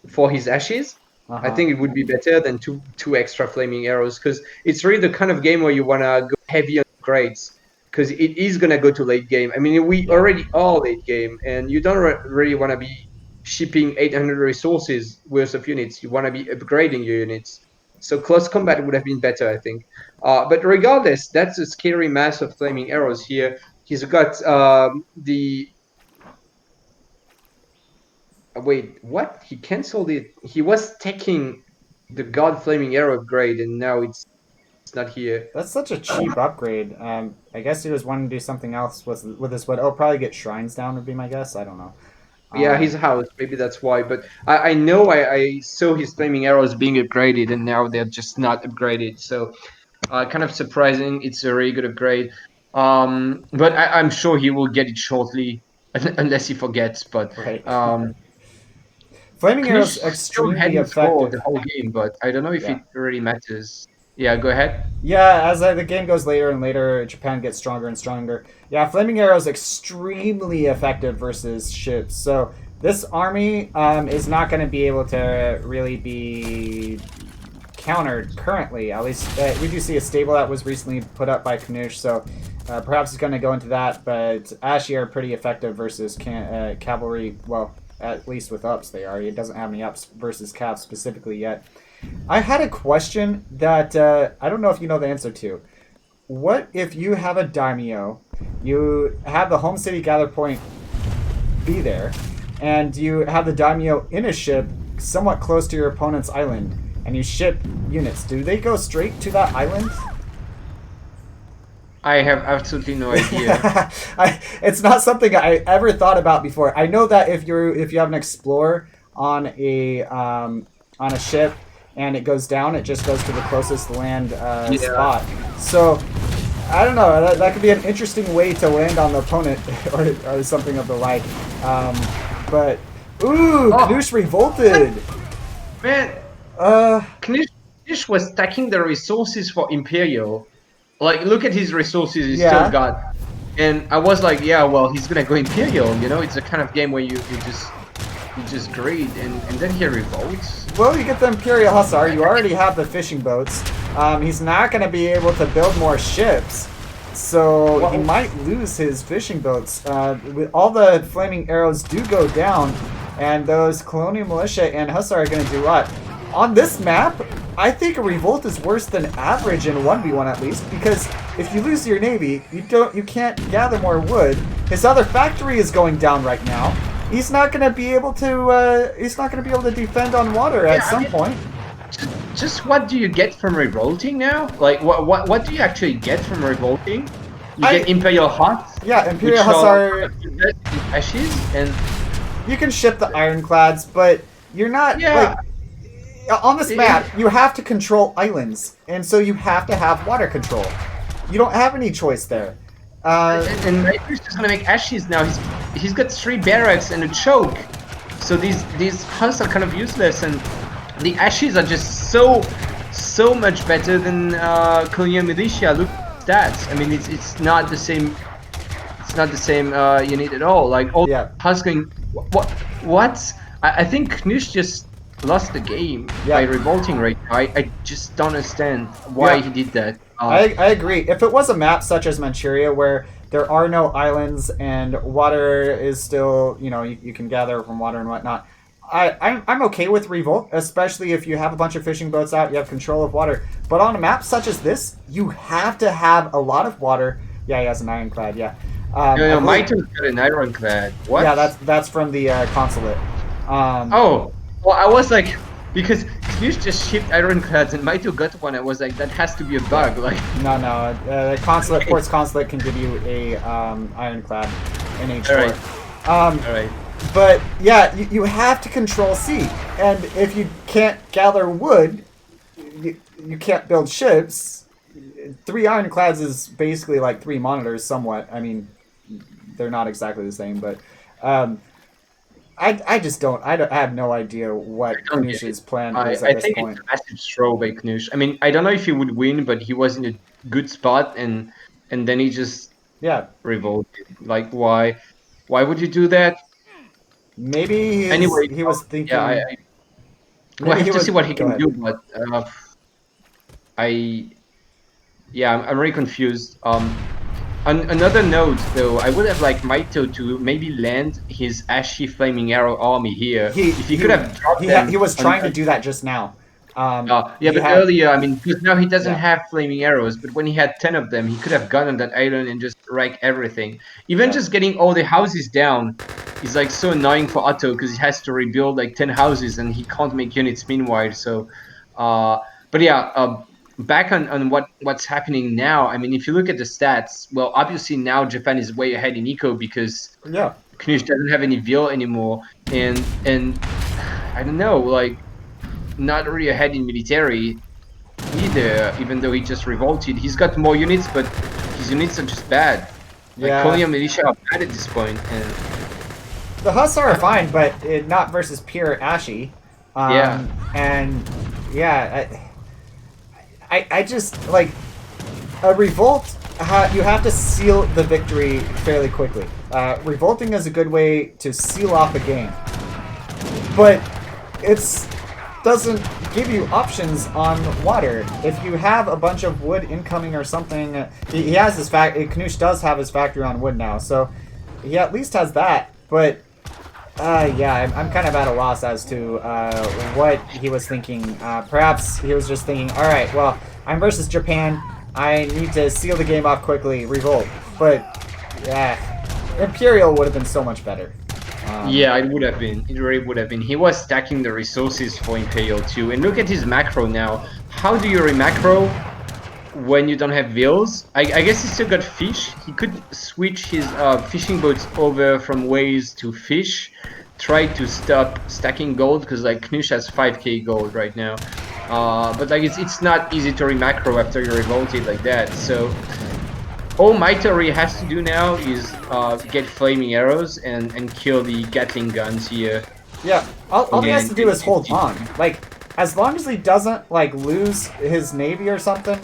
Speaker 3: for his ashes. I think it would be better than two extra flaming arrows, because it's really the kind of game where you want to go heavy on grades, because it is going to go to late game. I mean, we already are late game, and you don't really want to be shipping 800 resources worth of units. You want to be upgrading your units. So close combat would have been better, I think. But regardless, that's a scary mass of flaming arrows here. He's got the... Wait, what? He cancelled it. He was taking the God Flaming Arrow upgrade, and now it's not here.
Speaker 4: That's such a cheap upgrade. I guess he was wanting to do something else with this wood. Oh, probably get shrines down would be my guess. I don't know.
Speaker 3: Yeah, his house. Maybe that's why. But I know I saw his flaming arrows being upgraded, and now they're just not upgraded. So kind of surprising. It's a really good upgrade. But I'm sure he will get it shortly, unless he forgets. But
Speaker 4: Right. Flaming
Speaker 1: Knusch
Speaker 4: arrows
Speaker 1: still
Speaker 4: extremely
Speaker 1: hadn't scored
Speaker 4: effective.
Speaker 1: the whole game, but I don't know if
Speaker 4: Yeah.
Speaker 1: it really matters. Yeah, go ahead.
Speaker 4: Yeah, as the game goes later and later, Japan gets stronger and stronger. Yeah, flaming arrows extremely effective versus ships. So this army is not going to be able to really be countered currently. At least we do see a stable that was recently put up by Knusch, so perhaps he's going to go into that. But Ashy are pretty effective versus cavalry. Well, at least with ups they are. He doesn't have any ups versus cav specifically yet. I had a question that I don't know if you know the answer to. What if you have a daimyo, you have the home city gather point be there, and you have the daimyo in a ship somewhat close to your opponent's island, and you ship units? Do they go straight to that island?
Speaker 1: I have absolutely no idea.
Speaker 4: It's not something I ever thought about before. I know that if you have an explorer on a ship and it goes down, it just goes to the closest land spot. So I don't know. That could be an interesting way to land on the opponent or something of the like. But Knusch revolted.
Speaker 1: Man, Knusch was stacking the resources for Imperial. Like, look at his resources he's still got. And I was like, yeah, well, he's gonna go Imperial, you know? It's a kind of game where you Which is great, and then he revolts.
Speaker 4: Well, you get the Imperial Hussar. You already have the fishing boats. He's not going to be able to build more ships, so he might lose his fishing boats. With all the flaming arrows do go down, and those Colonial Militia and Hussar are going to do what? On this map, I think a revolt is worse than average in 1v1 at least, because if you lose your navy, you can't gather more wood. His other factory is going down right now. He's not going to be able to. He's not going to be able to defend on water at some point.
Speaker 1: Just what do you get from revolting now? Like what do you actually get from revolting? You get Imperial Huts.
Speaker 4: Yeah, Imperial Hussar.
Speaker 1: Ashes, and
Speaker 4: you can ship the ironclads, but you're not like on this map. You have to control islands, and so you have to have water control. You don't have any choice there.
Speaker 1: And Mitoe's just gonna make ashes now. He's got 3 barracks and a choke, so these huts are kind of useless, and the ashes are just so much better than Colonial Militia. Look at stats. I mean, it's not the same. It's not the same unit at all. Like all huts going. What? I think Knusch just lost the game by revolting right now. I just don't understand why he did that.
Speaker 4: I agree. If it was a map such as Manchuria where there are no islands and water is still, you can gather from water and whatnot, I'm okay with revolt, especially if you have a bunch of fishing boats out, you have control of water. But on a map such as this, you have to have a lot of water. Yeah, he has an ironclad. Yeah.
Speaker 1: Mitoe's got an ironclad. What?
Speaker 4: Yeah, that's from the consulate.
Speaker 1: Oh, well, I was like, because Knusch just shipped ironclads and Mitoe got one. I was like, that has to be a bug. Like,
Speaker 4: no, the consulate, port's consulate can give you a ironclad in H4.
Speaker 1: All right.
Speaker 4: But yeah, you have to control sea, and if you can't gather wood, you can't build ships. 3 ironclads is basically like 3 monitors, somewhat. I mean, they're not exactly the same, but I just don't. I have no idea what Knusch's plan is at this point. I think
Speaker 1: it's a massive throw by Knusch. I mean, I don't know if he would win, but he was in a good spot, and then he just revolted. Like, why would you do that?
Speaker 4: Maybe he was thinking.
Speaker 1: Yeah, I have to see what he can do, but I'm really confused. On another note, though, I would have liked Mitoe to maybe land his Ashy Flaming Arrow army here. If he could have dropped them.
Speaker 4: He was trying to do that just now.
Speaker 1: But earlier, I mean, because now he doesn't have flaming arrows, but when he had 10 of them, he could have gone on that island and just wreck everything. Even just getting all the houses down is like so annoying for Otto, because he has to rebuild like 10 houses and he can't make units meanwhile. So, but yeah, back on what's happening now. I mean, if you look at the stats, well, obviously now Japan is way ahead in eco because Knusch doesn't have any veal anymore, and I don't know, like, not really ahead in military either, even though he just revolted. He's got more units, but his units are just bad. Like, Colonial Militia are bad at this point. And
Speaker 4: the Hussar are fine, but not versus pure Ashy. I just, like, a revolt, you have to seal the victory fairly quickly. Revolting is a good way to seal off a game. But it's doesn't give you options on water. If you have a bunch of wood incoming or something, he has his Knusch does have his factory on wood now, so he at least has that. But I'm kind of at a loss as to what he was thinking. Perhaps he was just thinking, all right, well, I'm versus Japan. I need to seal the game off quickly, revolt. But Imperial would have been so much better.
Speaker 1: It would have been. It really would have been. He was stacking the resources for Imperial too. And look at his macro now. How do you remacro when you don't have veals? I guess he still got fish. He could switch his fishing boats over from ways to fish. Try to stop stacking gold, because like Knusch has 5k gold right now. But like it's not easy to remacro after you revolted like that. So all Mitoe has to do now is get flaming arrows and kill the Gatling guns here.
Speaker 4: Yeah, all he has to do is hold on. Like, as long as he doesn't like lose his navy or something,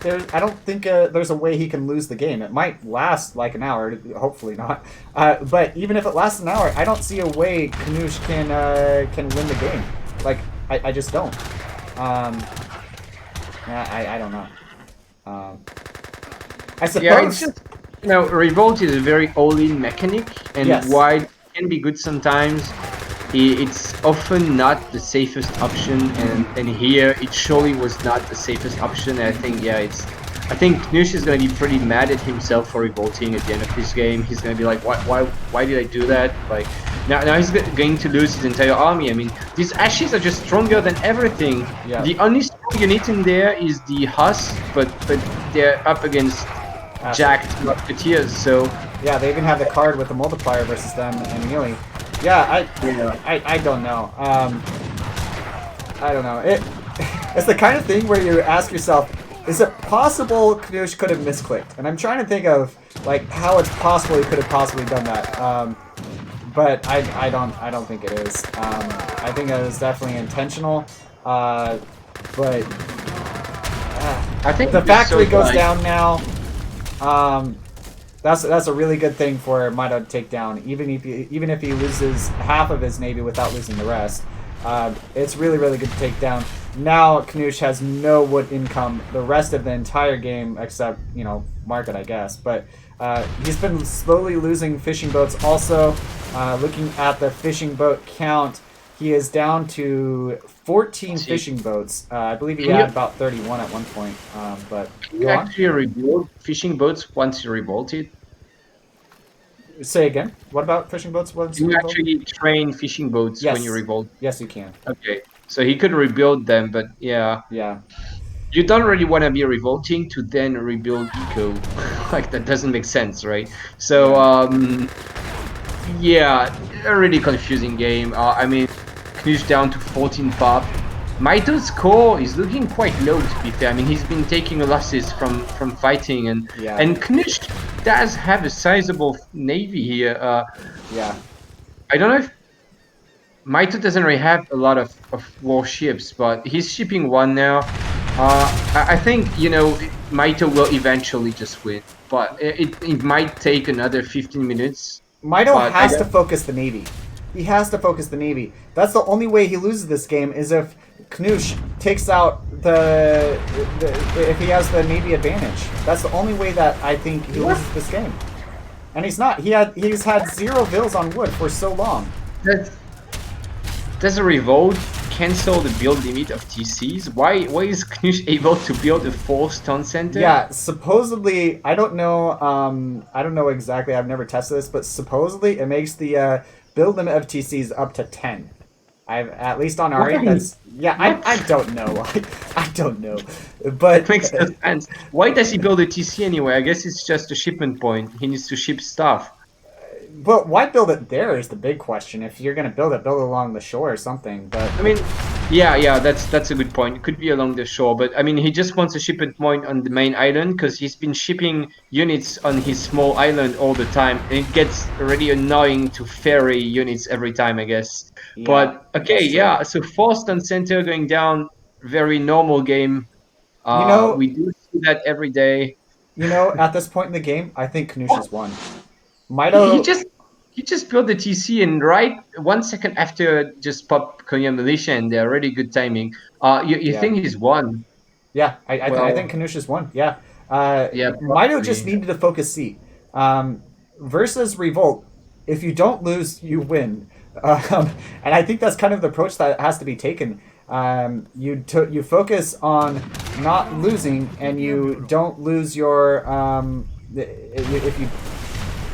Speaker 4: I don't think there's a way he can lose the game. It might last like an hour, hopefully not. But even if it lasts an hour, I don't see a way Knusch can win the game. Like I just don't. I don't know. I suppose.
Speaker 1: Yeah, it's just, Revolt is a very all-in mechanic, and
Speaker 4: Yes.
Speaker 1: while it can be good sometimes, it's often not the safest option, and here it surely was not the safest option. And I think I think Knusch is gonna be pretty mad at himself for revolting at the end of this game. He's gonna be like, why did I do that? Like now he's going to lose his entire army. I mean, these ashes are just stronger than everything.
Speaker 4: Yeah.
Speaker 1: The only strong unit in there is the Huss, but they're up against jacked musketeers, so
Speaker 4: Yeah, they even have the card with the multiplier versus them and melee. Yeah, I don't know. I don't know. It's the kind of thing where you ask yourself, is it possible Knusch could have misclicked? And I'm trying to think of like how it's possible he could have possibly done that. But I don't think it is. I think it was definitely intentional. But
Speaker 1: I think
Speaker 4: the
Speaker 1: it's
Speaker 4: factory
Speaker 1: so
Speaker 4: goes
Speaker 1: like-
Speaker 4: down now. That's a really good thing for Mitoe to take down. Even if he loses half of his navy without losing the rest, it's really good to take down. Now Knusch has no wood income the rest of the entire game, except market, I guess. But he's been slowly losing fishing boats. Also, looking at the fishing boat count, he is down to 14 fishing boats. I believe he had about 31 at one point. But
Speaker 1: You actually rebuild fishing boats once you revolt it.
Speaker 4: say again. What about fishing boats? Once
Speaker 1: You
Speaker 4: revolt?
Speaker 1: actually train fishing boats
Speaker 4: Yes.
Speaker 1: when you revolt.
Speaker 4: Yes, you can.
Speaker 1: Okay, so he could rebuild them, but
Speaker 4: Yeah.
Speaker 1: you don't really want to be revolting to then rebuild eco. Like that doesn't make sense, right? So a really confusing game. I mean, Knusch down to 14 pop. Mitoe's score is looking quite low, to be fair. I mean, he's been taking losses from fighting, and
Speaker 4: Yeah.
Speaker 1: Knusch does have a sizable navy here.
Speaker 4: Yeah.
Speaker 1: I don't know if Mitoe doesn't really have a lot of warships, but he's shipping one now. I think Mitoe will eventually just win, but it might take another 15 minutes.
Speaker 4: Mitoe
Speaker 1: But
Speaker 4: has
Speaker 1: I
Speaker 4: to focus the navy. He has to focus the navy. That's the only way he loses this game is if Knusch takes out if he has the navy advantage. That's the only way that I think he loses this game. And he's not. He's had 0 vills on wood for so long.
Speaker 1: Does a revolt cancel the build limit of TCs? Why is Knusch able to build a 4 stone center?
Speaker 4: Yeah, supposedly, I don't know. I don't know exactly. I've never tested this, but supposedly it makes the build limit of TCs up to 10. At least on our end, that's I don't know. I don't know, but
Speaker 1: It makes no sense. Why does he build a TC anyway? I guess it's just a shipment point. He needs to ship stuff.
Speaker 4: But why build it there is the big question. If you're gonna build it along the shore or something. But
Speaker 1: I mean, yeah, that's a good point. It could be along the shore, but I mean, he just wants a shipment point on the main island because he's been shipping units on his small island all the time, and it gets really annoying to ferry units every time, I guess.
Speaker 4: Yeah,
Speaker 1: But okay,
Speaker 4: that's true.
Speaker 1: so 4 stun center going down, very normal game. We do see that every day.
Speaker 4: At this point in the game, I think Knusch has won. Mitoe,
Speaker 1: He just built the TC, and right 1 second after just pop Konya Militia, and they're really good timing. You think he's won?
Speaker 4: yeah, I think Knusch has won. Yeah. Mitoe just
Speaker 1: probably.
Speaker 4: needed to focus C. Versus Revolt, if you don't lose, you win. And I think that's kind of the approach that has to be taken. You focus on not losing, and you don't lose your if you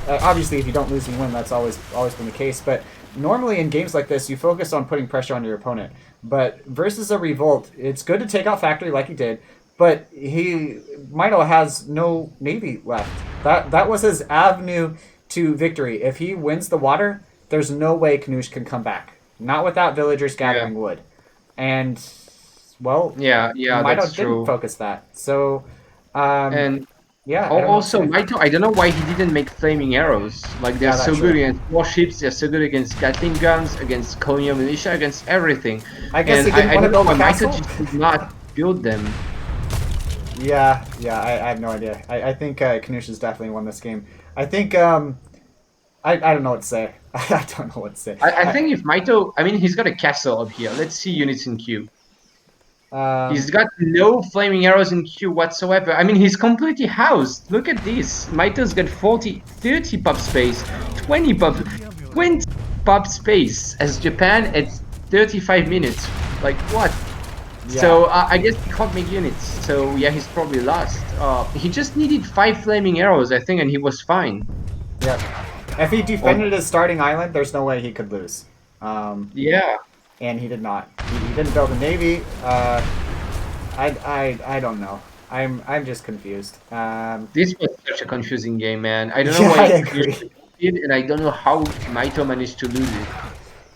Speaker 4: obviously if you don't lose you win. That's always been the case. But normally in games like this, you focus on putting pressure on your opponent. But versus a Revolt, it's good to take out Factory like he did. But Mitoe has no navy left. That was his avenue to victory. If he wins the water, there's no way Knusch can come back. Not without villagers gathering wood. And well,
Speaker 1: Mitoe
Speaker 4: Mitoe didn't focus that. So
Speaker 1: and
Speaker 4: yeah.
Speaker 1: Also, Mitoe, I don't know why he didn't make flaming arrows. Like they're so good against warships, they're so good against Gatling guns, against Konya Militia, against everything.
Speaker 4: I guess
Speaker 1: and
Speaker 4: he didn't want to build a
Speaker 1: Mitoe
Speaker 4: castle.
Speaker 1: just did not build them.
Speaker 4: Yeah, I have no idea. I think Knusch has definitely won this game. I think I don't know what to say. I don't know what to say.
Speaker 1: I think if Mitoe, I mean, he's got a castle up here. Let's see units in queue. He's got no flaming arrows in queue whatsoever. I mean, he's completely housed. Look at this. Mitoe's got 30 pop space, 20 pop space. As Japan, it's 35 minutes. Like, what?
Speaker 4: Yeah.
Speaker 1: So, I guess he can't make units. So, yeah, he's probably lost. He just needed 5 flaming arrows, I think, and he was fine.
Speaker 4: Yep. If he defended his starting island, there's no way he could lose.
Speaker 1: Yeah.
Speaker 4: And he did not. He didn't build a navy. I don't know. I'm just confused.
Speaker 1: This was such a confusing game, man. I don't know
Speaker 4: Yeah,
Speaker 1: why
Speaker 4: I agree.
Speaker 1: did, and I don't know how Mitoe managed to lose it.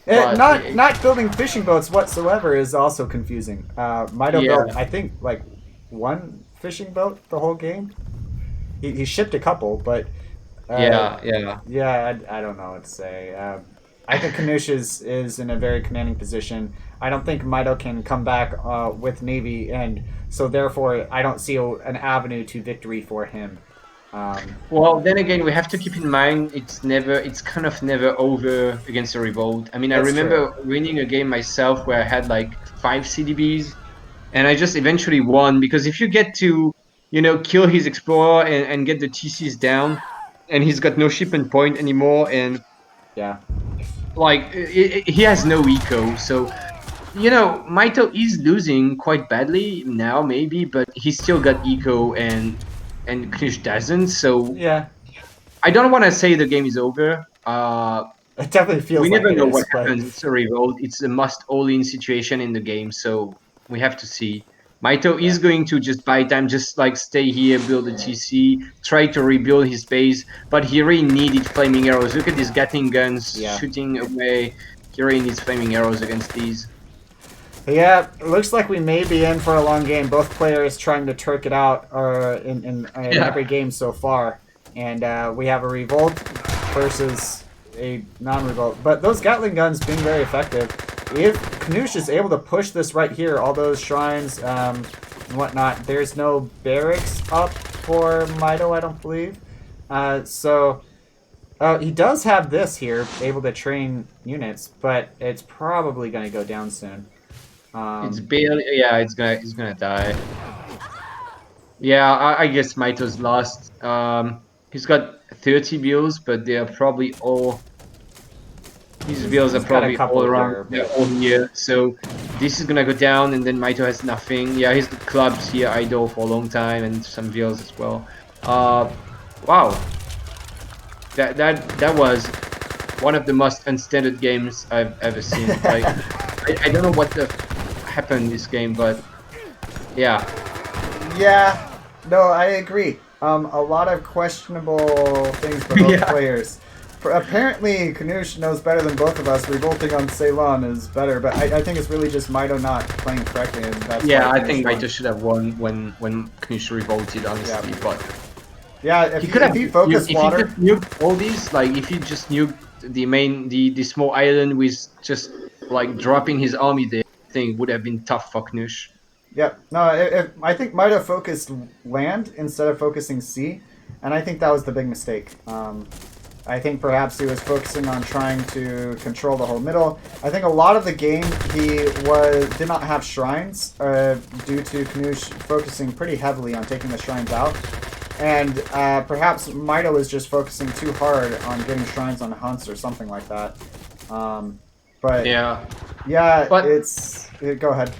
Speaker 1: But
Speaker 4: Not building fishing boats whatsoever is also confusing. Mitoe built, I think, like 1 fishing boat the whole game. He shipped a couple, but
Speaker 1: yeah.
Speaker 4: I don't know what to say. I think Knusch is in a very commanding position. I don't think Mitoe can come back with Navy, and so therefore I don't see an avenue to victory for him.
Speaker 1: Well, then again, we have to keep in mind it's kind of never over against a revolt. I mean, I remember winning a game myself where I had like 5 CDBs, and I just eventually won because if you get to, kill his explorer and get the TCs down, and he's got no shipment point anymore, and
Speaker 4: yeah,
Speaker 1: like he has no eco, so Mitoe is losing quite badly now, maybe, but he's still got eco and Knusch doesn't. So
Speaker 4: yeah,
Speaker 1: I don't want to say the game is over.
Speaker 4: It definitely feels.
Speaker 1: We
Speaker 4: like
Speaker 1: never know
Speaker 4: is,
Speaker 1: what
Speaker 4: but...
Speaker 1: happens. It's a revolt. It's a must all-in situation in the game, so we have to see. Mitoe is going to just buy time, just like stay here, build a TC, try to rebuild his base, but he really needed flaming arrows. Look at these Gatling guns shooting away. He really needs flaming arrows against these.
Speaker 4: Yeah, it looks like we may be in for a long game. Both players trying to Turk it out in every game so far. And we have a revolt versus a non-revolt. But those Gatling guns being very effective. If Knusch is able to push this right here, all those shrines and whatnot, there's no barracks up for Mitoe, I don't believe. He does have this here, able to train units, but it's probably going to go down soon.
Speaker 1: It's barely, it's gonna die. Yeah, I guess Mitoe's lost. He's got 30 bills, but they are probably all. These bills are probably all around. They're all here, so this is gonna go down, and then Mitoe has nothing. Yeah, he's got clubs here idle for a long time, and some bills as well. Wow. That was one of the most unstandard games I've ever seen. Like, I don't know what happened in this game, but yeah.
Speaker 2: Yeah, no, I agree. A lot of questionable things for both players. Apparently, Knusch knows better than both of us. Revolting on Ceylon is better, but I think it's really just Mitoe not playing correctly. And that's
Speaker 1: I think Mitoe should have won when Knusch revolted, honestly. But
Speaker 2: if he focused water.
Speaker 1: If he just nuked all these, like if he just nuked the small island with just like dropping his army there, I think would have been tough for Knusch.
Speaker 2: Yep. No, I think Mitoe focused land instead of focusing sea, and I think that was the big mistake. I think perhaps he was focusing on trying to control the whole middle. I think a lot of the game he did not have shrines due to Knusch focusing pretty heavily on taking the shrines out. And perhaps Mitoe was just focusing too hard on getting shrines on hunts or something like that. But go ahead.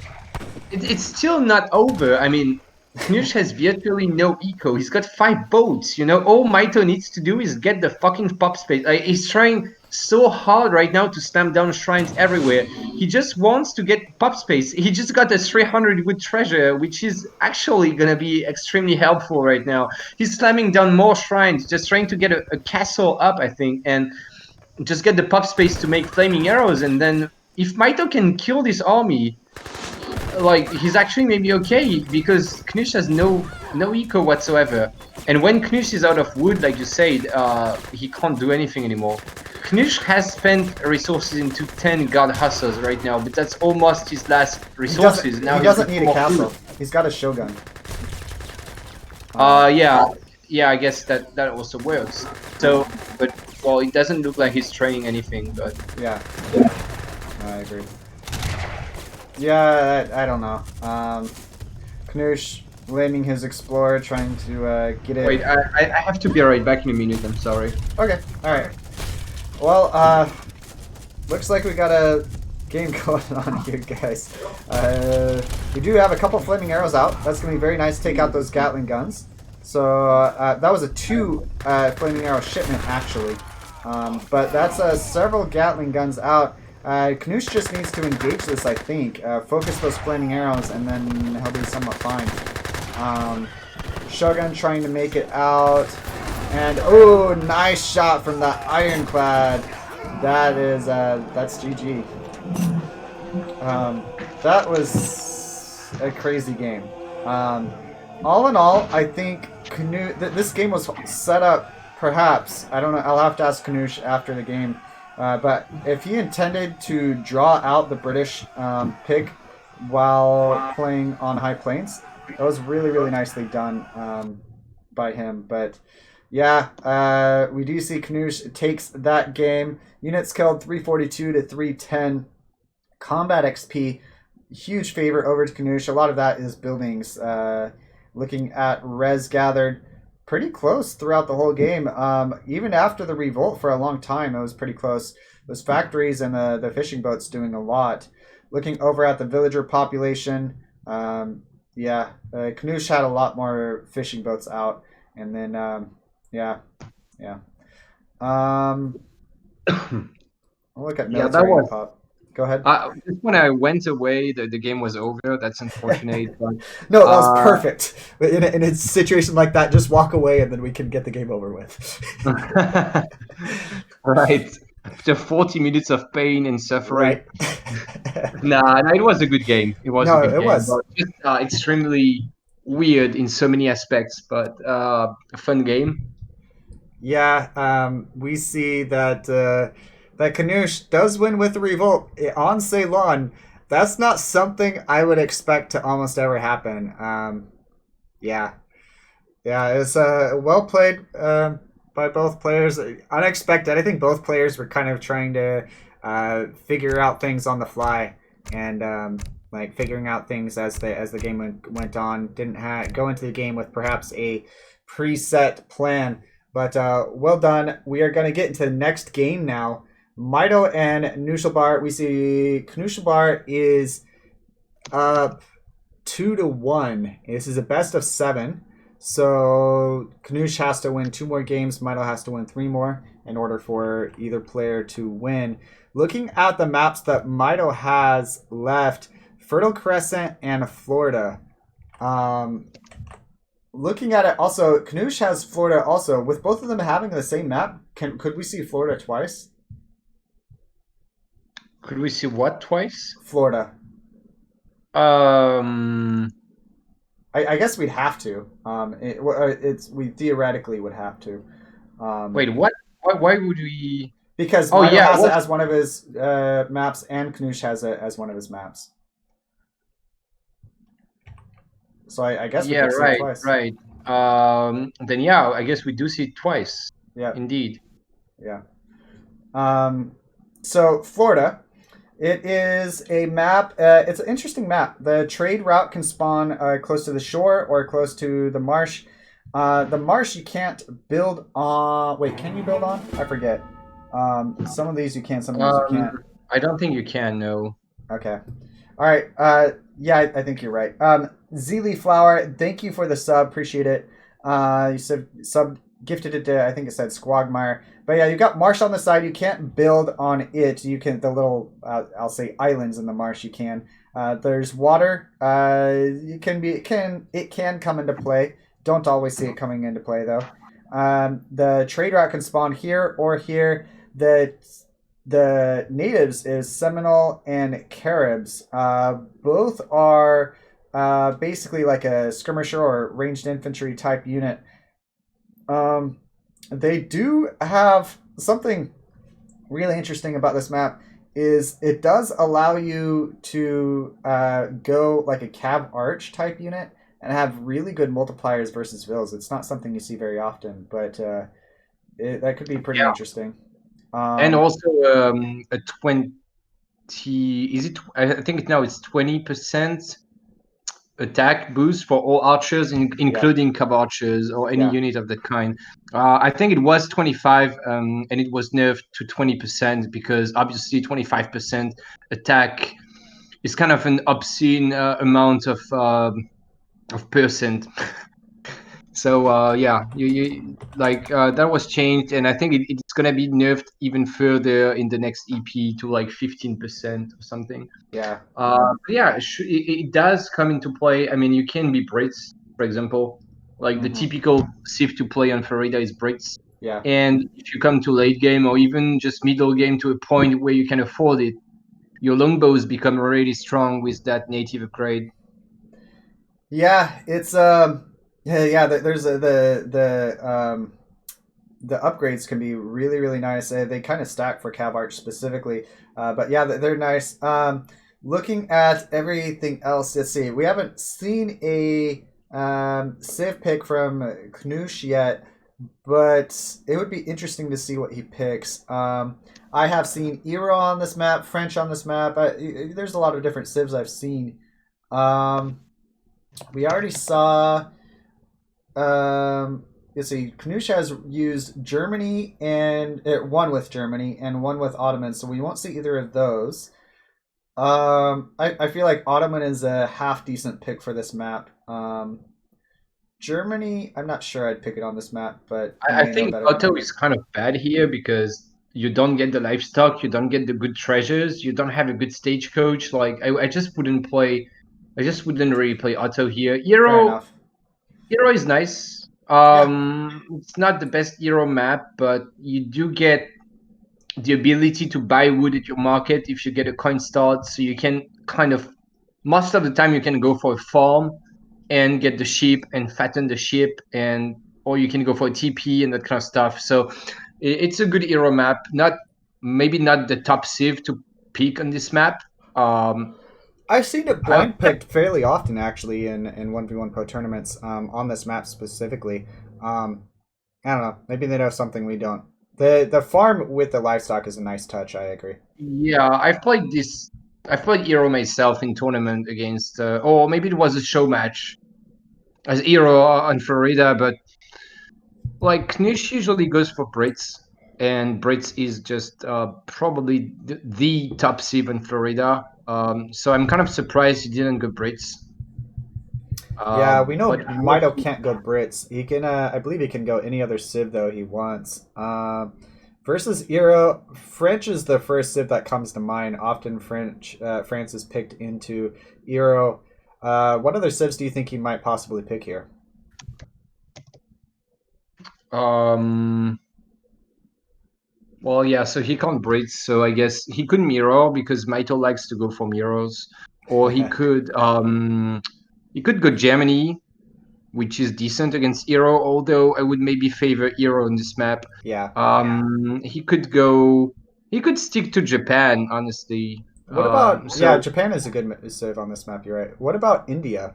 Speaker 1: It's still not over. I mean, Knusch has virtually no eco. He's got 5 boats, All Mitoe needs to do is get the fucking pop space. He's trying so hard right now to slam down shrines everywhere. He just wants to get pop space. He just got a 300 wood treasure, which is actually going to be extremely helpful right now. He's slamming down more shrines, just trying to get a castle up, I think, and just get the pop space to make flaming arrows. And then if Mitoe can kill this army, like, he's actually maybe okay, because Knusch has no eco whatsoever. And when Knusch is out of wood, like you said, he can't do anything anymore. Knusch has spent resources into 10 guard hustles right now, but that's almost his last resources.
Speaker 2: He doesn't need a castle. He's got a shogun.
Speaker 1: Yeah, yeah. I guess that also works. So, but well, it doesn't look like he's training anything. But
Speaker 2: Yeah, I agree. Yeah, I don't know. Knusch landing his Explorer, trying to get it.
Speaker 1: wait, I have to be right back in a minute. I'm sorry.
Speaker 2: Okay, alright. Well, looks like we got a game going on here, guys. We do have a couple flaming arrows out. That's going to be very nice to take out those Gatling guns. So, that was a 2 flaming arrow shipment, actually. But that's several Gatling guns out. Knusch just needs to engage this, I think. Focus those flaming arrows, and then he'll be somewhat fine. Shogun trying to make it out. And, oh, nice shot from that Ironclad. That is, that's GG. That was a crazy game. All in all, I think this game was set up, perhaps, I don't know, I'll have to ask Knusch after the game, but if he intended to draw out the British pick while playing on High Plains, that was really, really nicely done by him. But yeah, we do see Knusch takes that game. Units killed 342 to 310. Combat XP, huge favor over to Knusch. A lot of that is buildings. Looking at res gathered, pretty close throughout the whole game. Even after the revolt for a long time, it was pretty close. Those factories and the fishing boats doing a lot. Looking over at the villager population, yeah, Knusch had a lot more fishing boats out. And then, yeah. I'll look at military
Speaker 1: that was.
Speaker 2: pop. Go ahead.
Speaker 1: Just when I went away, the game was over. That's unfortunate. But,
Speaker 2: no, that was perfect. In a situation like that, just walk away and then we can get the game over with.
Speaker 1: Right. After 40 minutes of pain and suffering.
Speaker 2: Right.
Speaker 1: Nah, it was a good game. It was a good game.
Speaker 2: Was.
Speaker 1: But just extremely weird in so many aspects, but a fun game.
Speaker 2: Yeah, we see that that Knusch does win with the revolt on Ceylon. That's not something I would expect to almost ever happen. Yeah, it's well played by both players. Unexpected. I think both players were kind of trying to figure out things on the fly and like figuring out things as the game went on. Didn't go into the game with perhaps a preset plan. But well done. We are going to get into the next game now. Mitoe and Knuschelbär. We see Knuschelbär is up 2-1. This is a best of 7. So Knusch has to win 2 more games. Mitoe has to win 3 more in order for either player to win. Looking at the maps that Mitoe has left, Fertile Crescent and Florida. Looking at it also, Knusch has Florida also. With both of them having the same map, could we see Florida twice?
Speaker 1: Could we see what twice?
Speaker 2: Florida. I guess we'd have to. We theoretically would have to.
Speaker 1: Wait, what? Why would we?
Speaker 2: Because Mitoe has it as one of his maps, and Knusch has it as one of his maps. So I guess we could see it twice.
Speaker 1: Right. Then yeah, I guess we do see it twice.
Speaker 2: Yeah.
Speaker 1: Indeed.
Speaker 2: Yeah. So Florida, it is a map. It's an interesting map. The trade route can spawn close to the shore or close to the marsh. The marsh you can't build on. Wait, can you build on? I forget. Some of these you can. Some of these you can't.
Speaker 1: I don't think you can. No.
Speaker 2: Okay. All right. Yeah, I think you're right. Zeely Flower, thank you for the sub. Appreciate it. You said sub gifted it to, I think it said Squagmire. But yeah, you've got marsh on the side. You can't build on it. You can, the little, I'll say islands in the marsh, you can. There's water. It can come into play. Don't always see it coming into play though. The trade route can spawn here or here. The natives is Seminole and Caribs. Both are basically like a skirmisher or ranged infantry type unit. They do have something really interesting about this map is it does allow you to go like a cab arch type unit and have really good multipliers versus vills. It's not something you see very often, but that could be pretty interesting.
Speaker 1: And also a 20, is it? I think now it's 20% attack boost for all archers, including cub archers or any unit of that kind. I think it was 25, and it was nerfed to 20% because obviously 25% attack is kind of an obscene amount of percent. So yeah, you like that was changed, and I think it's gonna be nerfed even further in the next EP to like 15% or something.
Speaker 2: Yeah.
Speaker 1: Yeah, it does come into play. I mean, you can be Brits, for example. Like the typical civ to play on Florida is Brits.
Speaker 2: Yeah.
Speaker 1: And if you come to late game or even just middle game to a point where you can afford it, your longbows become really strong with that native upgrade.
Speaker 2: Yeah, it's There's the upgrades can be really really nice. They kind of stack for Cav Arch specifically, but yeah, they're nice. Looking at everything else, let's see. We haven't seen a Civ pick from Knusch yet, but it would be interesting to see what he picks. I have seen Ero on this map, French on this map. There's a lot of different Civs I've seen. We already saw. Let's see. Knusch has used Germany and one with Germany and one with Ottoman, so we won't see either of those. I feel like Ottoman is a half decent pick for this map. Germany, I'm not sure I'd pick it on this map, but
Speaker 1: I think Otto is kind of bad here because you don't get the livestock, you don't get the good treasures, you don't have a good stagecoach. Like I just wouldn't play. I just wouldn't really play Otto here. Hero is nice. It's not the best Hero map, but you do get the ability to buy wood at your market if you get a coin start. So you can kind of, most of the time, you can go for a farm and get the sheep and fatten the sheep, or you can go for a TP and that kind of stuff. So it's a good Hero map. Maybe not the top civ to pick on this map.
Speaker 2: I've seen it blind picked fairly often, actually, in 1v1 pro tournaments on this map specifically. I don't know. Maybe they know something we don't. The farm with the livestock is a nice touch. I agree.
Speaker 1: Yeah, I've played Hero myself in tournament against, or maybe it was a show match as Hero on Florida, but like Knusch usually goes for Brits, and Brits is just probably the top civ in Florida. So I'm kind of surprised he didn't go Brits.
Speaker 2: Yeah, we know Mitoe can't go Brits. He can, I believe, he can go any other civ though he wants. Versus Hero, French is the first civ that comes to mind. Often France is picked into Hero. What other civs do you think he might possibly pick here?
Speaker 1: Well, yeah, so he can't Brits, so I guess he could Miro because Mitoe likes to go for Miros, or he could go Germany, which is decent against Hero, although I would maybe favor Hero on this map.
Speaker 2: Yeah.
Speaker 1: He could stick to Japan, honestly.
Speaker 2: What about Japan is a good civ on this map, you're right. What about India?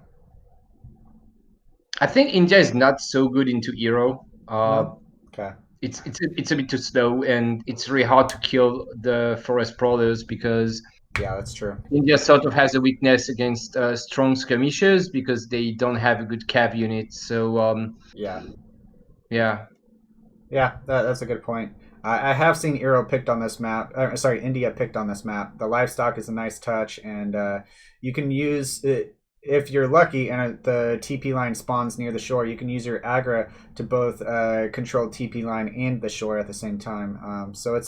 Speaker 1: I think India is not so good into Hero.
Speaker 2: No? Okay.
Speaker 1: It's a bit too slow, and it's really hard to kill the forest brawlers because
Speaker 2: that's true.
Speaker 1: India sort of has a weakness against strong skirmishers because they don't have a good cav unit. So
Speaker 2: yeah, that's a good point. I have seen Hero picked on this map. India picked on this map. The livestock is a nice touch, and you can use it. If you're lucky and the TP line spawns near the shore, you can use your Agra to both control TP line and the shore at the same time. So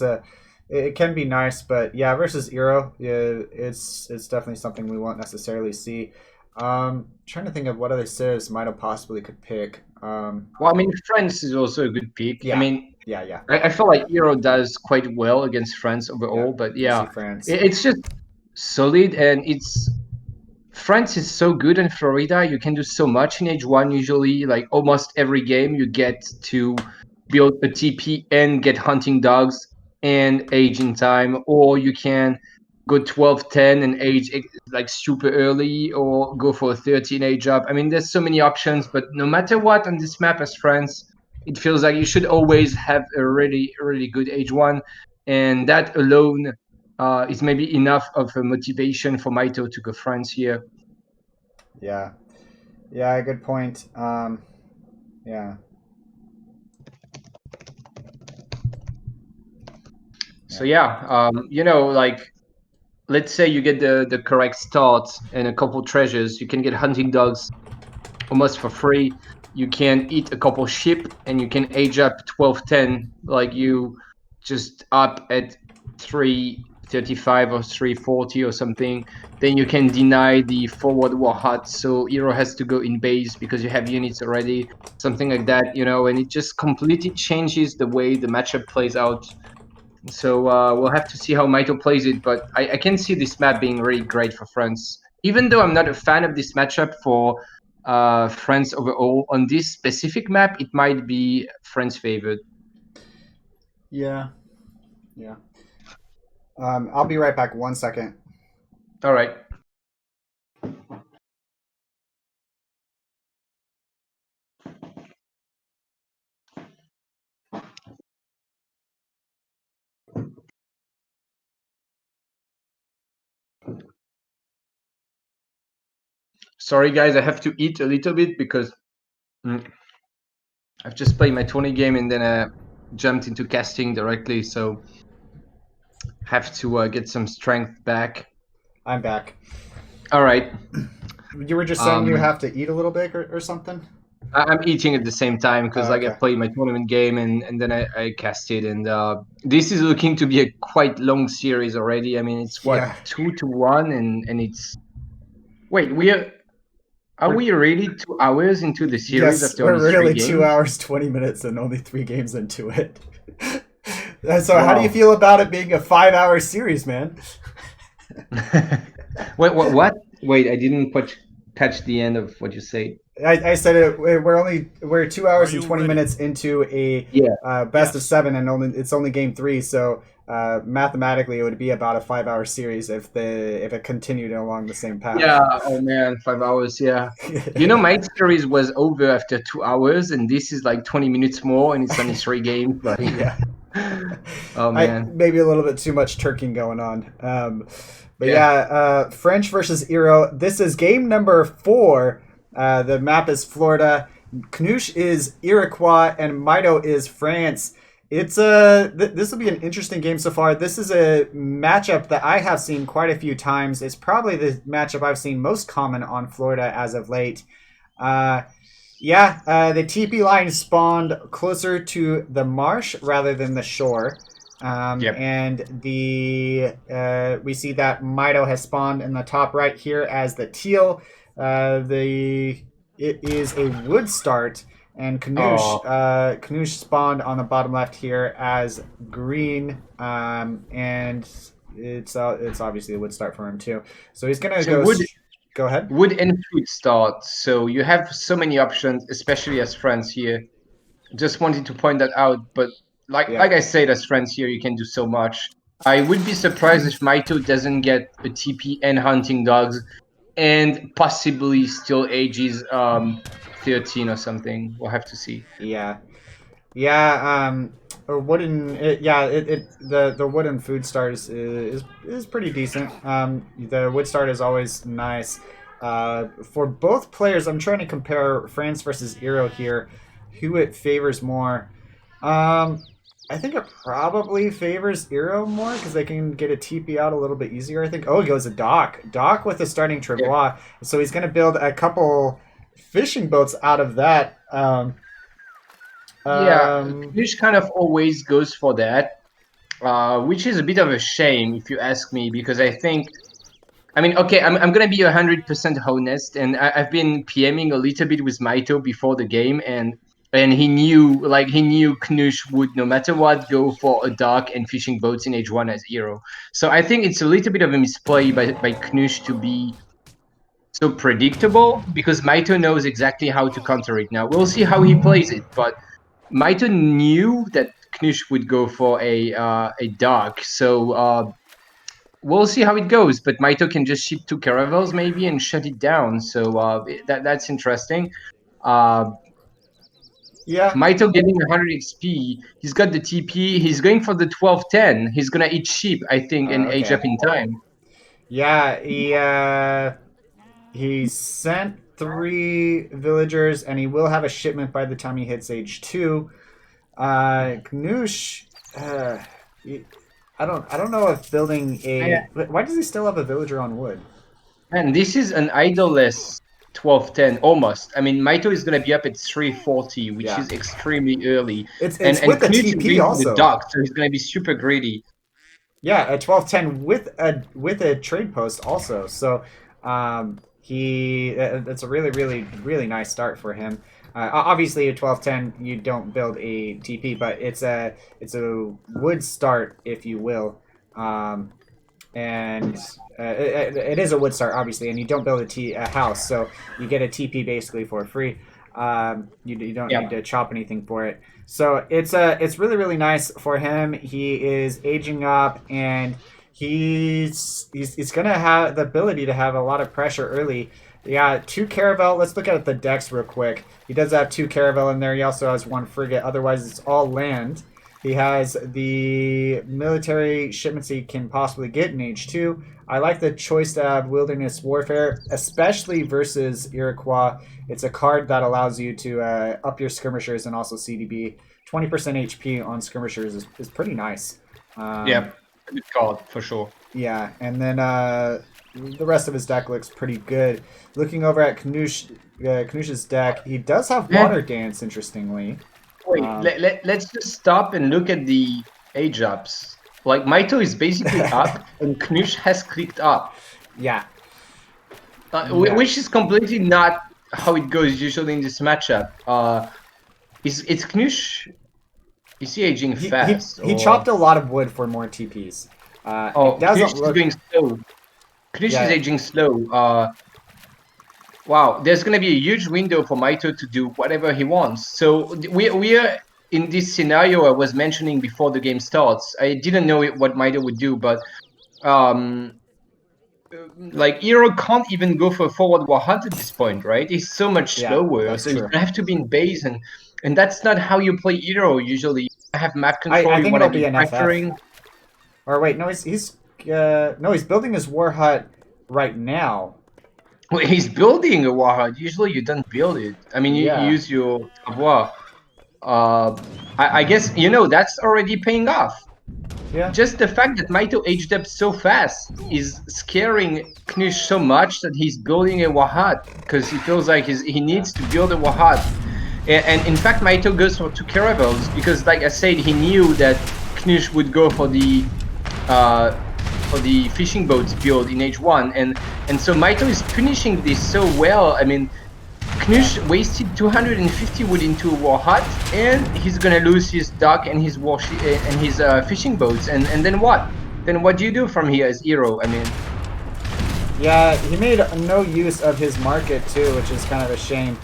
Speaker 2: it can be nice, but yeah, versus Hero, it's definitely something we won't necessarily see. Trying to think of what other civs Mitoe possibly could pick.
Speaker 1: Well, I mean, France is also a good pick.
Speaker 2: Yeah.
Speaker 1: I mean,
Speaker 2: yeah.
Speaker 1: I feel like Hero does quite well against France overall, but yeah, it's just solid, and France is so good in Florida. You can do so much in H1 usually. Like almost every game, you get to build a TP and get hunting dogs and age in time, or you can go 12-10 and age like super early, or go for a 13 age up. I mean, there's so many options, but no matter what on this map as France, it feels like you should always have a really, really good age one, and that alone is maybe enough of a motivation for Mitoe to go France here.
Speaker 2: Yeah. Yeah, good point. Yeah.
Speaker 1: So yeah, you know, like, let's say you get the correct start and a couple treasures, you can get hunting dogs almost for free. You can eat a couple sheep and you can age up 12-10, like you just up at 335 or 340 or something. Then you can deny the forward war hut, so hero has to go in base because you have units already, something like that, you know, and it just completely changes the way the matchup plays out. So we'll have to see how Mitoe plays it, but I can see this map being really great for France. Even though I'm not a fan of this matchup for France overall, on this specific map, it might be France favored.
Speaker 2: Yeah. Yeah. I'll be right back 1 second.
Speaker 1: All right. Sorry, guys, I have to eat a little bit because I've just played my 20 game and then I jumped into casting directly, so have to get some strength back.
Speaker 2: I'm back.
Speaker 1: All right.
Speaker 2: You were just saying you have to eat a little bit or something?
Speaker 1: I'm eating at the same time because
Speaker 2: okay.
Speaker 1: I played my tournament game and then I casted, and this is looking to be a quite long series already. I mean, it's what, 2-1, and it's wait, are we really 2 hours into the series
Speaker 2: Yes,
Speaker 1: after
Speaker 2: we're
Speaker 1: only
Speaker 2: really
Speaker 1: 3 games?
Speaker 2: 2 hours 20 minutes and only 3 games into it. So how do you feel about it being a 5-hour series, man?
Speaker 1: Wait, what? Wait, I didn't quite catch the end of what you said.
Speaker 2: I said we're 2 hours and 20 minutes into a best of 7, and it's only game 3, so mathematically it would be about a 5-hour series if it continued along the same path.
Speaker 1: Yeah, oh man, 5 hours, yeah. You know, my series was over after 2 hours, and this is like 20 minutes more, and it's only 3 games. But
Speaker 2: yeah.
Speaker 1: Oh man,
Speaker 2: maybe a little bit too much turking going on. But French versus Eero. This is game number 4. The map is Florida. Knusch is Iroquois, and Mitoe is France. It's this will be an interesting game so far. This is a matchup that I have seen quite a few times. It's probably the matchup I've seen most common on Florida as of late. The TP line spawned closer to the marsh rather than the shore. And we see that Mitoe has spawned in the top right here as the teal. It is a wood start, and Knusch spawned on the bottom left here as green, and it's obviously a wood start for him too. So he's gonna go ahead.
Speaker 1: Wood and food start. So you have so many options, especially as France here. Just wanted to point that out, but like I said, as France here, you can do so much. I would be surprised if Mitoe doesn't get a TP and hunting dogs, and possibly still ages 13 or something. We'll have to see.
Speaker 2: The wooden food start is pretty decent. The wood start is always nice. For both players, I'm trying to compare France versus Eero here, who it favors more. I think it probably favors Eero more because they can get a TP out a little bit easier, I think. Oh, he goes a dock with a starting travois. So he's going to build a couple fishing boats out of that.
Speaker 1: Fish kind of always goes for that, which is a bit of a shame if you ask me, because I think, I mean, okay, I'm gonna be 100% honest, and I've been PMing a little bit with Mitoe before the game, and he knew Knusch would, no matter what, go for a dock and fishing boats in H1 as Eero. So I think it's a little bit of a misplay by Knusch to be so predictable, because Mitoe knows exactly how to counter it. Now we'll see how he plays it, but Mitoe knew that Knusch would go for a dock, so we'll see how it goes. But Mitoe can just ship 2 caravels maybe and shut it down. So that's interesting. Uh,
Speaker 2: Yeah.
Speaker 1: Mitoe getting 100 XP. He's got the TP. He's going for the 12-10. He's gonna eat sheep, I think, and age
Speaker 4: Okay.
Speaker 1: up in time.
Speaker 4: Yeah, he sent 3 villagers, and he will have a shipment by the time he hits age 2. Knusch, I don't know if building a. Why does he still have a villager on wood?
Speaker 1: And this is an idleless 12-10 almost. I mean, Mitoe is gonna be up at 340, which
Speaker 4: Yeah.
Speaker 1: is extremely early.
Speaker 4: It's
Speaker 1: And
Speaker 4: with the
Speaker 1: Knut is
Speaker 4: TP
Speaker 1: going for
Speaker 4: also.
Speaker 1: the dock, so he's gonna be super greedy.
Speaker 4: Yeah, a 12-10 with a trade post also. So that's a really nice start for him. Obviously, a 12-10 you don't build a TP, but it's a wood start, if you will, and it is a wood start obviously, and you don't build a house, so you get a TP basically for free. You don't need to chop anything for it. So it's really nice for him. He is aging up, and he's gonna have the ability to have a lot of pressure early. Yeah, 2 caravel. Let's look at the decks real quick. He does have 2 caravel in there. He also has 1 frigate. Otherwise, it's all land. He has the military shipments he can possibly get in H2. I like the choice to have Wilderness Warfare, especially versus Iroquois. It's a card that allows you to up your skirmishers and also CDB. 20% HP on skirmishers is pretty nice.
Speaker 1: Yeah, good card for sure.
Speaker 4: Yeah, and then the rest of his deck looks pretty good. Looking over at Knusch's deck, he does have Water Dance, interestingly.
Speaker 1: Wait, let's just stop and look at the age ups. Like, Mitoe is basically up, and Knusch has clicked up.
Speaker 4: Yeah.
Speaker 1: Which is completely not how it goes usually in this matchup. It's Knusch. Is he aging fast?
Speaker 4: He chopped a lot of wood for more TPs.
Speaker 1: Knusch is going slow. Knusch is aging slow. Wow, there's going to be a huge window for Mitoe to do whatever he wants. So we are in this scenario I was mentioning before the game starts. I didn't know what Mitoe would do, but like, Hero can't even go for a forward war hunt at this point, right? He's so much slower, so he's going to have to be in base, and that's not how you play Hero usually. You have map control,
Speaker 4: I think
Speaker 1: you
Speaker 4: it'll
Speaker 1: want to
Speaker 4: be
Speaker 1: be
Speaker 4: an
Speaker 1: factoring.
Speaker 4: Or wait, no, he's building his war hut right now.
Speaker 1: Well, he's building a war hut. Usually you don't build it. I mean, you use your savoir. I guess, that's already paying off.
Speaker 4: Yeah.
Speaker 1: Just the fact that Mitoe aged up so fast is scaring Knusch so much that he's building a war hut, because he feels like he needs to build a war hut. And in fact, Mitoe goes for 2 caravels because, like I said, he knew that Knusch would go for the fishing boats build in H1, and so Mitoe is finishing this so well. I mean, Knusch wasted 250 wood into a war hut, and he's gonna lose his dock and his fishing boats, and then what? Then what do you do from here as Hero? I mean,
Speaker 4: yeah, he made no use of his market too, which is kind of a shame.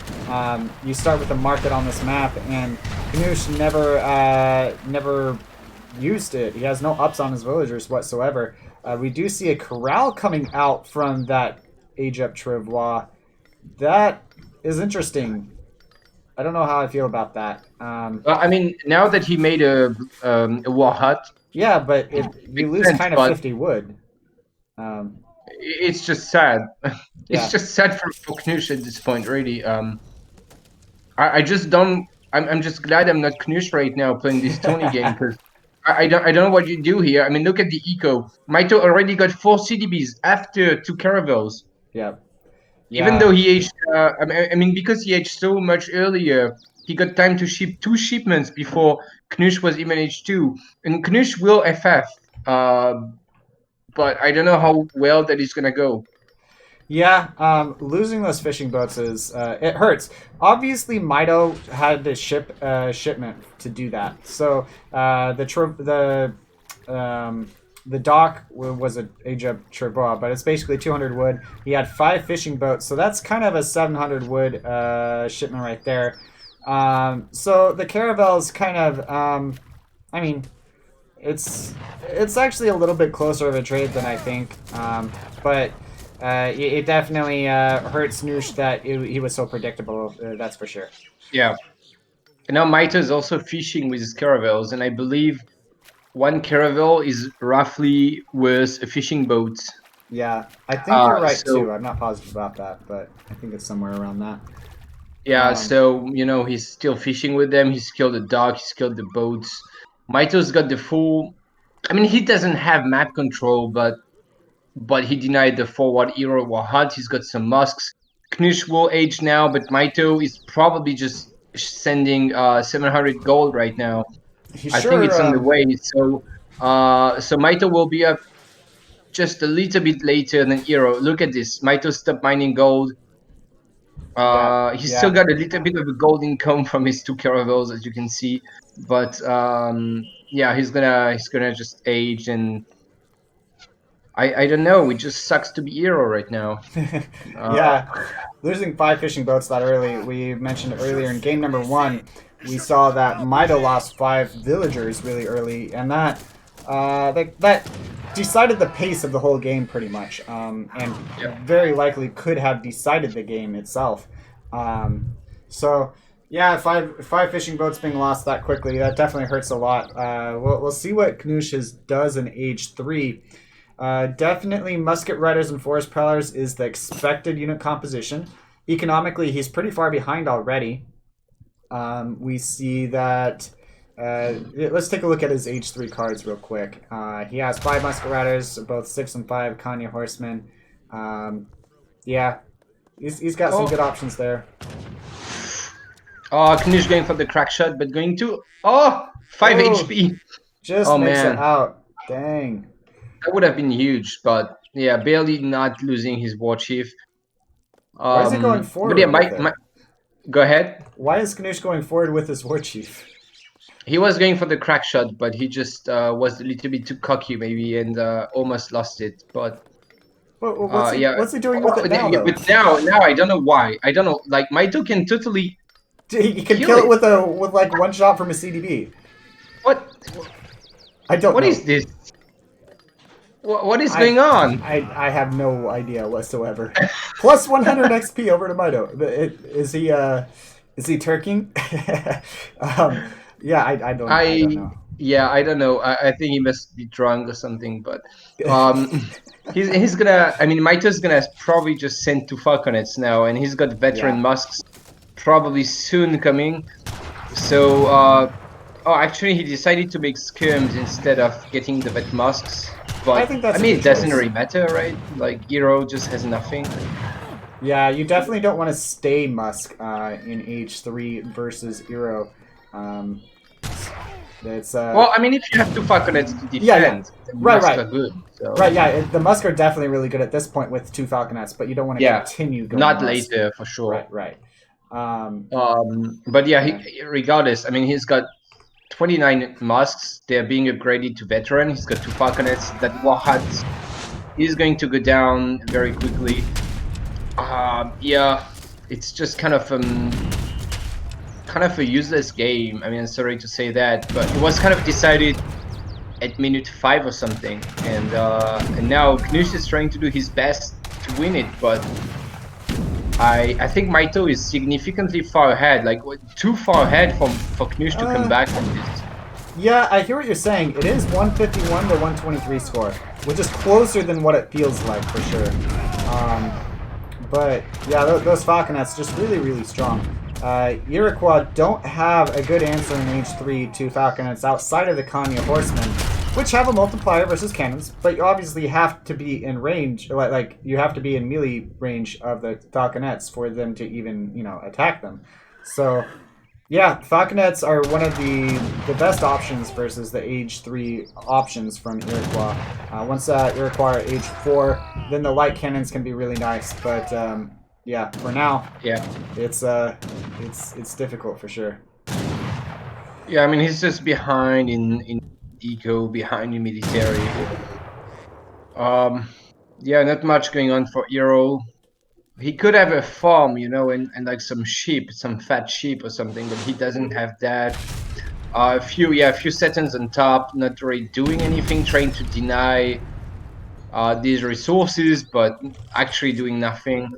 Speaker 4: You start with the market on this map, and Knusch never used it. He has no ups on his villagers whatsoever. We do see a corral coming out from that age up Travois. That is interesting. I don't know how I feel about that.
Speaker 1: I mean, now that he made a war hut.
Speaker 4: Yeah, but you lose kind of 50 wood.
Speaker 1: It's just sad. It's just sad for Knusch at this point, really. I just don't. I'm just glad I'm not Knusch right now playing this Tony game, because I don't know what you do here. I mean, look at the eco. Mitoe already got 4 CDBs after 2 caravels.
Speaker 4: Yeah.
Speaker 1: Even though he aged, I mean, because he aged so much earlier, he got time to ship 2 shipments before Knusch was even H2. And Knusch will FF, but I don't know how well that is gonna go.
Speaker 4: Yeah, losing those fishing boats is it hurts. Obviously, Mitoe had to ship shipment to do that. So the dock was an age up Travois, but it's basically 200 wood. He had 5 fishing boats, so that's kind of a 700 wood shipment right there. So the caravels kind of, I mean, It's actually a little bit closer of a trade than I think, but it definitely hurts Noosh that he was so predictable. That's for sure.
Speaker 1: Yeah. And now Mitoe is also fishing with his caravels, and I believe one caravel is roughly worth a fishing boat.
Speaker 4: Yeah, I think you're right
Speaker 1: So
Speaker 4: too. I'm not positive about that, but I think it's somewhere around that.
Speaker 1: yeah,
Speaker 4: Um,
Speaker 1: so he's still fishing with them. He's killed the dog. He's killed the boats. Mito's got the full. I mean, he doesn't have map control, but he denied the forward hero war hut. He's got some musks. Knusch will age now, but Mitoe is probably just sending 700 gold right now.
Speaker 4: he
Speaker 1: I think
Speaker 4: sure.
Speaker 1: it's on the way. So Mitoe will be up just a little bit later than Hero. Look at this. Mitoe stopped mining gold. He's still got a little bit of a gold income from his 2 caravels, as you can see. But yeah, he's gonna just age, and I don't know. It just sucks to be Hero right now.
Speaker 4: Yeah, losing 5 fishing boats that early. We mentioned earlier in game number 1, we saw that Mitoe lost 5 villagers really early, and that decided the pace of the whole game pretty much, and very likely could have decided the game itself. So yeah, five fishing boats being lost that quickly, that definitely hurts a lot. We'll see what Knusch does in age 3. Definitely musket riders and forest prowlers is the expected unit composition. Economically, he's pretty far behind already. We see that. Let's take a look at his age 3 cards real quick. He has 5 musket riders, both 6 and 5 Kanye horsemen. Yeah, he's got some good options there.
Speaker 1: Knish going for the crack shot, but going to 5 HP.
Speaker 4: Just makes it out. Dang.
Speaker 1: That would have been huge, but yeah, barely not losing his war chief.
Speaker 4: Why is he going forward?
Speaker 1: But yeah, go ahead.
Speaker 4: Why is Knusch going forward with his war chief?
Speaker 1: He was going for the crack shot, but he just was a little bit too cocky, maybe, and almost lost it. But
Speaker 4: what's he doing with it now?
Speaker 1: But now I don't know why. I don't know. Like Mitoe can totally.
Speaker 4: He can kill it with like 1 shot from a CDB.
Speaker 1: What?
Speaker 4: I don't know.
Speaker 1: What is this? What is going on?
Speaker 4: I have no idea whatsoever. Plus 100 XP over to Mitoe. Is he turking? Yeah, I don't know.
Speaker 1: Yeah, I don't know. I think he must be drunk or something. But he's gonna. I mean, Mitoe's gonna probably just send 2 falconets now, and he's got veteran musks probably soon coming. So, actually, he decided to make skirms instead of getting the vet musks. But
Speaker 4: I think that's
Speaker 1: it doesn't really matter, right? Like Hero just has nothing.
Speaker 4: Yeah, you definitely don't want to stay musk in age 3 versus Hero.
Speaker 1: Well, I mean, if you have 2 falconets to defend, the musks are good. So.
Speaker 4: Right, yeah, the musk are definitely really good at this point with 2 falconets, but you don't want to continue going.
Speaker 1: Not musk. Later, for sure.
Speaker 4: Right.
Speaker 1: But yeah, regardless, I mean, he's got 29 musks. They're being upgraded to veteran. He's got 2 falconets. That war hut is going to go down very quickly. Yeah, it's just kind of a useless game. I mean, I'm sorry to say that, but it was kind of decided at minute 5 or something, and now Knusch is trying to do his best to win it, but I think Mitoe is significantly far ahead, like too far ahead for Knusch to come back from this.
Speaker 4: Yeah, I hear what you're saying. It is 151 to 123 score, which is closer than what it feels like for sure. But yeah, those falconets just really, really strong. Iroquois don't have a good answer in age 3 to falconets outside of the Kanye horsemen, which have a multiplier versus cannons, but you obviously have to be in range, like you have to be in melee range of the falconets for them to even, attack them. So yeah, falconets are one of the best options versus the age 3 options from Iroquois. Once Iroquois are age 4, then the light cannons can be really nice, but yeah, for now, it's difficult for sure.
Speaker 1: Yeah, I mean, he's just behind in eco, behind in military. Yeah, not much going on for Hero. He could have a farm, and like some sheep, some fat sheep or something, but he doesn't have that. A few seconds on top, not really doing anything, trying to deny these resources, but actually doing nothing.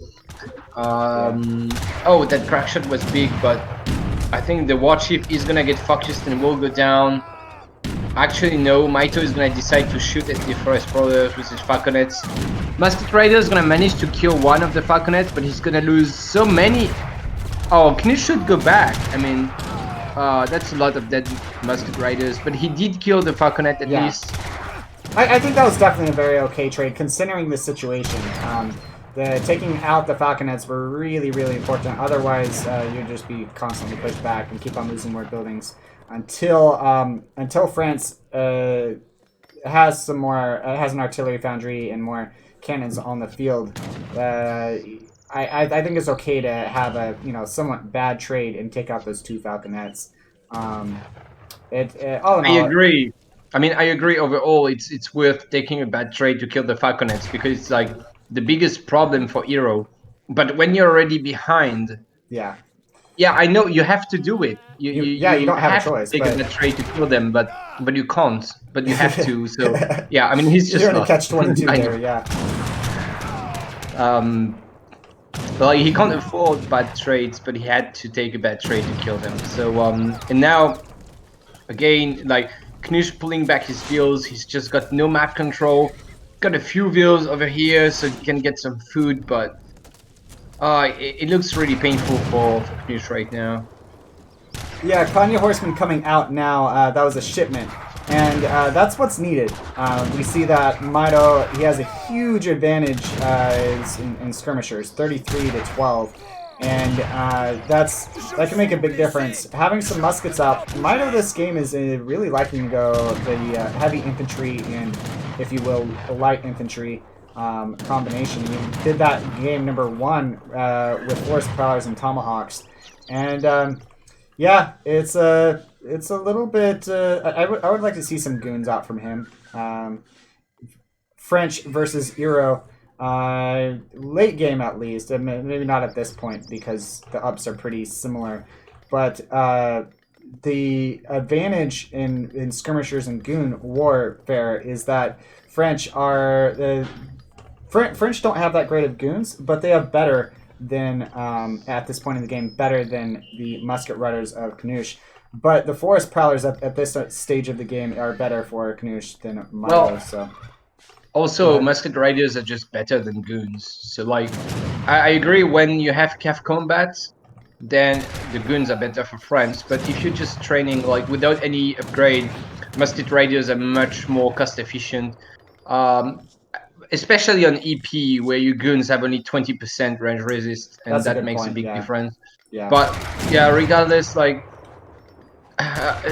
Speaker 1: Oh, that crack shot was big, but I think the warship is gonna get focused and will go down. Actually, no, Mitoe is gonna decide to shoot at the Forest Brothers with his falconets. Musket Rider is gonna manage to kill one of the falconets, but he's gonna lose so many. Oh, Knusch should go back. I mean, that's a lot of dead Musket Riders, but he did kill the falconet at least.
Speaker 4: I think that was definitely a very okay trade, considering the situation. The taking out the falconets were really, really important. Otherwise, you'd just be constantly pushed back and keep on losing more buildings until France has some more has an artillery foundry and more cannons on the field. I think it's okay to have a somewhat bad trade and take out those 2 falconets. All in all,
Speaker 1: I agree. I mean, I agree overall. It's worth taking a bad trade to kill the falconets because it's like the biggest problem for Hero. But when you're already behind, yeah, I know you have to do it. You
Speaker 4: don't have a choice.
Speaker 1: To take a bad trade to kill them, but you can't. But you have to. So yeah, I mean, he's just
Speaker 4: you're in a catch-22 there. Yeah.
Speaker 1: Well, he can't afford bad trades, but he had to take a bad trade to kill them. So and now again, like Knusch pulling back his vehicles, he's just got no map control. Got a few vehicles over here so he can get some food, but it looks really painful for Knusch right now.
Speaker 4: Yeah, Kanye Horseman coming out now, that was a shipment. And that's what's needed. We see that Mitoe, he has a huge advantage in skirmishers, 33 to 12. And that can make a big difference. Having some muskets out, Mitoe this game is really liking to go the heavy infantry and, if you will, the light infantry combination. You did that game number 1 with Forest Prowlers and Tomahawks. And yeah, it's a little bit. I would like to see some goons out from him. French versus Eero. Late game at least, and maybe not at this point because the ups are pretty similar, but the advantage in skirmishers and goon warfare is that French don't have that great of goons, but they have better than at this point in the game, better than the musket riders of Knusch. But the Forest Prowlers at this stage of the game are better for Knusch than Mitoe. So.
Speaker 1: Also, musket riders are just better than goons. So, like, I agree when you have CAF combat, then the goons are better for France. But if you're just training, like, without any upgrade, musket riders are much more cost efficient. Especially on EP, where your goons have only 20% range resist, and that makes a big difference. Yeah. But, yeah, regardless, like,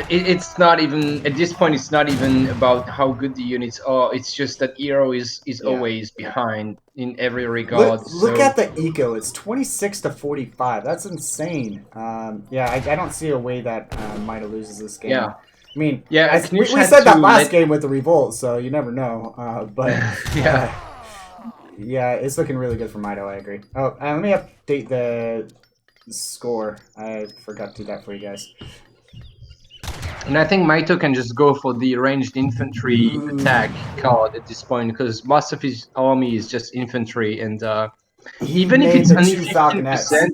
Speaker 1: it's not even at this point. It's not even about how good the units are. It's just that Eero is always behind in every regard.
Speaker 4: Look at the eco. It's 26 to 45. That's insane. Yeah, I don't see a way that Mitoe loses this game.
Speaker 1: Yeah.
Speaker 4: I mean,
Speaker 1: yeah,
Speaker 4: we said that last game with the revolt, so you never know. But
Speaker 1: yeah,
Speaker 4: yeah, it's looking really good for Mitoe. I agree. Oh, let me update the score. I forgot to do that for you guys.
Speaker 1: And I think Mitoe can just go for the ranged infantry attack card at this point because most of his army is just infantry, and even if it's only 15%.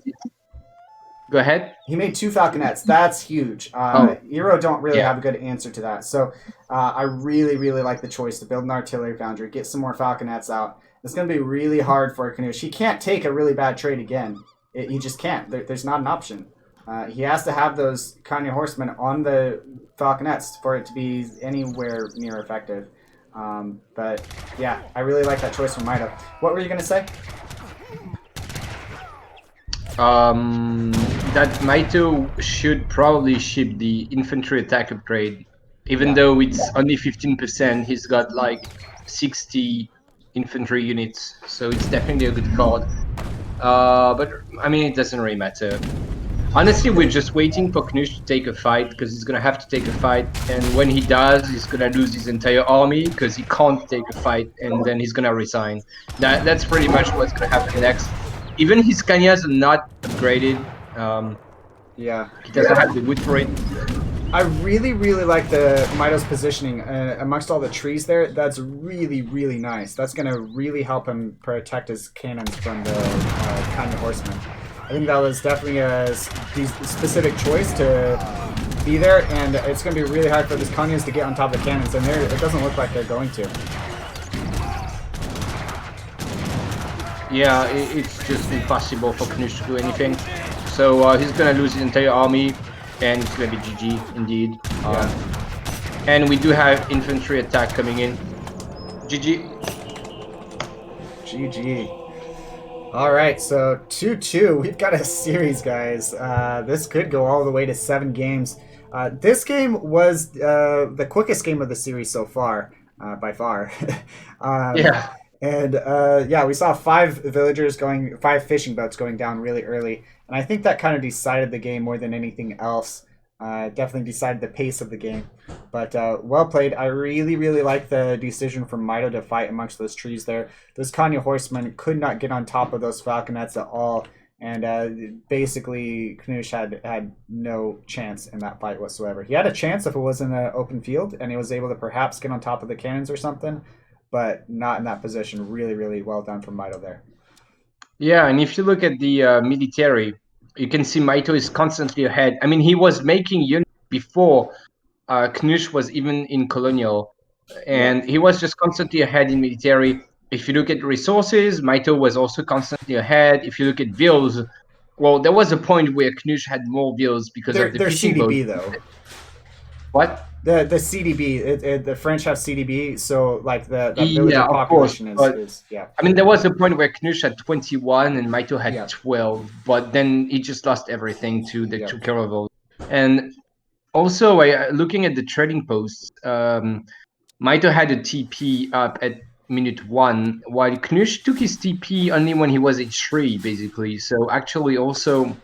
Speaker 1: Go ahead.
Speaker 4: He made 2 falconets. That's huge. Eero don't really have a good answer to that. So I really, really like the choice to build an artillery foundry, get some more falconets out. It's going to be really hard for Knusch. He can't take a really bad trade again. He just can't. There's not an option. He has to have those Kanye Horsemen on the falconets for it to be anywhere near effective. But yeah, I really like that choice from Mitoe. What were you going to say?
Speaker 1: That Mitoe should probably ship the infantry attack upgrade. Even though it's only 15%, he's got like 60 infantry units, so it's definitely a good card. But I mean, it doesn't really matter. Honestly, we're just waiting for Knusch to take a fight, because he's gonna have to take a fight, and when he does, he's gonna lose his entire army, because he can't take a fight, and then he's gonna resign. That's pretty much what's gonna happen next. Even his Kanyas are not upgraded. He doesn't have the wood for it.
Speaker 4: I really, really like the Mito's positioning amongst all the trees there. That's really, really nice. That's going to really help him protect his cannons from the Kanye Horsemen. I think that was definitely a specific choice to be there, and it's going to be really hard for these Kanyas to get on top of the cannons, and it doesn't look like they're going to.
Speaker 1: Yeah, it's just impossible for Knusch to do anything. So he's gonna lose his entire army, and it's gonna be GG indeed. And we do have infantry attack coming in. GG.
Speaker 4: GG. All right, so 2-2. We've got a series, guys. This could go all the way to 7 games. This game was the quickest game of the series so far, by far.
Speaker 1: Yeah.
Speaker 4: And yeah, we saw 5 fishing boats going down really early. And I think that kind of decided the game more than anything else. Definitely decided the pace of the game. But well played. I really, really like the decision from Mitoe to fight amongst those trees there. Those Kanye horsemen could not get on top of those falconets at all. And basically, Knusch had no chance in that fight whatsoever. He had a chance if it was in an open field, and he was able to perhaps get on top of the cannons or something. But not in that position. Really, really well done from Mitoe there.
Speaker 1: Yeah, and if you look at the military, you can see Mitoe is constantly ahead. I mean, he was making units before Knusch was even in colonial, and he was just constantly ahead in military. If you look at resources, Mitoe was also constantly ahead. If you look at vills, well, there was a point where Knusch had more vills because of the fishing
Speaker 4: CDB
Speaker 1: boats.
Speaker 4: though.
Speaker 1: What?
Speaker 4: The CDB, the French have CDB, so like the villager population is.
Speaker 1: I mean, there was a point where Knusch had 21 and Mitoe had 12, but then he just lost everything to the two caravels. And also, looking at the trading posts, Mitoe had a TP up at minute 1, while Knusch took his TP only when he was H3, basically. So actually, also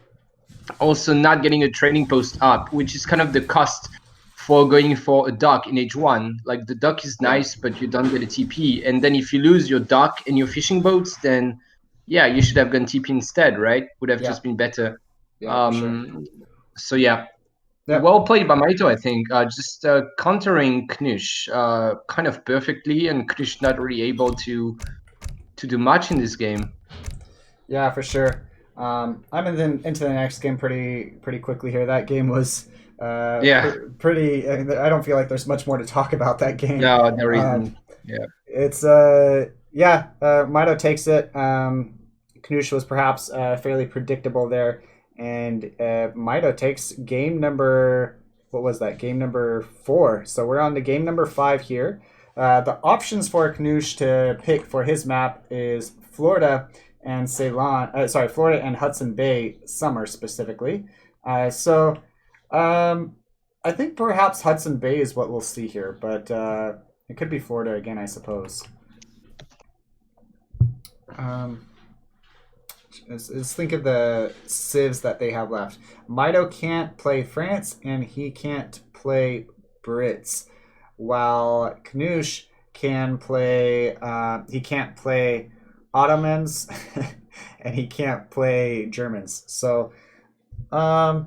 Speaker 1: not getting a trading post up, which is kind of the cost for going for a dock in H1. Like, the dock is nice, but you don't get a TP. And then if you lose your dock and your fishing boats, then yeah, you should have gone TP instead, right? Would have just been better.
Speaker 4: Yeah, sure.
Speaker 1: So yeah. Well played by Mitoe, I think. Just countering Knusch kind of perfectly, and Knusch not really able to do much in this game.
Speaker 4: Yeah, for sure. I'm into the next game pretty quickly here. That game was pretty. I don't feel like there's much more to talk about that game.
Speaker 1: No, there isn't.
Speaker 4: It's Mitoe takes it. Knusch was perhaps fairly predictable there, and Mitoe takes game number. What was that? Game number 4. So we're on to game number 5 here. The options for Knusch to pick for his map is Florida and Ceylon. Florida and Hudson Bay Summer specifically. So I think perhaps Hudson Bay is what we'll see here, but it could be Florida again, I suppose. Let's think of the civs that they have left. Mitoe can't play France, and he can't play Brits, while Knusch can play. He can't play Ottomans, and he can't play Germans. So, I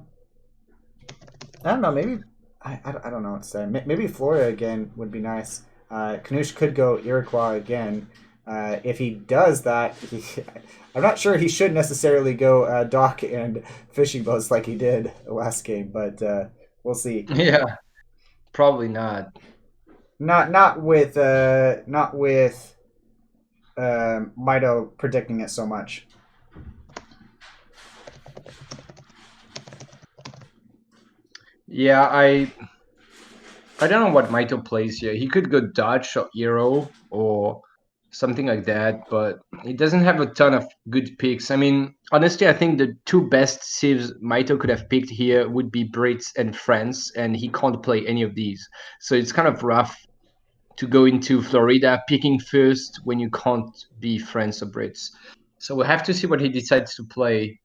Speaker 4: don't know. Maybe I don't know what to say. Maybe Florida again would be nice. Knusch could go Iroquois again. If he does that, I'm not sure he should necessarily go dock and fishing boats like he did last game, but we'll see.
Speaker 1: Yeah, probably not.
Speaker 4: Not with Mitoe predicting it so much.
Speaker 1: Yeah, I don't know what Mitoe plays here. He could go Dutch or Euro or something like that, but he doesn't have a ton of good picks. I mean, honestly, I think the 2 best civs Mitoe could have picked here would be Brits and France, and he can't play any of these. So it's kind of rough to go into Florida picking first when you can't be France or Brits. So we'll have to see what he decides to play.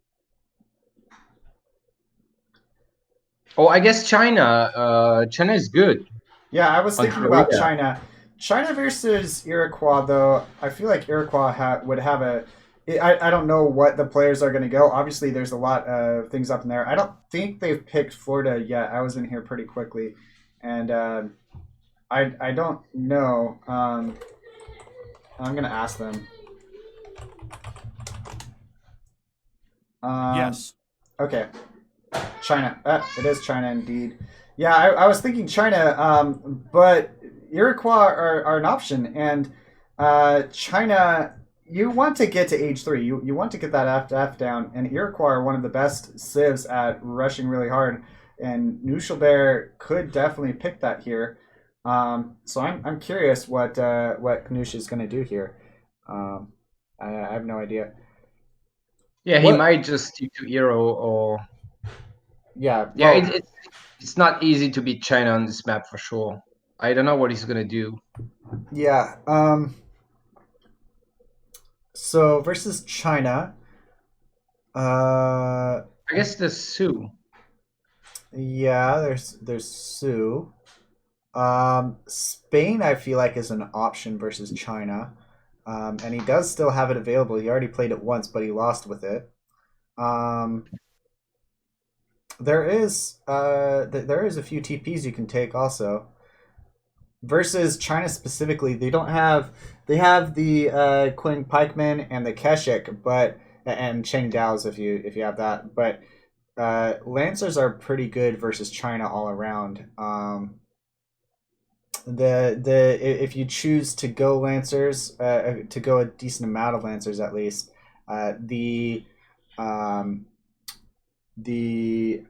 Speaker 1: Oh, I guess China. China is good.
Speaker 4: Yeah, I was thinking about China. China versus Iroquois, though, I feel like Iroquois would have a
Speaker 2: I don't know what the players are going to go. Obviously, there's a lot of things up in there. I don't think they've picked Florida yet. I was in here pretty quickly, and I don't know. I'm going to ask them.
Speaker 5: Yes.
Speaker 2: Okay. China. It is China indeed. Yeah, I was thinking China, but Iroquois are an option, and China. You want to get to age 3. You want to get that F down, and Iroquois are one of the best civs at rushing really hard, and Knuschelbär could definitely pick that here. So I'm curious what Knusch is going to do here. I have no idea.
Speaker 1: Yeah, he might just stick to Hero or
Speaker 2: Yeah.
Speaker 1: yeah. It's not easy to beat China on this map for sure. I don't know what he's gonna do.
Speaker 2: Yeah. So versus China.
Speaker 1: I guess the Sioux.
Speaker 2: Yeah, there's Sioux. Spain, I feel like, is an option versus China. And he does still have it available. He already played it once, but he lost with it. There is a few TPs you can take also. Versus China specifically, they have the Quinn Pikeman and the Keshik, but and Cheng Daos if you have that, but Lancers are pretty good versus China all around. If you choose to go Lancers, to go a decent amount of Lancers at least, the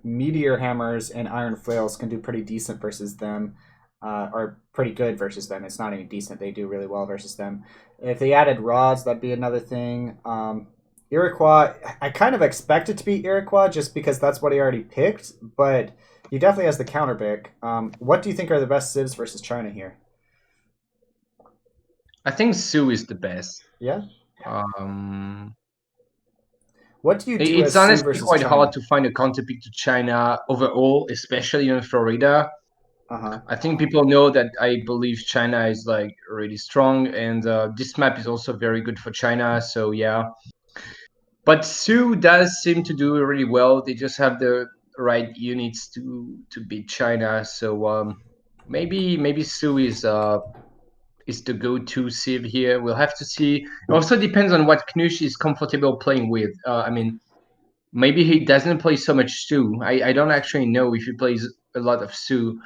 Speaker 2: Meteor Hammers and Iron Flails can do pretty decent versus them, or pretty good versus them. It's not even decent; they do really well versus them. If they added rods, that'd be another thing. Iroquois, I kind of expect it to be Iroquois just because that's what he already picked, but he definitely has the counter pick. What do you think are the best civs versus China here?
Speaker 1: I think Sioux is the best.
Speaker 2: Yeah.
Speaker 1: What
Speaker 2: do you do?
Speaker 1: It's honestly quite hard to find a counterpick to China overall, especially in Florida. I think people know that I believe China is like really strong, and this map is also very good for China. So yeah, but Sioux does seem to do really well. They just have the right units to beat China. So maybe Sioux is the go-to civ here. We'll have to see. It also depends on what Knusch is comfortable playing with. I mean, maybe he doesn't play so much Sioux. I don't actually know if he plays a lot of Sioux.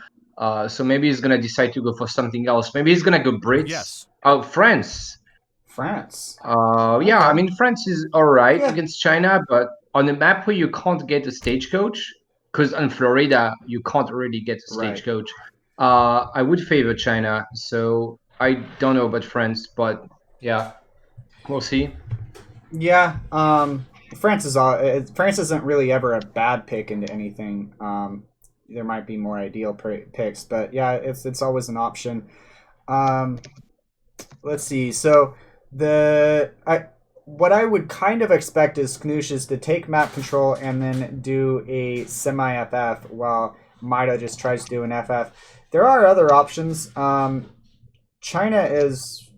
Speaker 1: So maybe he's gonna decide to go for something else. Maybe he's gonna go Brits.
Speaker 5: Yes.
Speaker 1: Oh, France. Yeah, I mean France is alright against China, but on a map where you can't get a stagecoach, because on Florida you can't really get a stagecoach. I would favor China. So I don't know about France, but yeah, we'll see.
Speaker 2: Yeah, France isn't really ever a bad pick into anything. There might be more ideal picks, but yeah, it's always an option. Let's see. So what I would kind of expect is Knusch is to take map control and then do a semi FF while Mitoe just tries to do an FF. There are other options. China is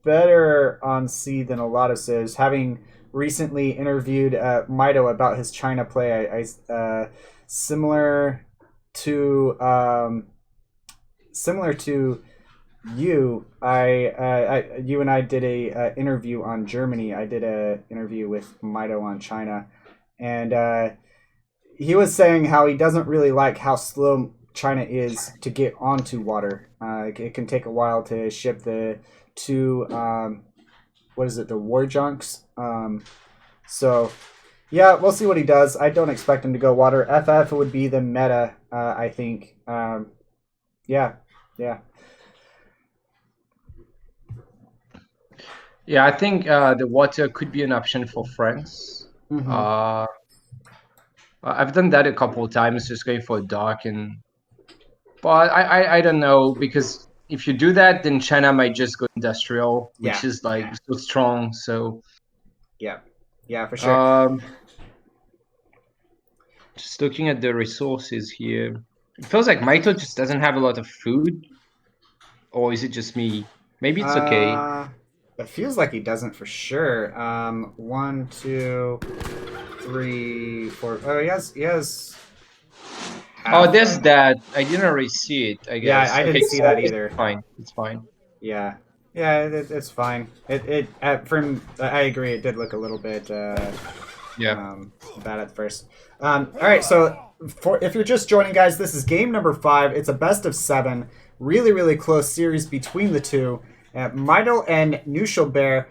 Speaker 2: better on C than a lot of civs. Having recently interviewed Mitoe about his China play, I similar to you, you and I did a interview on Germany. I did a interview with Mitoe on China, and he was saying how he doesn't really like how slow China is to get onto water. It can take a while to ship the two, the war junks. So yeah, we'll see what he does. I don't expect him to go water. FF would be the meta, I think. Yeah.
Speaker 1: Yeah, I think the water could be an option for France.
Speaker 2: Mm-hmm.
Speaker 1: I've done that a couple of times, just going for a dark, but I don't know, because if you do that, then China might just go industrial, which is like so strong. So
Speaker 2: yeah, for sure.
Speaker 1: Just looking at the resources here, it feels like Mitoe just doesn't have a lot of food, or is it just me? Maybe it's okay.
Speaker 4: It feels like he doesn't for sure. 1, 2, 3, 4. Oh, he has.
Speaker 1: Oh, there's that. I didn't really see it, I
Speaker 4: Yeah,
Speaker 1: guess.
Speaker 4: I didn't
Speaker 1: Okay,
Speaker 4: see
Speaker 1: so
Speaker 4: that
Speaker 1: it's
Speaker 4: either.
Speaker 1: fine. It's fine.
Speaker 4: Yeah, it's fine. From I agree. It did look a little bit
Speaker 1: Yeah.
Speaker 4: bad at first. All right, so if you're just joining, guys, this is game number 5. It's a best of 7. Really close series between the two. Mitoe and Knuschelbär.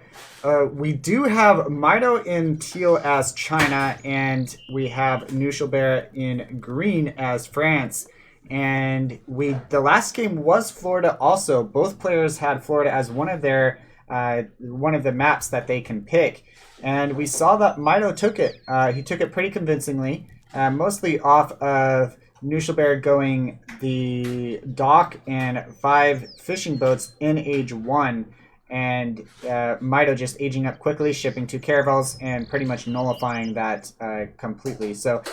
Speaker 4: We do have Mitoe in teal as China, and we have Knuschelbär in green as France. And the last game was Florida also. Both players had Florida as one of the maps that they can pick. And we saw that Mitoe took it. He took it pretty convincingly, mostly off of Knuschelbär going the dock and 5 fishing boats in age 1. And Mitoe just aging up quickly, shipping 2 caravels, and pretty much nullifying that completely. So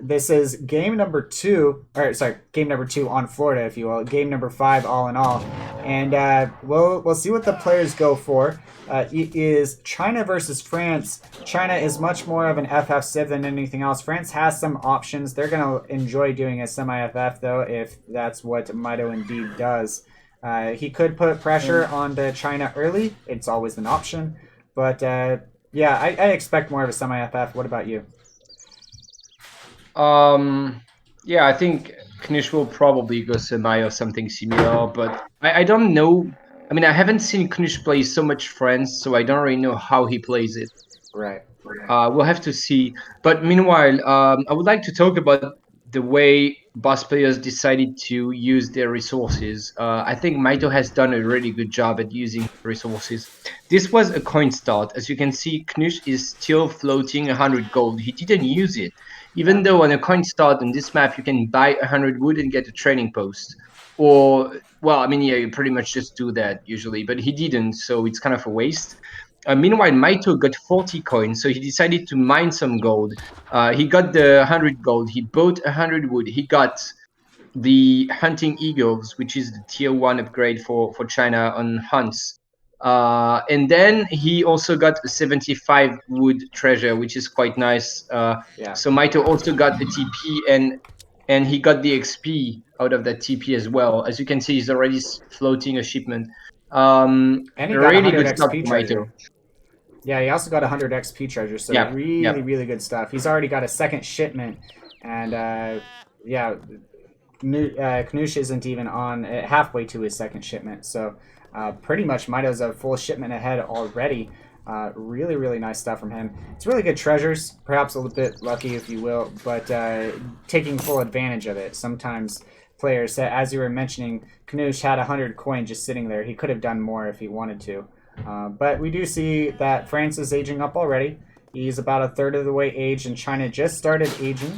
Speaker 4: This is game number 2 on Florida, if you will. Game number 5, all in all, and we'll see what the players go for. It is China versus France. China is much more of an FF civ than anything else. France has some options. They're gonna enjoy doing a semi-FF though, if that's what Mitoe indeed does. He could put pressure on the China early. It's always an option. But yeah, I expect more of a semi-FF. What about you?
Speaker 1: Yeah, I think Knish will probably go semi or something similar, but I don't know. I mean, I haven't seen Knish play so much France, so I don't really know how he plays it.
Speaker 4: Right.
Speaker 1: We'll have to see. But meanwhile, I would like to talk about the way boss players decided to use their resources. I think Mitoe has done a really good job at using resources. This was a coin start. As you can see, Knusch is still floating 100 gold. He didn't use it. Even though on a coin start on this map, you can buy 100 wood and get a trading post. Or, well, I mean, yeah, you pretty much just do that usually, but he didn't, so it's kind of a waste. Meanwhile, Mitoe got 40 coins, so he decided to mine some gold. He got the 100 gold. He bought 100 wood. He got the hunting eagles, which is the tier 1 upgrade for China on hunts. And then he also got a 75 wood treasure, which is quite nice. So Mitoe also got a TP, and he got the XP out of that TP as well. As you can see, he's already floating a shipment.
Speaker 4: And he got
Speaker 1: really
Speaker 4: 100
Speaker 1: good stuff
Speaker 4: XP
Speaker 1: for
Speaker 4: treasure.
Speaker 1: Mitoe.
Speaker 4: Yeah, he also got 100 XP treasure, so really good stuff. He's already got a second shipment, and Knusch isn't even on halfway to his second shipment, so pretty much Mitoe's a full shipment ahead already. Really nice stuff from him. It's really good treasures, perhaps a little bit lucky if you will, but taking full advantage of it. Sometimes players, as you were mentioning, Knusch had 100 coin just sitting there. He could have done more if he wanted to. But we do see that France is aging up already. He's about a third of the way aged, and China just started aging.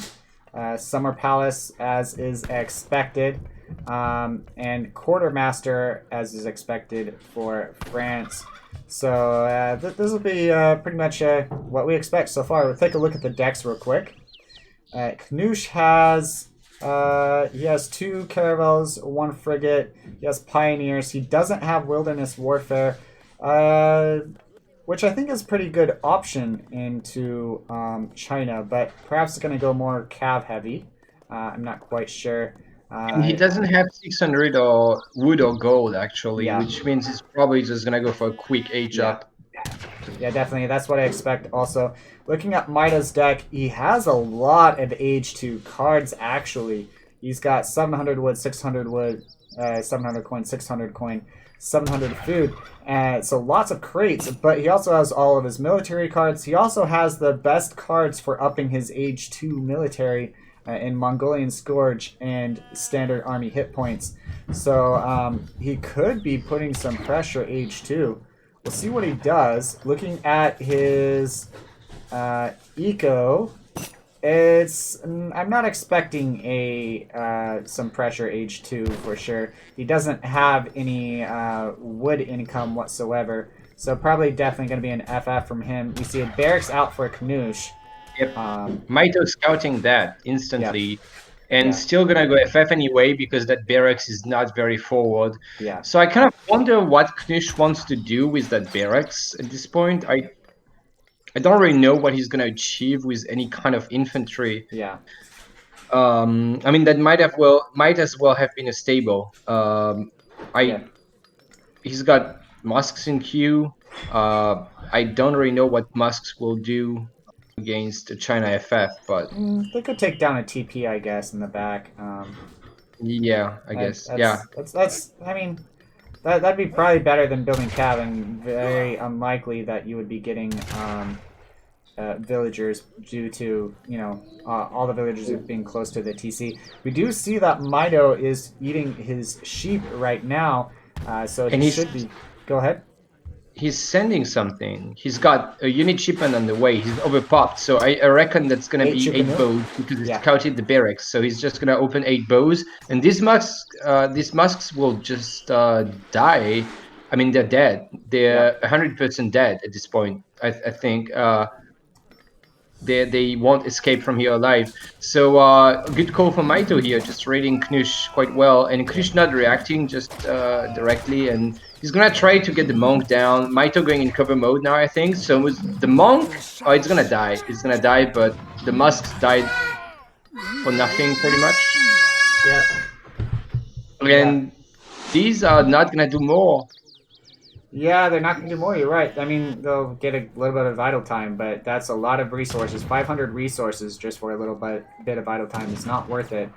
Speaker 4: Summer Palace, as is expected, and Quartermaster, as is expected for France. So this will be pretty much what we expect so far. We'll take a look at the decks real quick. Knusch has 2 caravels, 1 frigate. He has pioneers. He doesn't have wilderness warfare, which I think is a pretty good option into China, but perhaps it's going to go more cav heavy. I'm not quite sure.
Speaker 1: And he doesn't have 600 or wood or gold, actually, which means he's probably just going to go for a quick age up.
Speaker 4: Yeah, definitely. That's what I expect also. Looking at Mitoe's deck, he has a lot of age 2 cards, actually. He's got 700 wood, 600 wood, 700 coin, 600 coin, 700 food. So lots of crates, but he also has all of his military cards. He also has the best cards for upping his age 2 military in Mongolian Scourge and Standard Army hit points. So he could be putting some pressure age 2. We'll see what he does. Looking at his eco, I'm not expecting some pressure age 2 for sure. He doesn't have any wood income whatsoever, so probably definitely going to be an FF from him. We see a barracks out for Knusch.
Speaker 1: Yep. Mitoe scouting that instantly, and
Speaker 4: Yeah.
Speaker 1: still gonna go FF anyway because that barracks is not very forward.
Speaker 4: Yeah.
Speaker 1: So I kind of wonder what Knusch wants to do with that barracks at this point. I don't really know what he's gonna achieve with any kind of infantry.
Speaker 4: Yeah.
Speaker 1: I mean that might as well have been a stable.
Speaker 4: Yeah.
Speaker 1: He's got Musks in queue. I don't really know what Musks will do against China FF, but
Speaker 4: They could take down a TP, I guess, in the back.
Speaker 1: yeah, I guess yeah.
Speaker 4: That's. I mean, that'd be probably better than building cav, and very unlikely that you would be getting villagers due to all the villagers being close to the TC. We do see that Mitoe is eating his sheep right now, so he should be. Go ahead.
Speaker 1: He's sending something. He's got a unit shipment on the way. He's overpopped, so I reckon that's gonna be 8 bows because he's scouted the barracks. So he's just gonna open 8 bows, and these musks will just die. I mean, they're dead. They're 100% dead at this point. I think they won't escape from here alive. So good call from Mitoe here, just raiding Knusch quite well, and Knusch not reacting just directly, and he's gonna try to get the monk down. Mitoe going in cover mode now, I think. So with the monk, it's gonna die. It's gonna die, but the musks died for nothing pretty much.
Speaker 4: Yeah.
Speaker 1: And these are not gonna do more.
Speaker 4: Yeah, they're not going to do more. You're right. I mean, they'll get a little bit of idle time, but that's a lot of resources. 500 resources just for a little bit of idle time is not worth it.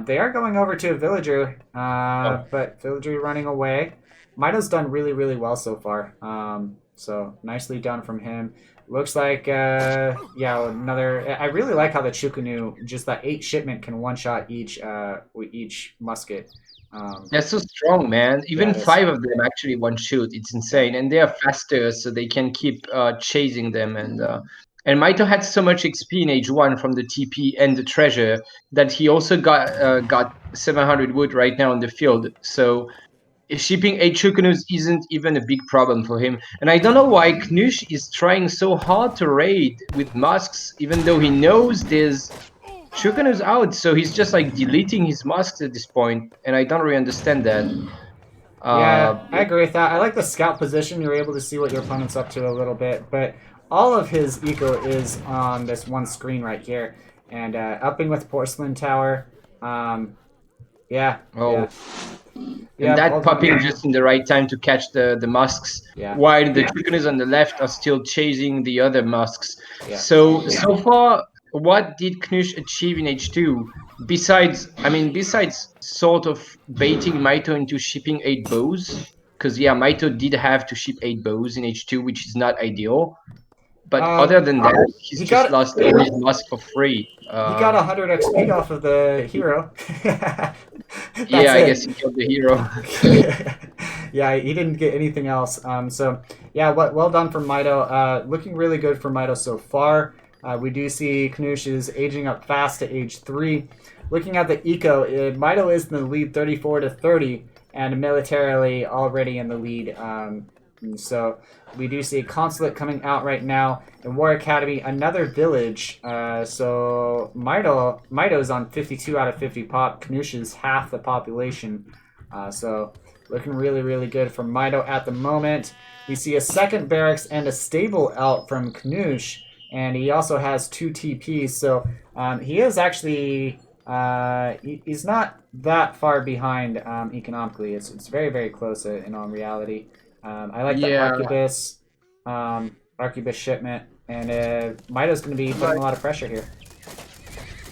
Speaker 4: They are going over to a villager, but villager running away. Mitoe's done really, really well so far. So nicely done from him. Looks like, another. I really like how the Chukunu, just that 8 shipment can one-shot each musket.
Speaker 1: They're so strong, man. Even 5 of them actually one shoot. It's insane, and they are faster, so they can keep chasing them. And Mitoe had so much XP in Age 1 from the TP and the treasure that he also got 700 wood right now on the field. So shipping 8 Chukunus isn't even a big problem for him. And I don't know why Knusch is trying so hard to raid with musks, even though he knows there's Chukunus out, so he's just like deleting his musks at this point, and I don't really understand that.
Speaker 4: Yeah, I agree with that. I like the scout position. You're able to see what your opponent's up to a little bit, but all of his eco is on this one screen right here. And upping with Porcelain Tower. And
Speaker 1: that popping just in the right time to catch the musks, while the Chukunus on the left are still chasing the other musks.
Speaker 4: Yeah.
Speaker 1: So far, what did Knusch achieve in H2? Besides sort of baiting Mitoe into shipping 8 bows, because Mitoe did have to ship 8 bows in H2, which is not ideal. But other than that, he's just lost all his musk for free.
Speaker 4: He got 100 XP off of the hero.
Speaker 1: I guess he killed the hero.
Speaker 4: Yeah, he didn't get anything else. Well done for Mitoe. Looking really good for Mitoe so far. We do see Knusch is aging up fast to age 3. Looking at the eco, Mitoe is in the lead 34-30, and militarily already in the lead. So we do see a consulate coming out right now in War Academy, another village. So Mitoe's on 52 out of 50 pop. Knusch is half the population. So looking really, really good for Mitoe at the moment. We see a second barracks and a stable out from Knusch. And he also has 2 TPs, so he is actually he's not that far behind economically. It's very, very close in all reality. I like the Arquebus shipment, and Mitoe's going to be putting a lot of pressure here.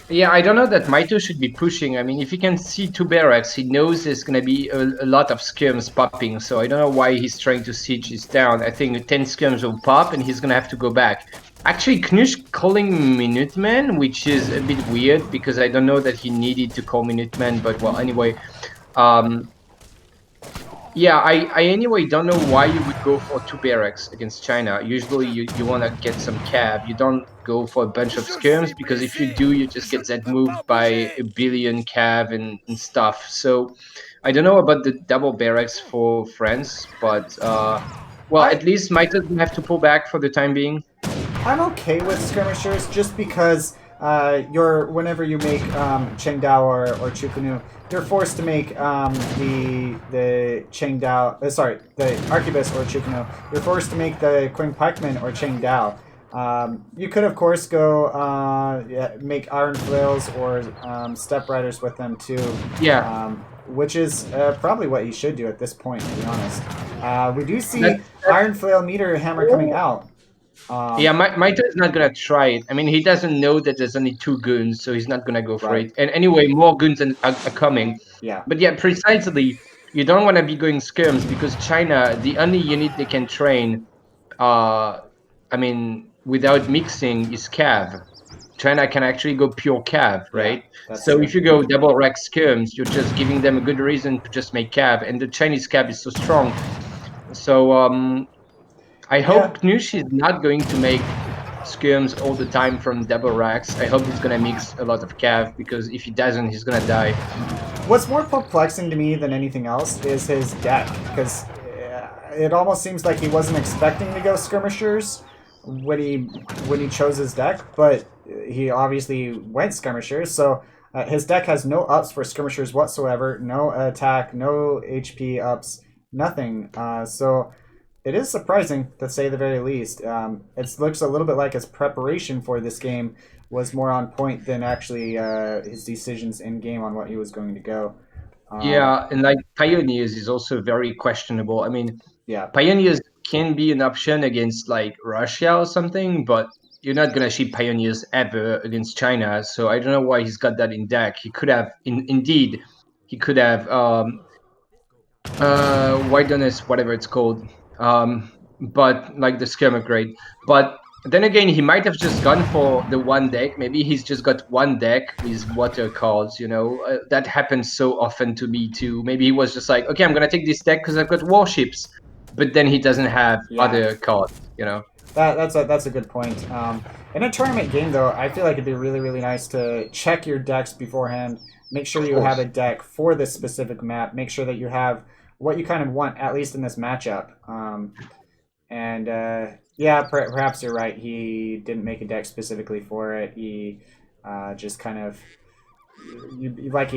Speaker 1: Yeah, I don't know that Mitoe should be pushing. I mean, if he can see 2 barracks, he knows there's going to be a lot of skirms popping. So I don't know why he's trying to siege this down. I think 10 skirms will pop, and he's going to have to go back. Actually, Knusch calling Minutemen, which is a bit weird because I don't know that he needed to call Minutemen, but well, anyway. I anyway don't know why you would go for 2 barracks against China. Usually you want to get some cav. You don't go for a bunch of skirms because if you do, you just get that moved by a billion cav and stuff. So I don't know about the double barracks for France, but at least Mitoe doesn't have to pull back for the time being.
Speaker 4: I'm okay with skirmishers just because whenever you make Chengdao or Chukunu, you're forced to make the Chengdao. The Arquebus or Chukunu. You're forced to make the Qing Pikeman or Chengdao. You could, of course, go make Iron Flails or Step Riders with them too.
Speaker 1: Yeah.
Speaker 4: Which is probably what you should do at this point, to be honest. We do see Iron Flail Meter Hammer coming out.
Speaker 1: Yeah, Mitoe is not gonna try it. I mean, he doesn't know that there's only 2 goons, so he's not gonna go for it. And anyway, more goons are coming.
Speaker 4: Yeah.
Speaker 1: But yeah, precisely, you don't want to be going skirms because China, the only unit they can train, I mean, without mixing is Cav. China can actually go pure Cav, right?
Speaker 4: Yeah,
Speaker 1: so
Speaker 4: true.
Speaker 1: if you go double rack skirms, you're just giving them a good reason to just make Cav, and the Chinese Cav is so strong. So I hope Knusch is not going to make skirms all the time from double racks. I hope he's gonna mix a lot of Cav, because if he doesn't, he's gonna die.
Speaker 4: What's more perplexing to me than anything else is his deck, because it almost seems like he wasn't expecting to go skirmishers when he chose his deck, but he obviously went skirmishers. So his deck has no ups for skirmishers whatsoever, no attack, no HP ups, nothing. So it is surprising, to say the very least. It looks a little bit like his preparation for this game was more on point than actually his decisions in game on what he was going to go.
Speaker 1: Yeah, and like Pioneers is also very questionable. I mean,
Speaker 4: yeah,
Speaker 1: Pioneers can be an option against like Russia or something, but you're not gonna ship Pioneers ever against China. So I don't know why he's got that in deck. He could have, indeed, he could have Wilderness, whatever it's called, but like the skirmer grade. But then again, he might have just gone for the one deck. Maybe he's just got one deck with water cards, you know. That happens so often to me too. Maybe he was just like, okay, I'm gonna take this deck because I've got warships, but then he doesn't have other cards, you know.
Speaker 4: That's a good point. In a tournament game, though, I feel like it'd be really, really nice to check your decks beforehand. Make sure you have a deck for this specific map. Make sure that you have what you kind of want, at least in this matchup. Yeah, perhaps you're right. He didn't make a deck specifically for it. He just kind of, like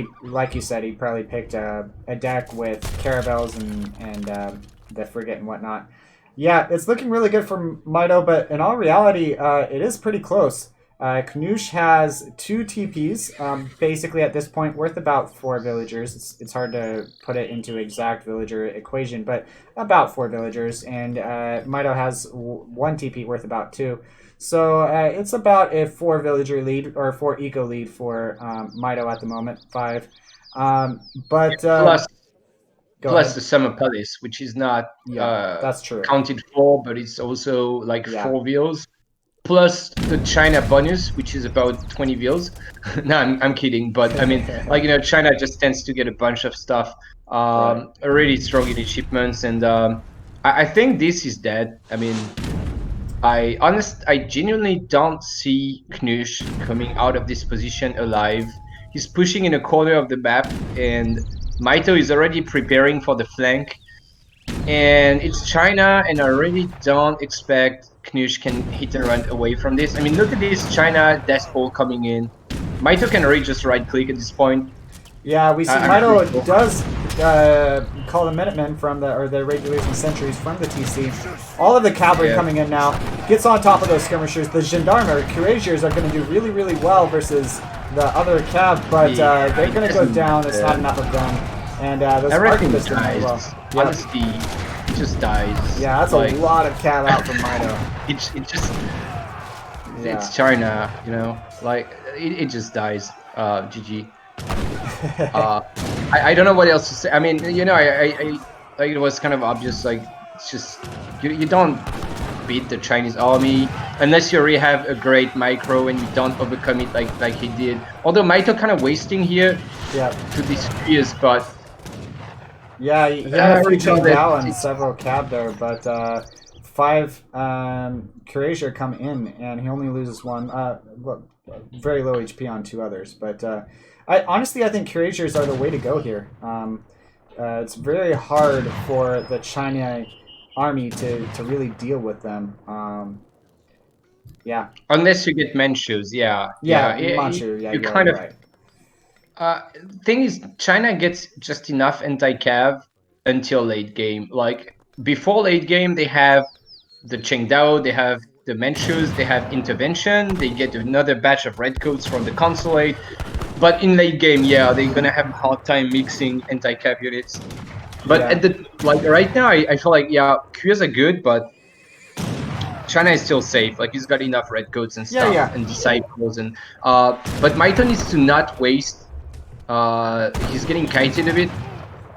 Speaker 4: you said, he probably picked a deck with caravels and the frigate and whatnot. Yeah, it's looking really good for Mitoe, but in all reality, it is pretty close. Knusch has 2 TPs, basically at this point worth about 4 villagers. It's hard to put it into exact villager equation, but about 4 villagers. And Mitoe has 1 TP worth about 2. So it's about a 4 villager lead, or 4 eco lead for Mitoe at the moment, 5.
Speaker 1: Plus the Summer Palace, which is not
Speaker 4: that's true.
Speaker 1: counted for, but it's also like 4 vils. Plus the China bonus, which is about 20 vils. No, I'm kidding, but I mean, like, you know, China just tends to get a bunch of stuff, really strong in achievements, and I think this is dead. I mean, I genuinely don't see Knusch coming out of this position alive. He's pushing in a corner of the map, and Mitoe is already preparing for the flank. And it's China, and I really don't expect Knusch can hit and run away from this. I mean, look at this China Death Ball coming in. Mitoe can already just right-click at this point.
Speaker 4: Yeah, we see Mitoe does call the Minutemen from the regulars and sentries from the TC. All of the cavalry coming in now. Gets on top of those skirmishers. The gendarme or cuirassiers are going to do really, really well versus the other cav, but they're going to go down. It's not enough of them. And those arquebuses dies. Well.
Speaker 1: Honestly, it just dies.
Speaker 4: Yeah, that's like, a lot of cav out from Mitoe.
Speaker 1: It just... It's China, you know? Like, it just dies. GG. I don't know what else to say. I mean, you know, I like, it was kind of obvious. Like, it's just you don't beat the Chinese army unless you already have a great micro and you don't overcome it like he did. Although Mitoe kind of wasting here to this fierce, but
Speaker 4: he had a free Chengdao and several cab there, but 5 Cuirassier come in and he only loses 1. Very low HP on 2 others, but honestly, I think Cuirassiers are the way to go here. It's very hard for the China army to really deal with them. Yeah.
Speaker 1: Unless you get Manchus, yeah.
Speaker 4: Yeah,
Speaker 1: Yeah,
Speaker 4: Manchu. Yeah,
Speaker 1: you
Speaker 4: you're
Speaker 1: kind of
Speaker 4: right.
Speaker 1: thing is, China gets just enough anti-cav until late game. Like before late game, they have the Qingdao, they have the Manchus, they have intervention, they get another batch of redcoats from the consulate. But in late game, yeah, they're gonna have a hard time mixing anti-cav units. But
Speaker 4: Yeah.
Speaker 1: at the right now, I feel like yeah, Qs are good, but China is still safe. Like he's got enough redcoats and
Speaker 4: Yeah,
Speaker 1: stuff
Speaker 4: yeah.
Speaker 1: and disciples and but Mitoe needs to not waste. He's getting kited a bit,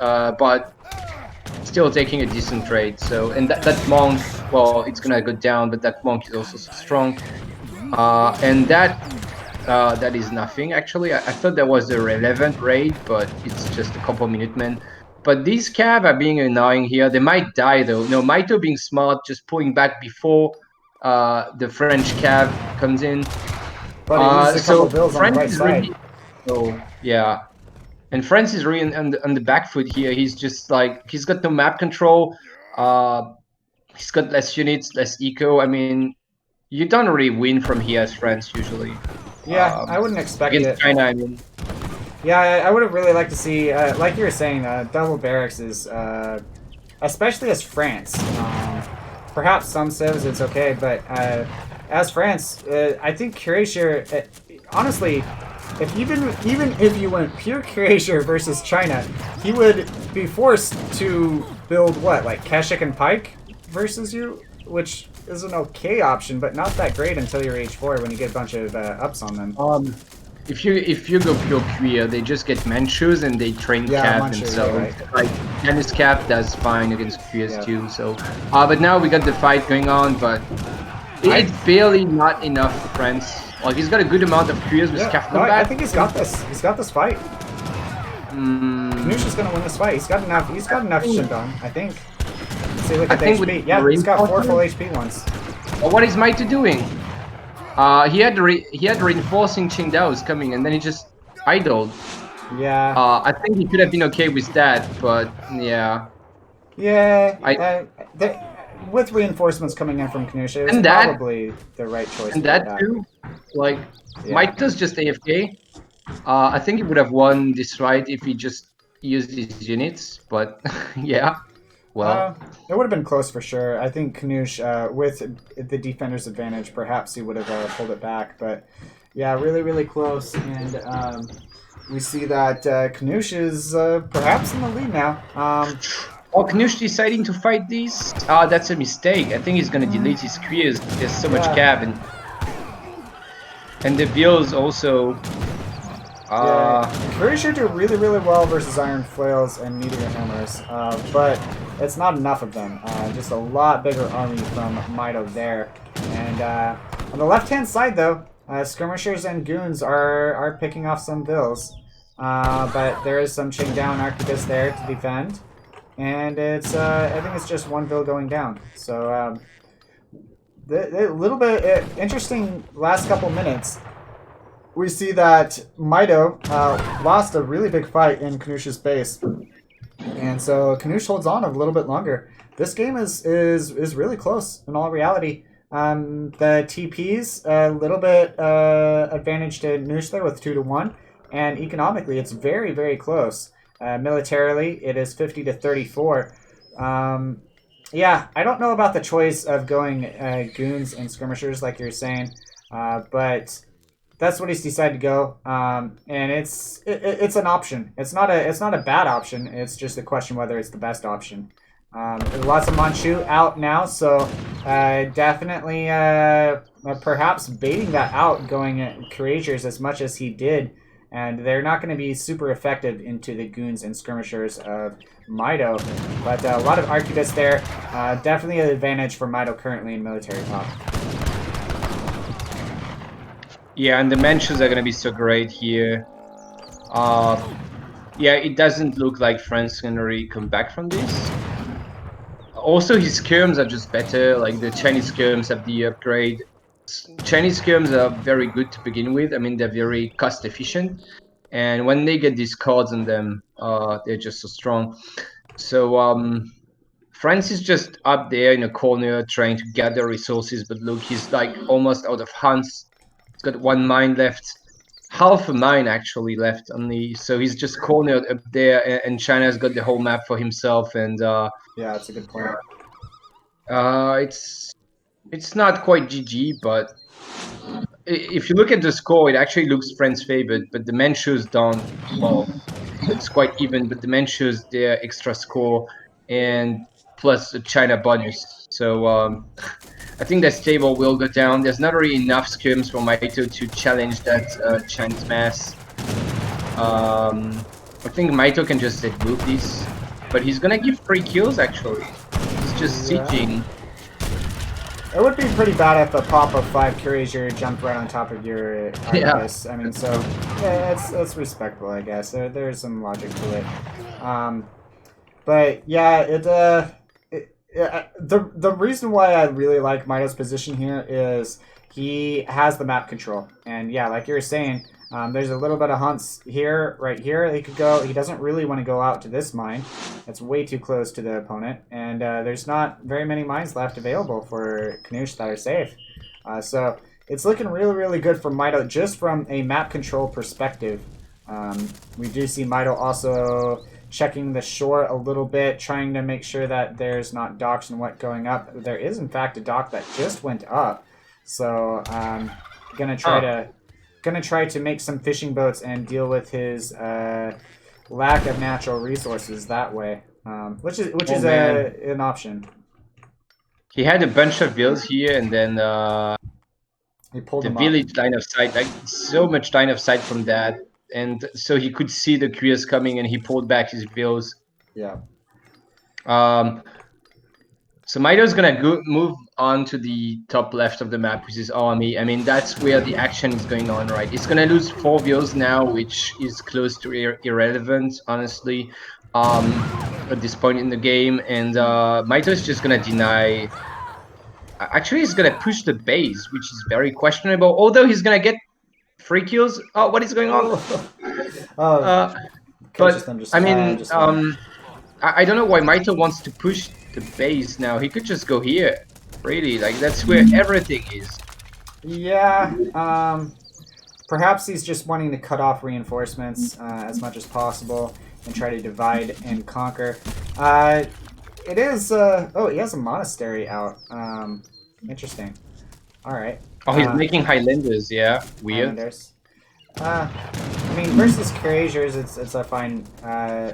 Speaker 1: but still taking a decent trade. So and that monk, well, it's gonna go down, but that monk is also so strong. And that is nothing actually. I thought that was a relevant raid, but it's just a couple Minutemen. But these cav are being annoying here. They might die though. No, Mitoe being smart, just pulling back before the French cav comes in.
Speaker 4: But he loses a couple
Speaker 1: So
Speaker 4: bills on the
Speaker 1: France
Speaker 4: right
Speaker 1: is
Speaker 4: side.
Speaker 1: really, oh yeah, and France is really on the back foot here. He's just like he's got no map control. He's got less units, less eco. I mean, you don't really win from here as France usually.
Speaker 4: Yeah, I wouldn't expect
Speaker 1: Against
Speaker 4: it.
Speaker 1: China, I mean.
Speaker 4: Yeah, I would have really liked to see, like you were saying, double barracks is, especially as France. Perhaps some civs it's okay, but as France, I think Curation, honestly, if even if you went pure Curation versus China, he would be forced to build what, like Keshik and Pike versus you, which is an okay option, but not that great until you're H4 when you get a bunch of ups on them.
Speaker 1: If you go pure queer, they just get Manchus and they train
Speaker 4: Yeah,
Speaker 1: Cav
Speaker 4: Manchu,
Speaker 1: themselves.
Speaker 4: right.
Speaker 1: Like Dennis Cav does fine against queers
Speaker 4: Yeah.
Speaker 1: too. So, but now we got the fight going on, but it's barely not enough for France. Like he's got a good amount of queers with Cav
Speaker 4: No, I
Speaker 1: combat.
Speaker 4: think he's got this. He's got this fight. Knusch is gonna win this fight. He's got enough. He's got enough shit done. I think. See, look at the
Speaker 1: think with
Speaker 4: HP. Yeah, he's got 4 full
Speaker 1: reinforcement-
Speaker 4: HP ones.
Speaker 1: But what is Mitoe doing? He had reinforcing Qingdao's coming, and then he just idled.
Speaker 4: Yeah.
Speaker 1: I think he could have been okay with that, but yeah.
Speaker 4: Yeah.
Speaker 1: I-
Speaker 4: With reinforcements coming in from Knusch, it was
Speaker 1: And that-
Speaker 4: probably the right choice.
Speaker 1: And
Speaker 4: to
Speaker 1: that
Speaker 4: do that.
Speaker 1: too, like
Speaker 4: Yeah.
Speaker 1: Mitoe's just AFK. I think he would have won this fight if he just used his units, but yeah. Well,
Speaker 4: It would have been close for sure. I think Knusch, with the defender's advantage, perhaps he would have pulled it back. But yeah, really, really close. And we see that Knusch is perhaps in the lead now.
Speaker 1: Knusch deciding to fight these? That's a mistake. I think he's gonna delete his queers. There's so much
Speaker 4: Yeah.
Speaker 1: cab and the bills also.
Speaker 4: Curation do really, really well versus Iron Flails and Meteor Hammers, but it's not enough of them. Just a lot bigger army from Mitoe there. And on the left-hand side, though, skirmishers and goons are picking off some bills. But there is some Qingdao and Arquebus there to defend. And it's I think it's just one bill going down. So the little bit interesting last couple minutes. We see that Mitoe lost a really big fight in Knusch's base, and so Knusch holds on a little bit longer. This game is really close in all reality. The TP's a little bit advantage to Knusch there with 2-1, and economically it's very, very close. Militarily, it is 50-34. Yeah, I don't know about the choice of going goons and skirmishers like you're saying, but that's what he's decided to go, and it's an option. It's not a bad option. It's just a question whether it's the best option. Lots of Manchu out now, so definitely perhaps baiting that out, going at Couragers as much as he did, and they're not going to be super effective into the goons and skirmishers of Mitoe. But a lot of Arquebus there, definitely an advantage for Mitoe currently in military top.
Speaker 1: Yeah, and the Manchus are gonna be so great here. Yeah, it doesn't look like France can really come back from this. Also, his skirms are just better. Like the Chinese skirms have the upgrade. Chinese skirms are very good to begin with. I mean, they're very cost efficient, and when they get these cards on them, they're just so strong. So France is just up there in a corner trying to gather resources, but look, he's like almost out of hunts. He's got 1 mine left, half a mine actually left only. So he's just cornered up there, and China's got the whole map for himself. And
Speaker 2: Yeah, that's a good point.
Speaker 1: it's not quite GG, but if you look at the score, it actually looks France favored, but the men shows don't. Well, it's quite even, but the men shows their extra score and plus a China bonus. So I think that table will go down. There's not really enough skirms for Mitoe to challenge that Chinese mass. I think Mitoe can just move this, but he's gonna give 3 kills actually. He's just sieging.
Speaker 2: It would be pretty bad if a pop of 5 Courageous jumped right on top of your Arquebus. I mean, so yeah, that's respectable, I guess. There's some logic to it. But yeah, the reason why I really like Mitoe's position here is he has the map control, and yeah, like you were saying, there's a little bit of hunts here, right here. He could go. He doesn't really want to go out to this mine. That's way too close to the opponent, and there's not very many mines left available for Knusch that are safe. So it's looking really, really good for Mitoe just from a map control perspective. We do see Mitoe also checking the shore a little bit, trying to make sure that there's not docks and what going up. There is, in fact, a dock that just went up. So gonna try to make some fishing boats and deal with his lack of natural resources that way, which is an option.
Speaker 1: He had a bunch of bills here, and then
Speaker 2: He pulled
Speaker 1: the
Speaker 2: them
Speaker 1: village
Speaker 2: up.
Speaker 1: line of sight, like so much line of sight from that, and so he could see the Koreas coming, and he pulled back his bills.
Speaker 2: Yeah.
Speaker 1: So Mitoe's gonna move on to the top left of the map with his army. I mean, that's where the action is going on, right? He's gonna lose 4 bills now, which is close to irrelevant, honestly, at this point in the game. And Mitoe's just gonna deny. Actually, he's gonna push the base, which is very questionable. Although he's gonna get 3 kills. Oh, what is going on? But I mean, I don't know why Mitoe wants to push the base now. He could just go here. Really, like that's where everything is.
Speaker 2: Yeah. Perhaps he's just wanting to cut off reinforcements as much as possible and try to divide and conquer. It is. Oh, he has a monastery out. Interesting. All right.
Speaker 1: Oh, he's making Highlanders. Yeah, weird.
Speaker 2: Highlanders. I mean, versus Courageous, it's a fine.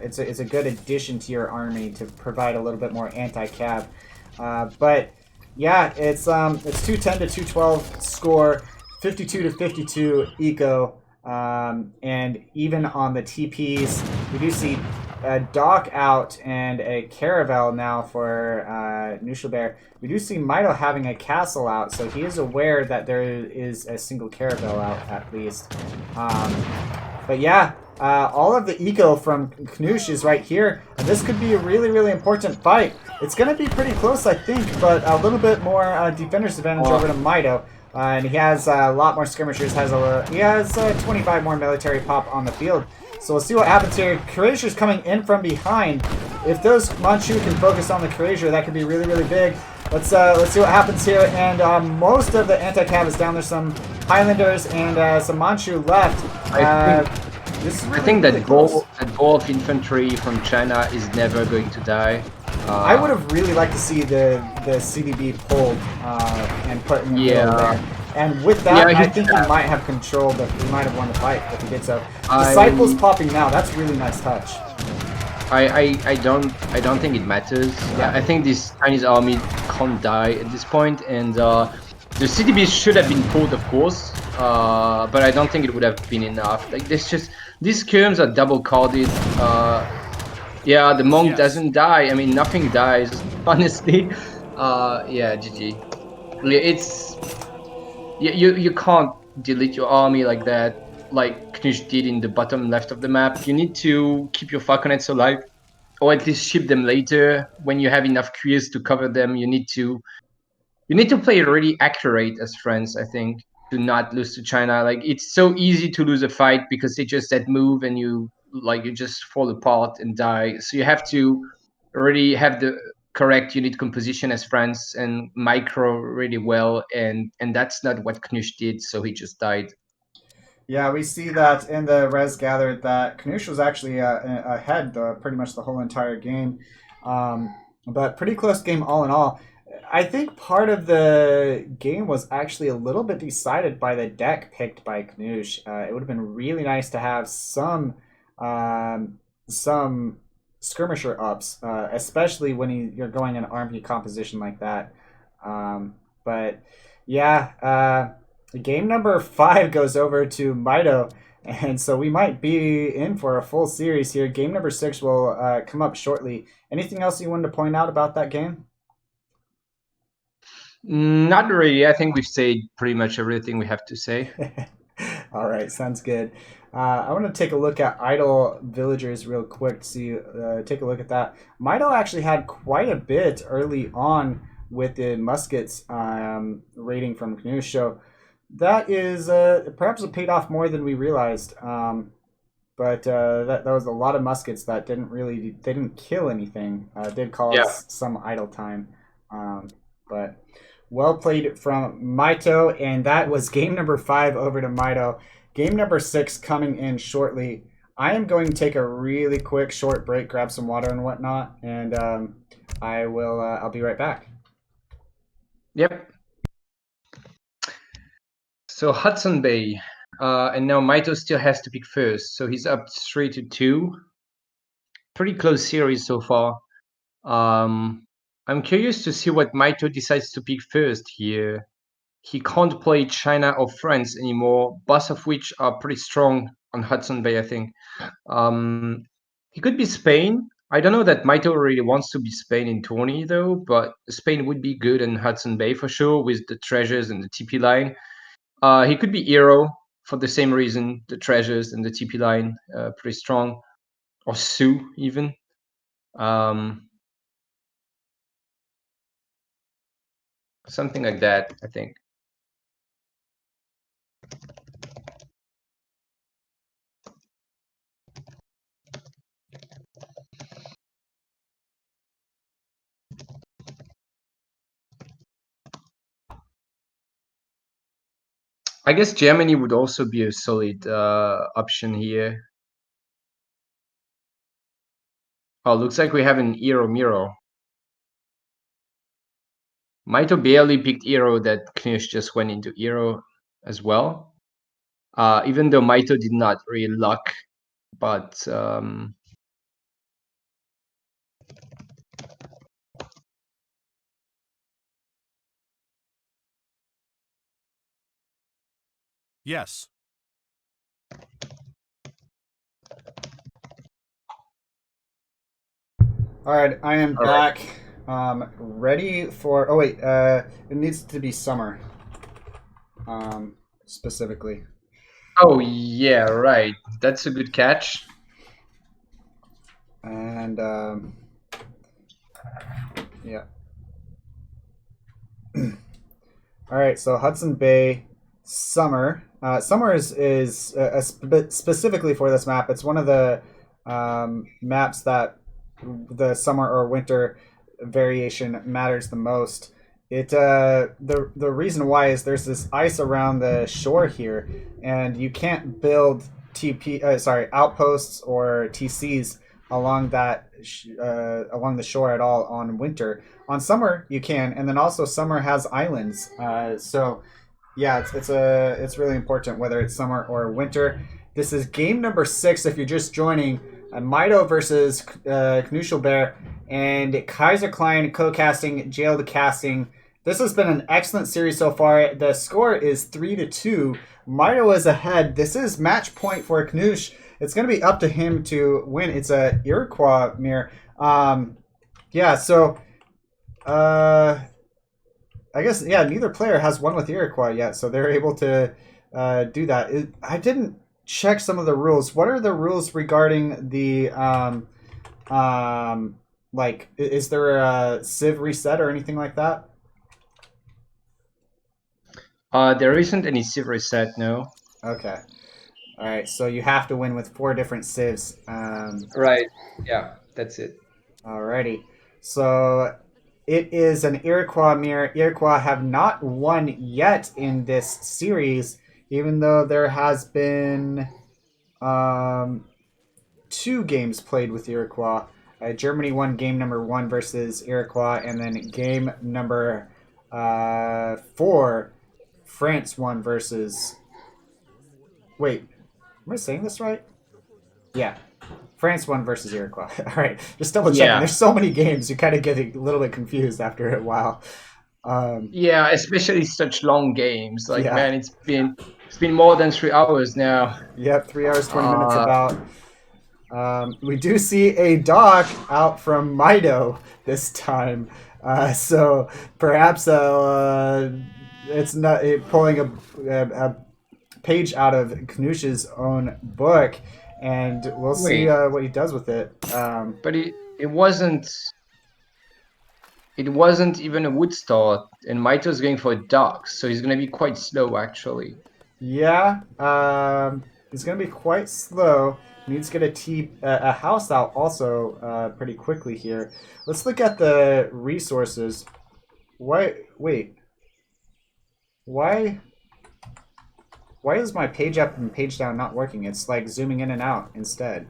Speaker 2: It's a good addition to your army to provide a little bit more anti-cav. But yeah, it's 210 to 212 score, 52 to 52 eco, and even on the TPs, we do see a dock out and a caravel now for Knuschelbär. We do see Mitoe having a castle out, so he is aware that there is a single caravel out at least. But yeah, all of the eco from Knusch is right here, and this could be a really, really important fight. It's going to be pretty close, I think, but a little bit more defender's advantage over to Mitoe. And he has a lot more skirmishers. He has 25 more military pop on the field. So we'll see what happens here. Courageous coming in from behind. If those Manchu can focus on the Courageous, that could be really, really big. Let's see what happens here. And most of the anti-cav is down. There's some Highlanders and some Manchu left.
Speaker 1: I think that
Speaker 2: really
Speaker 1: ball of infantry from China is never going to die.
Speaker 2: I would have really liked to see the CDB pulled and put in the field there. And with that, I think he might have controlled. He might have won the fight if he did so. Disciples popping now. That's really nice touch.
Speaker 1: I don't think it matters. Yeah, I think this Chinese army can't die at this point, and the CDB should have been pulled, of course, but I don't think it would have been enough. Like these skirms are double carded. Yeah, the monk doesn't die. I mean, nothing dies, honestly. Yeah, GG. It's you can't delete your army like that, like Knusch did in the bottom left of the map. You need to keep your falconets alive, or at least ship them later when you have enough crews to cover them. You need to play really accurate as friends, I think, to not lose to China. Like it's so easy to lose a fight because they just that move and you just fall apart and die. So you have to already have correct unit composition as France and micro really well, and that's not what Knusch did, so he just died.
Speaker 2: Yeah, we see that in the res gathered that Knusch was actually ahead pretty much the whole entire game. But pretty close game all in all. I think part of the game was actually a little bit decided by the deck picked by Knusch. It would have been really nice to have some skirmisher ups, especially when you're going an army composition like that. But yeah, game number 5 goes over to Mitoe, and so we might be in for a full series here. Game number 6 will come up shortly. Anything else you wanted to point out about that game?
Speaker 1: Not really. I think we've said pretty much everything we have to say.
Speaker 2: All right, sounds good. I want to take a look at idle villagers real quick to see, take a look at that. Mitoe actually had quite a bit early on with the muskets rating from Knusch, so that is perhaps it paid off more than we realized. But that was a lot of muskets that didn't kill anything. Did cause some idle time. But well played from Mitoe, and that was game number 5 over to Mitoe. Game number 6 coming in shortly. I am going to take a really quick short break, grab some water and whatnot, and I'll be right back.
Speaker 1: Yep. So Hudson Bay, and now Mitoe still has to pick first, so he's up 3-2. Pretty close series so far. I'm curious to see what Mitoe decides to pick first here. He can't play China or France anymore, both of which are pretty strong on Hudson Bay, I think. He could be Spain. I don't know that Mitoe really wants to be Spain in tourney though, but Spain would be good in Hudson Bay for sure with the treasures and the TP line. He could be Hero for the same reason, the treasures and the TP line, pretty strong. Or Sioux even. Something like that, I think. I guess Germany would also be a solid option here. Oh, looks like we have an Hero Miro. Mitoe barely picked Hero, that Knusch just went into Hero as well. Even though Mitoe did not really luck, but
Speaker 5: Yes.
Speaker 2: All right, I am back. Ready for... Oh, wait. It needs to be summer. Specifically.
Speaker 1: Oh, yeah, right. That's a good catch.
Speaker 2: And, yeah. All right, so Hudson Bay, summer. Summer is specifically for this map. It's one of the maps that the summer or winter variation matters the most. The reason why is there's this ice around the shore here, and you can't build outposts or TCs along that along the shore at all on winter. On summer you can, and then also summer has islands. So yeah, it's really important whether it's summer or winter. This is game number 6 if you're just joining. Mitoe versus Knuschelbär, and Kaiser Klein co-casting, Jailed casting. This has been an excellent series so far. The score is 3-2. Mitoe is ahead. This is match point for Knusch. It's going to be up to him to win. It's a Iroquois mirror. Yeah, so I guess, yeah, neither player has won with Iroquois yet, so they're able to do that. I didn't check some of the rules. What are the rules regarding the like, is there a civ reset or anything like that?
Speaker 1: There isn't any civ reset, no.
Speaker 2: Okay. All right, so you have to win with 4 different civs.
Speaker 3: Right. Yeah, that's it.
Speaker 2: Alrighty. So
Speaker 4: it is an Iroquois mirror. Iroquois have not won yet in this series, even though there has been 2 games played with Iroquois. Germany won game number 1 versus Iroquois, and then game number 4, France won versus. Wait, am I saying this right? Yeah, France won versus Iroquois. All right, just double checking.
Speaker 1: Yeah.
Speaker 4: There's so many games, you kind of get a little bit confused after a while.
Speaker 1: Yeah, especially such long games. Like,
Speaker 4: Yeah.
Speaker 1: man, it's been more than 3 hours now.
Speaker 4: Yep, 3 hours 20 minutes about. We do see a dock out from Mitoe this time, so perhaps it's not pulling a page out of Knusch's own book, and we'll see what he does with it.
Speaker 1: But it wasn't even a wood start, and Mito's going for a dock, so he's going to be quite slow actually.
Speaker 4: Yeah, he's going to be quite slow. Needs to get a house out also pretty quickly here. Let's look at the resources. Wait. Why is my page up and page down not working? It's like zooming in and out instead.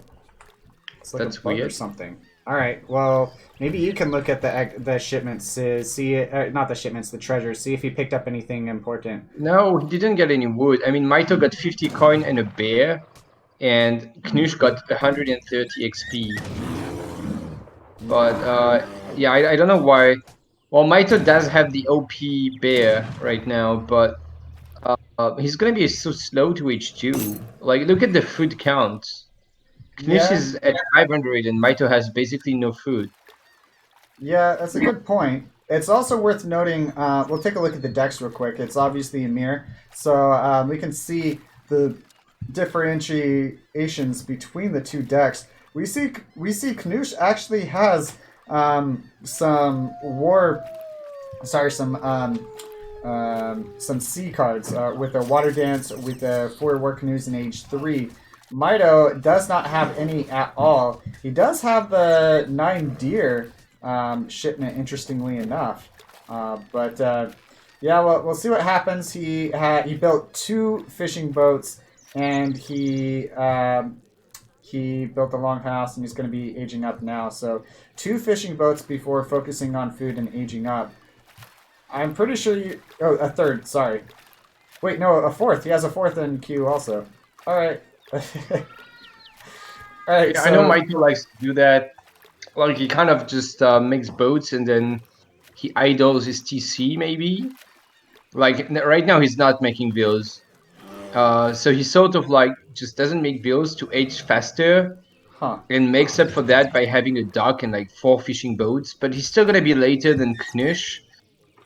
Speaker 4: It's like
Speaker 1: That's
Speaker 4: a bug or
Speaker 1: weird.
Speaker 4: something. All right. Well, maybe you can look at the shipments, see not the shipments, the treasures. See if he picked up anything important.
Speaker 1: No, he didn't get any wood. I mean, Mito got 50 coin and a bear, and Knusch got 130 XP. But yeah, I don't know why. Well, Mito does have the OP bear right now, but he's gonna be so slow to H2. Like, look at the food count. Knusch is at 500 and Mito has basically no food.
Speaker 4: Yeah, that's a good point. It's also worth noting, we'll take a look at the decks real quick. It's obviously a mirror, so we can see the differentiations between the 2 decks. We see Knusch actually has some sea cards with a water dance, with the 4 war canoes in age 3. Mito does not have any at all. He does have the 9 deer shipment, interestingly enough. But yeah, we'll see what happens. He built 2 fishing boats, and he built a longhouse, and he's going to be aging up now. So 2 fishing boats before focusing on food and aging up. I'm pretty sure a 3rd, sorry. Wait, no, a 4th. He has a 4th in queue also. All right. All right.
Speaker 1: Yeah,
Speaker 4: so,
Speaker 1: I know Mito likes to do that. Like, he kind of just makes boats and then he idles his TC maybe. Like, right now he's not making bills. So he sort of like just doesn't make bills to age faster, and makes up for that by having a dock and like 4 fishing boats. But he's still gonna be later than Knusch,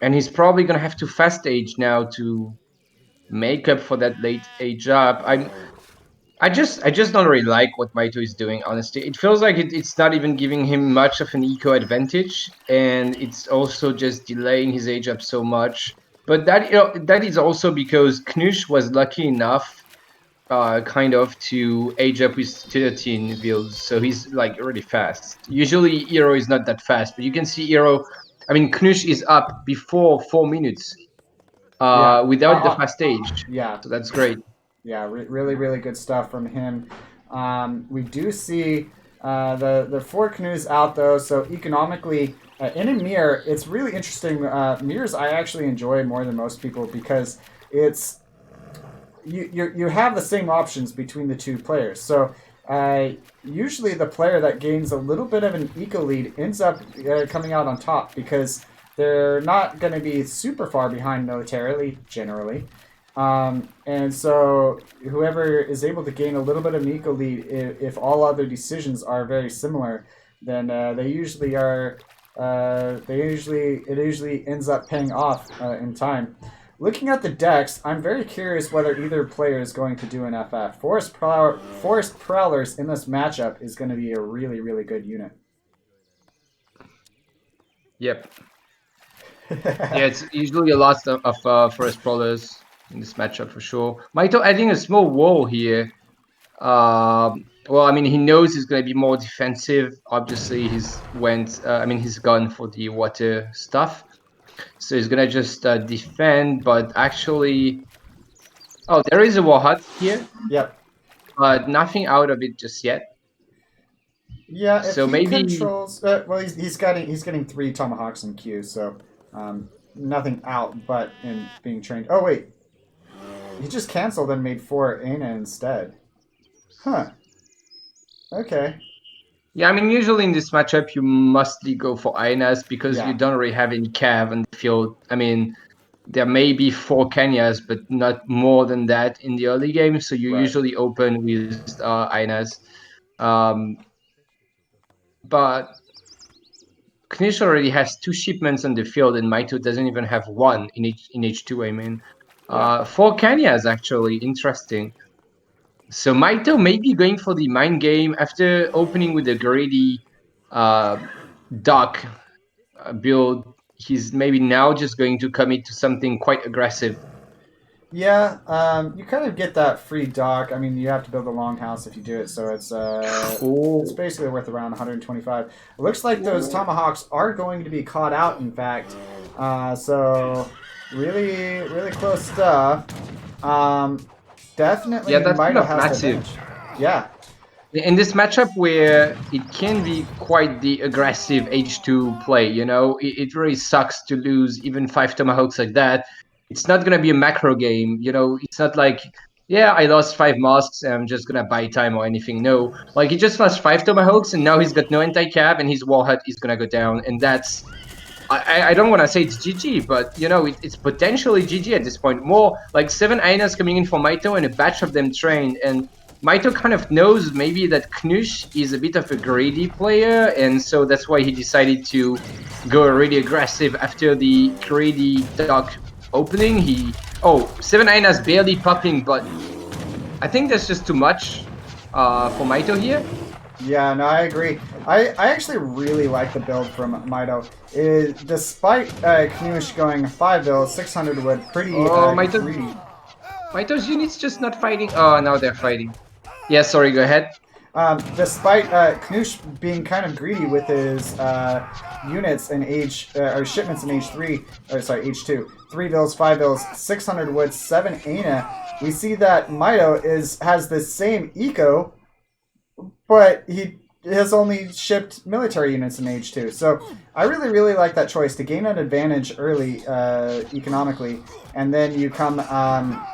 Speaker 1: and he's probably gonna have to fast age now to make up for that late age up. I just don't really like what Mito is doing, honestly. It feels like it's not even giving him much of an eco advantage, and it's also just delaying his age up so much. But that is also because Knusch was lucky enough kind of to age up with 13 builds, so he's like really fast. Usually Hero is not that fast, but you can see Hero, I mean Knusch is up before 4 minutes without the fast age.
Speaker 4: Yeah.
Speaker 1: So that's great.
Speaker 4: Yeah, really, really good stuff from him. We do see the 4 canoes out though, so economically, in a mirror, it's really interesting. Mirrors I actually enjoy more than most people because it's you have the same options between the 2 players. So usually the player that gains a little bit of an eco lead ends up coming out on top because they're not going to be super far behind militarily, generally. And so whoever is able to gain a little bit of an eco lead, if all other decisions are very similar, then it usually ends up paying off in time. Looking at the decks, I'm very curious whether either player is going to do an FF. Forest Prowlers in this matchup is going to be a really, really good unit.
Speaker 1: Yep. Yeah, it's usually a lot of Forest Prowlers in this matchup for sure. Mito adding a small wall here. Well, I mean, he knows he's going to be more defensive. Obviously, he's gone for the water stuff, so he's going to just defend. But actually, oh, there is a war hut here,
Speaker 2: Yep.
Speaker 1: but nothing out of it just yet.
Speaker 2: Yeah, if
Speaker 1: So
Speaker 2: he
Speaker 1: maybe
Speaker 2: controls, well, he's getting 3 tomahawks in queue, so nothing out but in being trained. Oh wait, he just canceled and made 4 Aina instead. Huh. Okay.
Speaker 1: yeah, I mean, usually in this matchup, you mostly go for Ainas because
Speaker 2: Yeah.
Speaker 1: you don't really have any cav on the field. I mean, there may be 4 Kenyas, but not more than that in the early game. So you
Speaker 2: Right.
Speaker 1: usually open with Ainas. But Knish already has 2 shipments on the field, and Mitoe doesn't even have 1 in H2. I mean,
Speaker 2: Yeah.
Speaker 1: 4 Kenyas actually interesting. So Mitoe may be going for the mind game after opening with a greedy dock build. He's maybe now just going to commit to something quite aggressive.
Speaker 2: Yeah, you kind of get that free dock. I mean, you have to build a longhouse if you do it, so it's basically worth around 125. It looks like those tomahawks are going to be caught out, in fact. So really, really close stuff. Definitely,
Speaker 1: Yeah, that's kind
Speaker 2: Mitoe
Speaker 1: of
Speaker 2: has the
Speaker 1: massive.
Speaker 2: advantage. Yeah,
Speaker 1: In this matchup where it can be quite the aggressive H2 play, it really sucks to lose even 5 tomahawks like that. It's not going to be a macro game, it's not like, yeah, I lost 5 masks and I'm just going to buy time or anything. No, like he just lost 5 tomahawks and now he's got no anti-cab and his wall hut is going to go down. And that's, I don't want to say it's GG, but it's potentially GG at this point. More like 7 Ainas coming in for Mitoe and a batch of them trained, and Mitoe kind of knows maybe that Knusch is a bit of a greedy player, and so that's why he decided to go really aggressive after the greedy dock opening. 7 Ainas barely popping, but I think that's just too much for Mitoe here.
Speaker 2: yeah, no, I agree. I actually really like the build from Mitoe. Despite Knusch going 5 bills, 600 wood, pretty greedy.
Speaker 1: Mitoe's units just not fighting. Oh, now they're fighting. Yeah, sorry, go ahead.
Speaker 2: Despite Knusch being kind of greedy with his units in or shipments in H2, 3 bills, 5 bills, 600 wood, 7 Aina, we see that Mitoe has the same eco, but he has only shipped military units in H2. So I really, really like that choice to gain an advantage early economically, and then you come,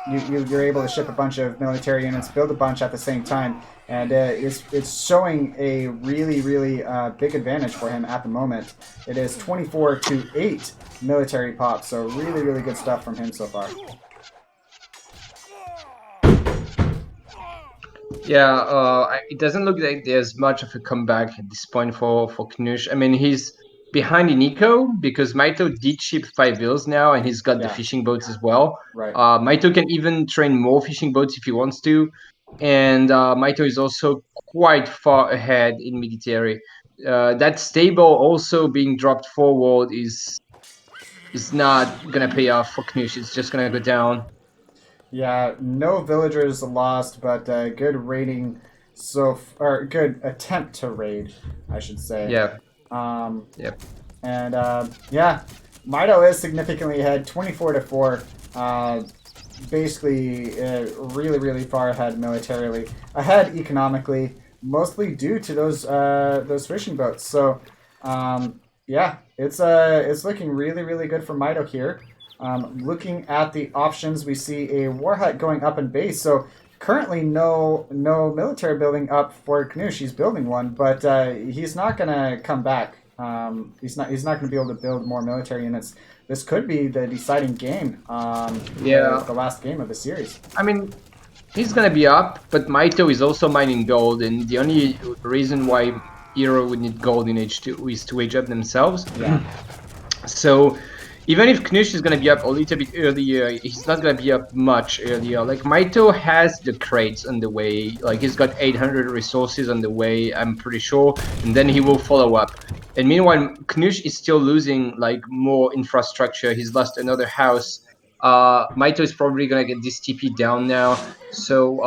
Speaker 2: you're able to ship a bunch of military units, build a bunch at the same time, and it's showing a really, really big advantage for him at the moment. It is 24-8 military pop, so really, really good stuff from him so far.
Speaker 1: Yeah, it doesn't look like there's much of a comeback at this point for Knusch. I mean, he's behind in eco because Mitoe did ship 5 bills now, and he's got the fishing boats as well.
Speaker 2: Right.
Speaker 1: Mitoe can even train more fishing boats if he wants to, and Mitoe is also quite far ahead in military. That stable also being dropped forward is not gonna pay off for Knusch. It's just gonna go down.
Speaker 2: Yeah, no villagers lost, but good raiding, or good attempt to raid, I should say.
Speaker 1: Yeah.
Speaker 2: Yep. And yeah, Mitoe is significantly ahead, 24-4. Basically, really, really far ahead militarily, ahead economically, mostly due to those fishing boats. So, yeah, it's looking really, really good for Mitoe here. Looking at the options, we see a war hut going up in base. So currently, no military building up for Knusch. He's building one, but he's not gonna come back. He's not gonna be able to build more military units. This could be the deciding game. The last game of the series.
Speaker 1: I mean, he's gonna be up, but Mitoe is also mining gold, and the only reason why Hero would need gold in H2 is to age up themselves.
Speaker 2: Yeah.
Speaker 1: So even if Knusch is going to be up a little bit earlier, he's not going to be up much earlier. Like, Mitoe has the crates on the way. Like, he's got 800 resources on the way, I'm pretty sure. And then he will follow up. And meanwhile, Knusch is still losing, like, more infrastructure. He's lost another house. Mitoe is probably going to get this TP down now. So,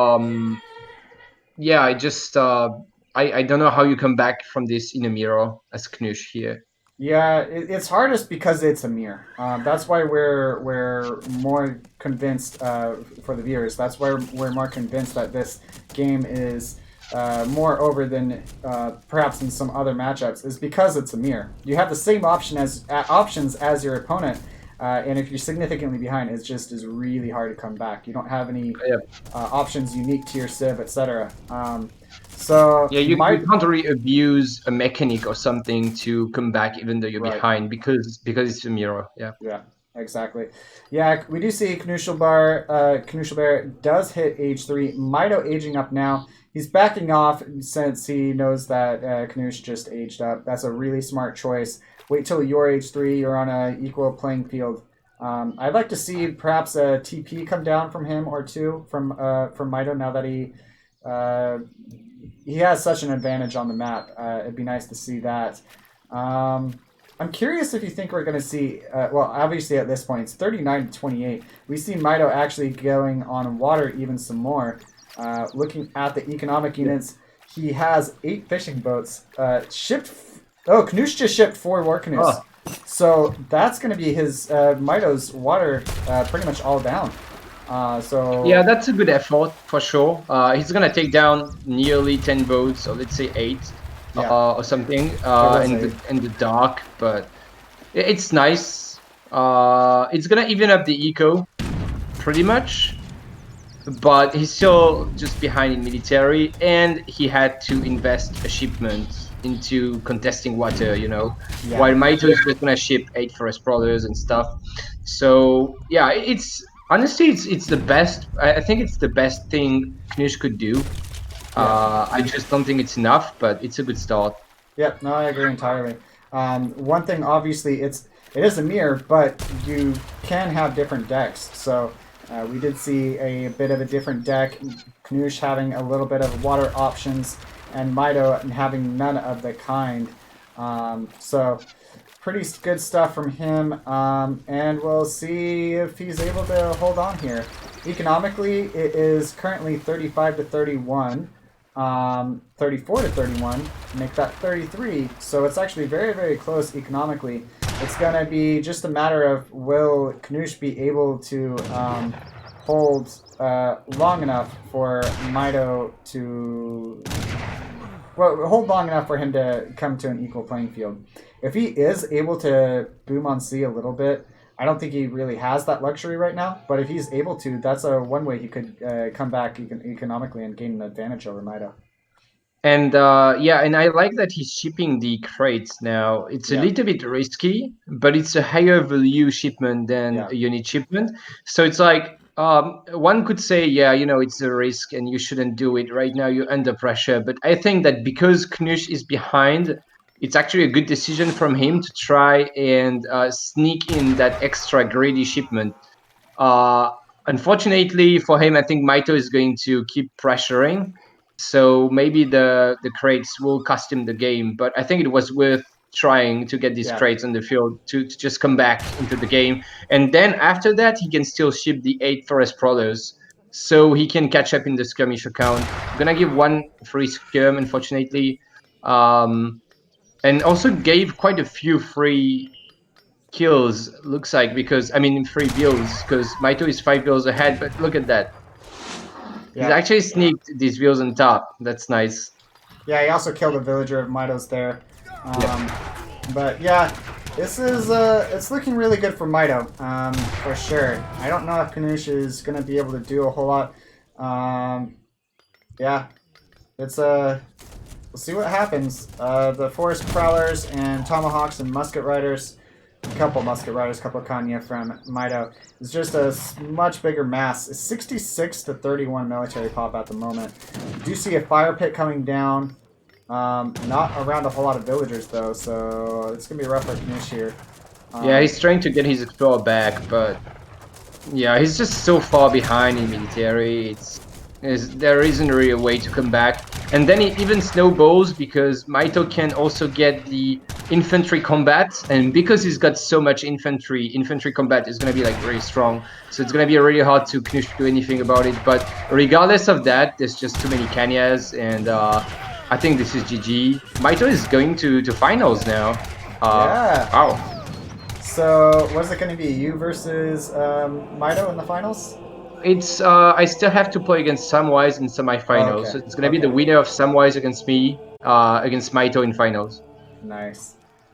Speaker 1: yeah, I don't know how you come back from this in a mirror as Knusch here.
Speaker 4: Yeah, it's hardest because it's a mirror. That's why we're more convinced for the viewers. That's why we're more convinced that this game is more over than perhaps in some other matchups. Is because it's a mirror. You have the same options as your opponent, and if you're significantly behind, it's just is really hard to come back. You don't have any
Speaker 1: Yeah,
Speaker 4: options unique to your civ, etc. So
Speaker 1: yeah, you can't really abuse a mechanic or something to come back even though you're
Speaker 4: right.
Speaker 1: behind because it's a mirror. Yeah.
Speaker 4: Yeah, exactly. Yeah, we do see Knuschelbär. Knuschelbär does hit age 3. Mitoe aging up now. He's backing off since he knows that Knusch just aged up. That's a really smart choice. Wait till you're age 3. You're on an equal playing field. I'd like to see perhaps a TP come down from him or two from Mitoe now that he has such an advantage on the map. It'd be nice to see that. I'm curious if you think we're going to see, well, obviously at this point, it's 39 to 28. We see Mitoe actually going on water even some more. Looking at the economic units, he has 8 fishing boats. Knusch just shipped 4 war canoes.
Speaker 1: Oh.
Speaker 4: So that's going to be his, Mitoe's water pretty much all down.
Speaker 1: Yeah, that's a good effort for sure. He's gonna take down nearly 10 boats, or let's say 8, or something, in the dark. But it's nice. It's gonna even up the eco, pretty much. But he's still just behind in military, and he had to invest a shipment into contesting water, while Mitoe is just gonna ship 8 forest brothers and stuff. So yeah, honestly, it's the best. I think it's the best thing Knusch could do. I just don't think it's enough, but it's a good start.
Speaker 4: Yep, no, I agree entirely. One thing, obviously, it is a mirror, but you can have different decks. So we did see a bit of a different deck. Knusch having a little bit of water options, and Mitoe having none of the kind. So pretty good stuff from him, and we'll see if he's able to hold on here. Economically, it is currently 35 to 31. 34 to 31, make that 33. So it's actually very, very close economically. It's going to be just a matter of will Knusch be able to hold long enough for Mitoe to... Well, hold long enough for him to come to an equal playing field. If he is able to boom on C a little bit, I don't think he really has that luxury right now, but if he's able to, that's one way he could come back economically and gain an advantage over Mitoe.
Speaker 1: And yeah, and I like that he's shipping the crates now. It's a little bit risky, but it's a higher value shipment than a unit shipment. So it's like, one could say, yeah, it's a risk and you shouldn't do it. Right now you're under pressure. But I think that because Knusch is behind, it's actually a good decision from him to try and sneak in that extra greedy shipment. Unfortunately for him, I think Mitoe is going to keep pressuring. So maybe the crates will cost him the game. But I think it was worth trying to get these crates on the field to just come back into the game. And then after that, he can still ship the 8 forest brothers. So he can catch up in the skirmish account. I'm going to give 1 free skirm, unfortunately. And also gave quite a few free kills, looks like, because, free builds, because Mitoe is 5 builds ahead, but look at that. He's actually sneaked these wheels on top. That's nice.
Speaker 4: Yeah, he also killed a villager of Mitoe's there. But yeah, this is, it's looking really good for Mitoe, for sure. I don't know if Knusch is going to be able to do a whole lot. Yeah, it's, we'll see what happens. The Forest Prowlers and Tomahawks and Musket Riders, a couple Musket Riders, a couple Kanya from Mitoe. It's just a much bigger mass. It's 66 to 31 military pop at the moment. You do see a fire pit coming down. Not around a whole lot of villagers though, so it's going to be rough for Knusch here.
Speaker 1: Yeah, he's trying to get his explorer back, but yeah, he's just so far behind in military. There isn't really a way to come back. And then it even snowballs because Mitoe can also get the infantry combat, and because he's got so much infantry combat is going to be like very strong, so it's going to be really hard to Knusch do anything about it. But regardless of that, there's just too many Kanyas, and I think this is GG. Mitoe is going to finals now.
Speaker 2: Yeah.
Speaker 1: Wow.
Speaker 2: So, what is it going to be? You versus Mitoe in the finals?
Speaker 1: It's I still have to play against Samwise in semifinals.
Speaker 2: Okay.
Speaker 1: So it's going to be the winner of Samwise against me, against Mitoe in finals.
Speaker 2: Nice.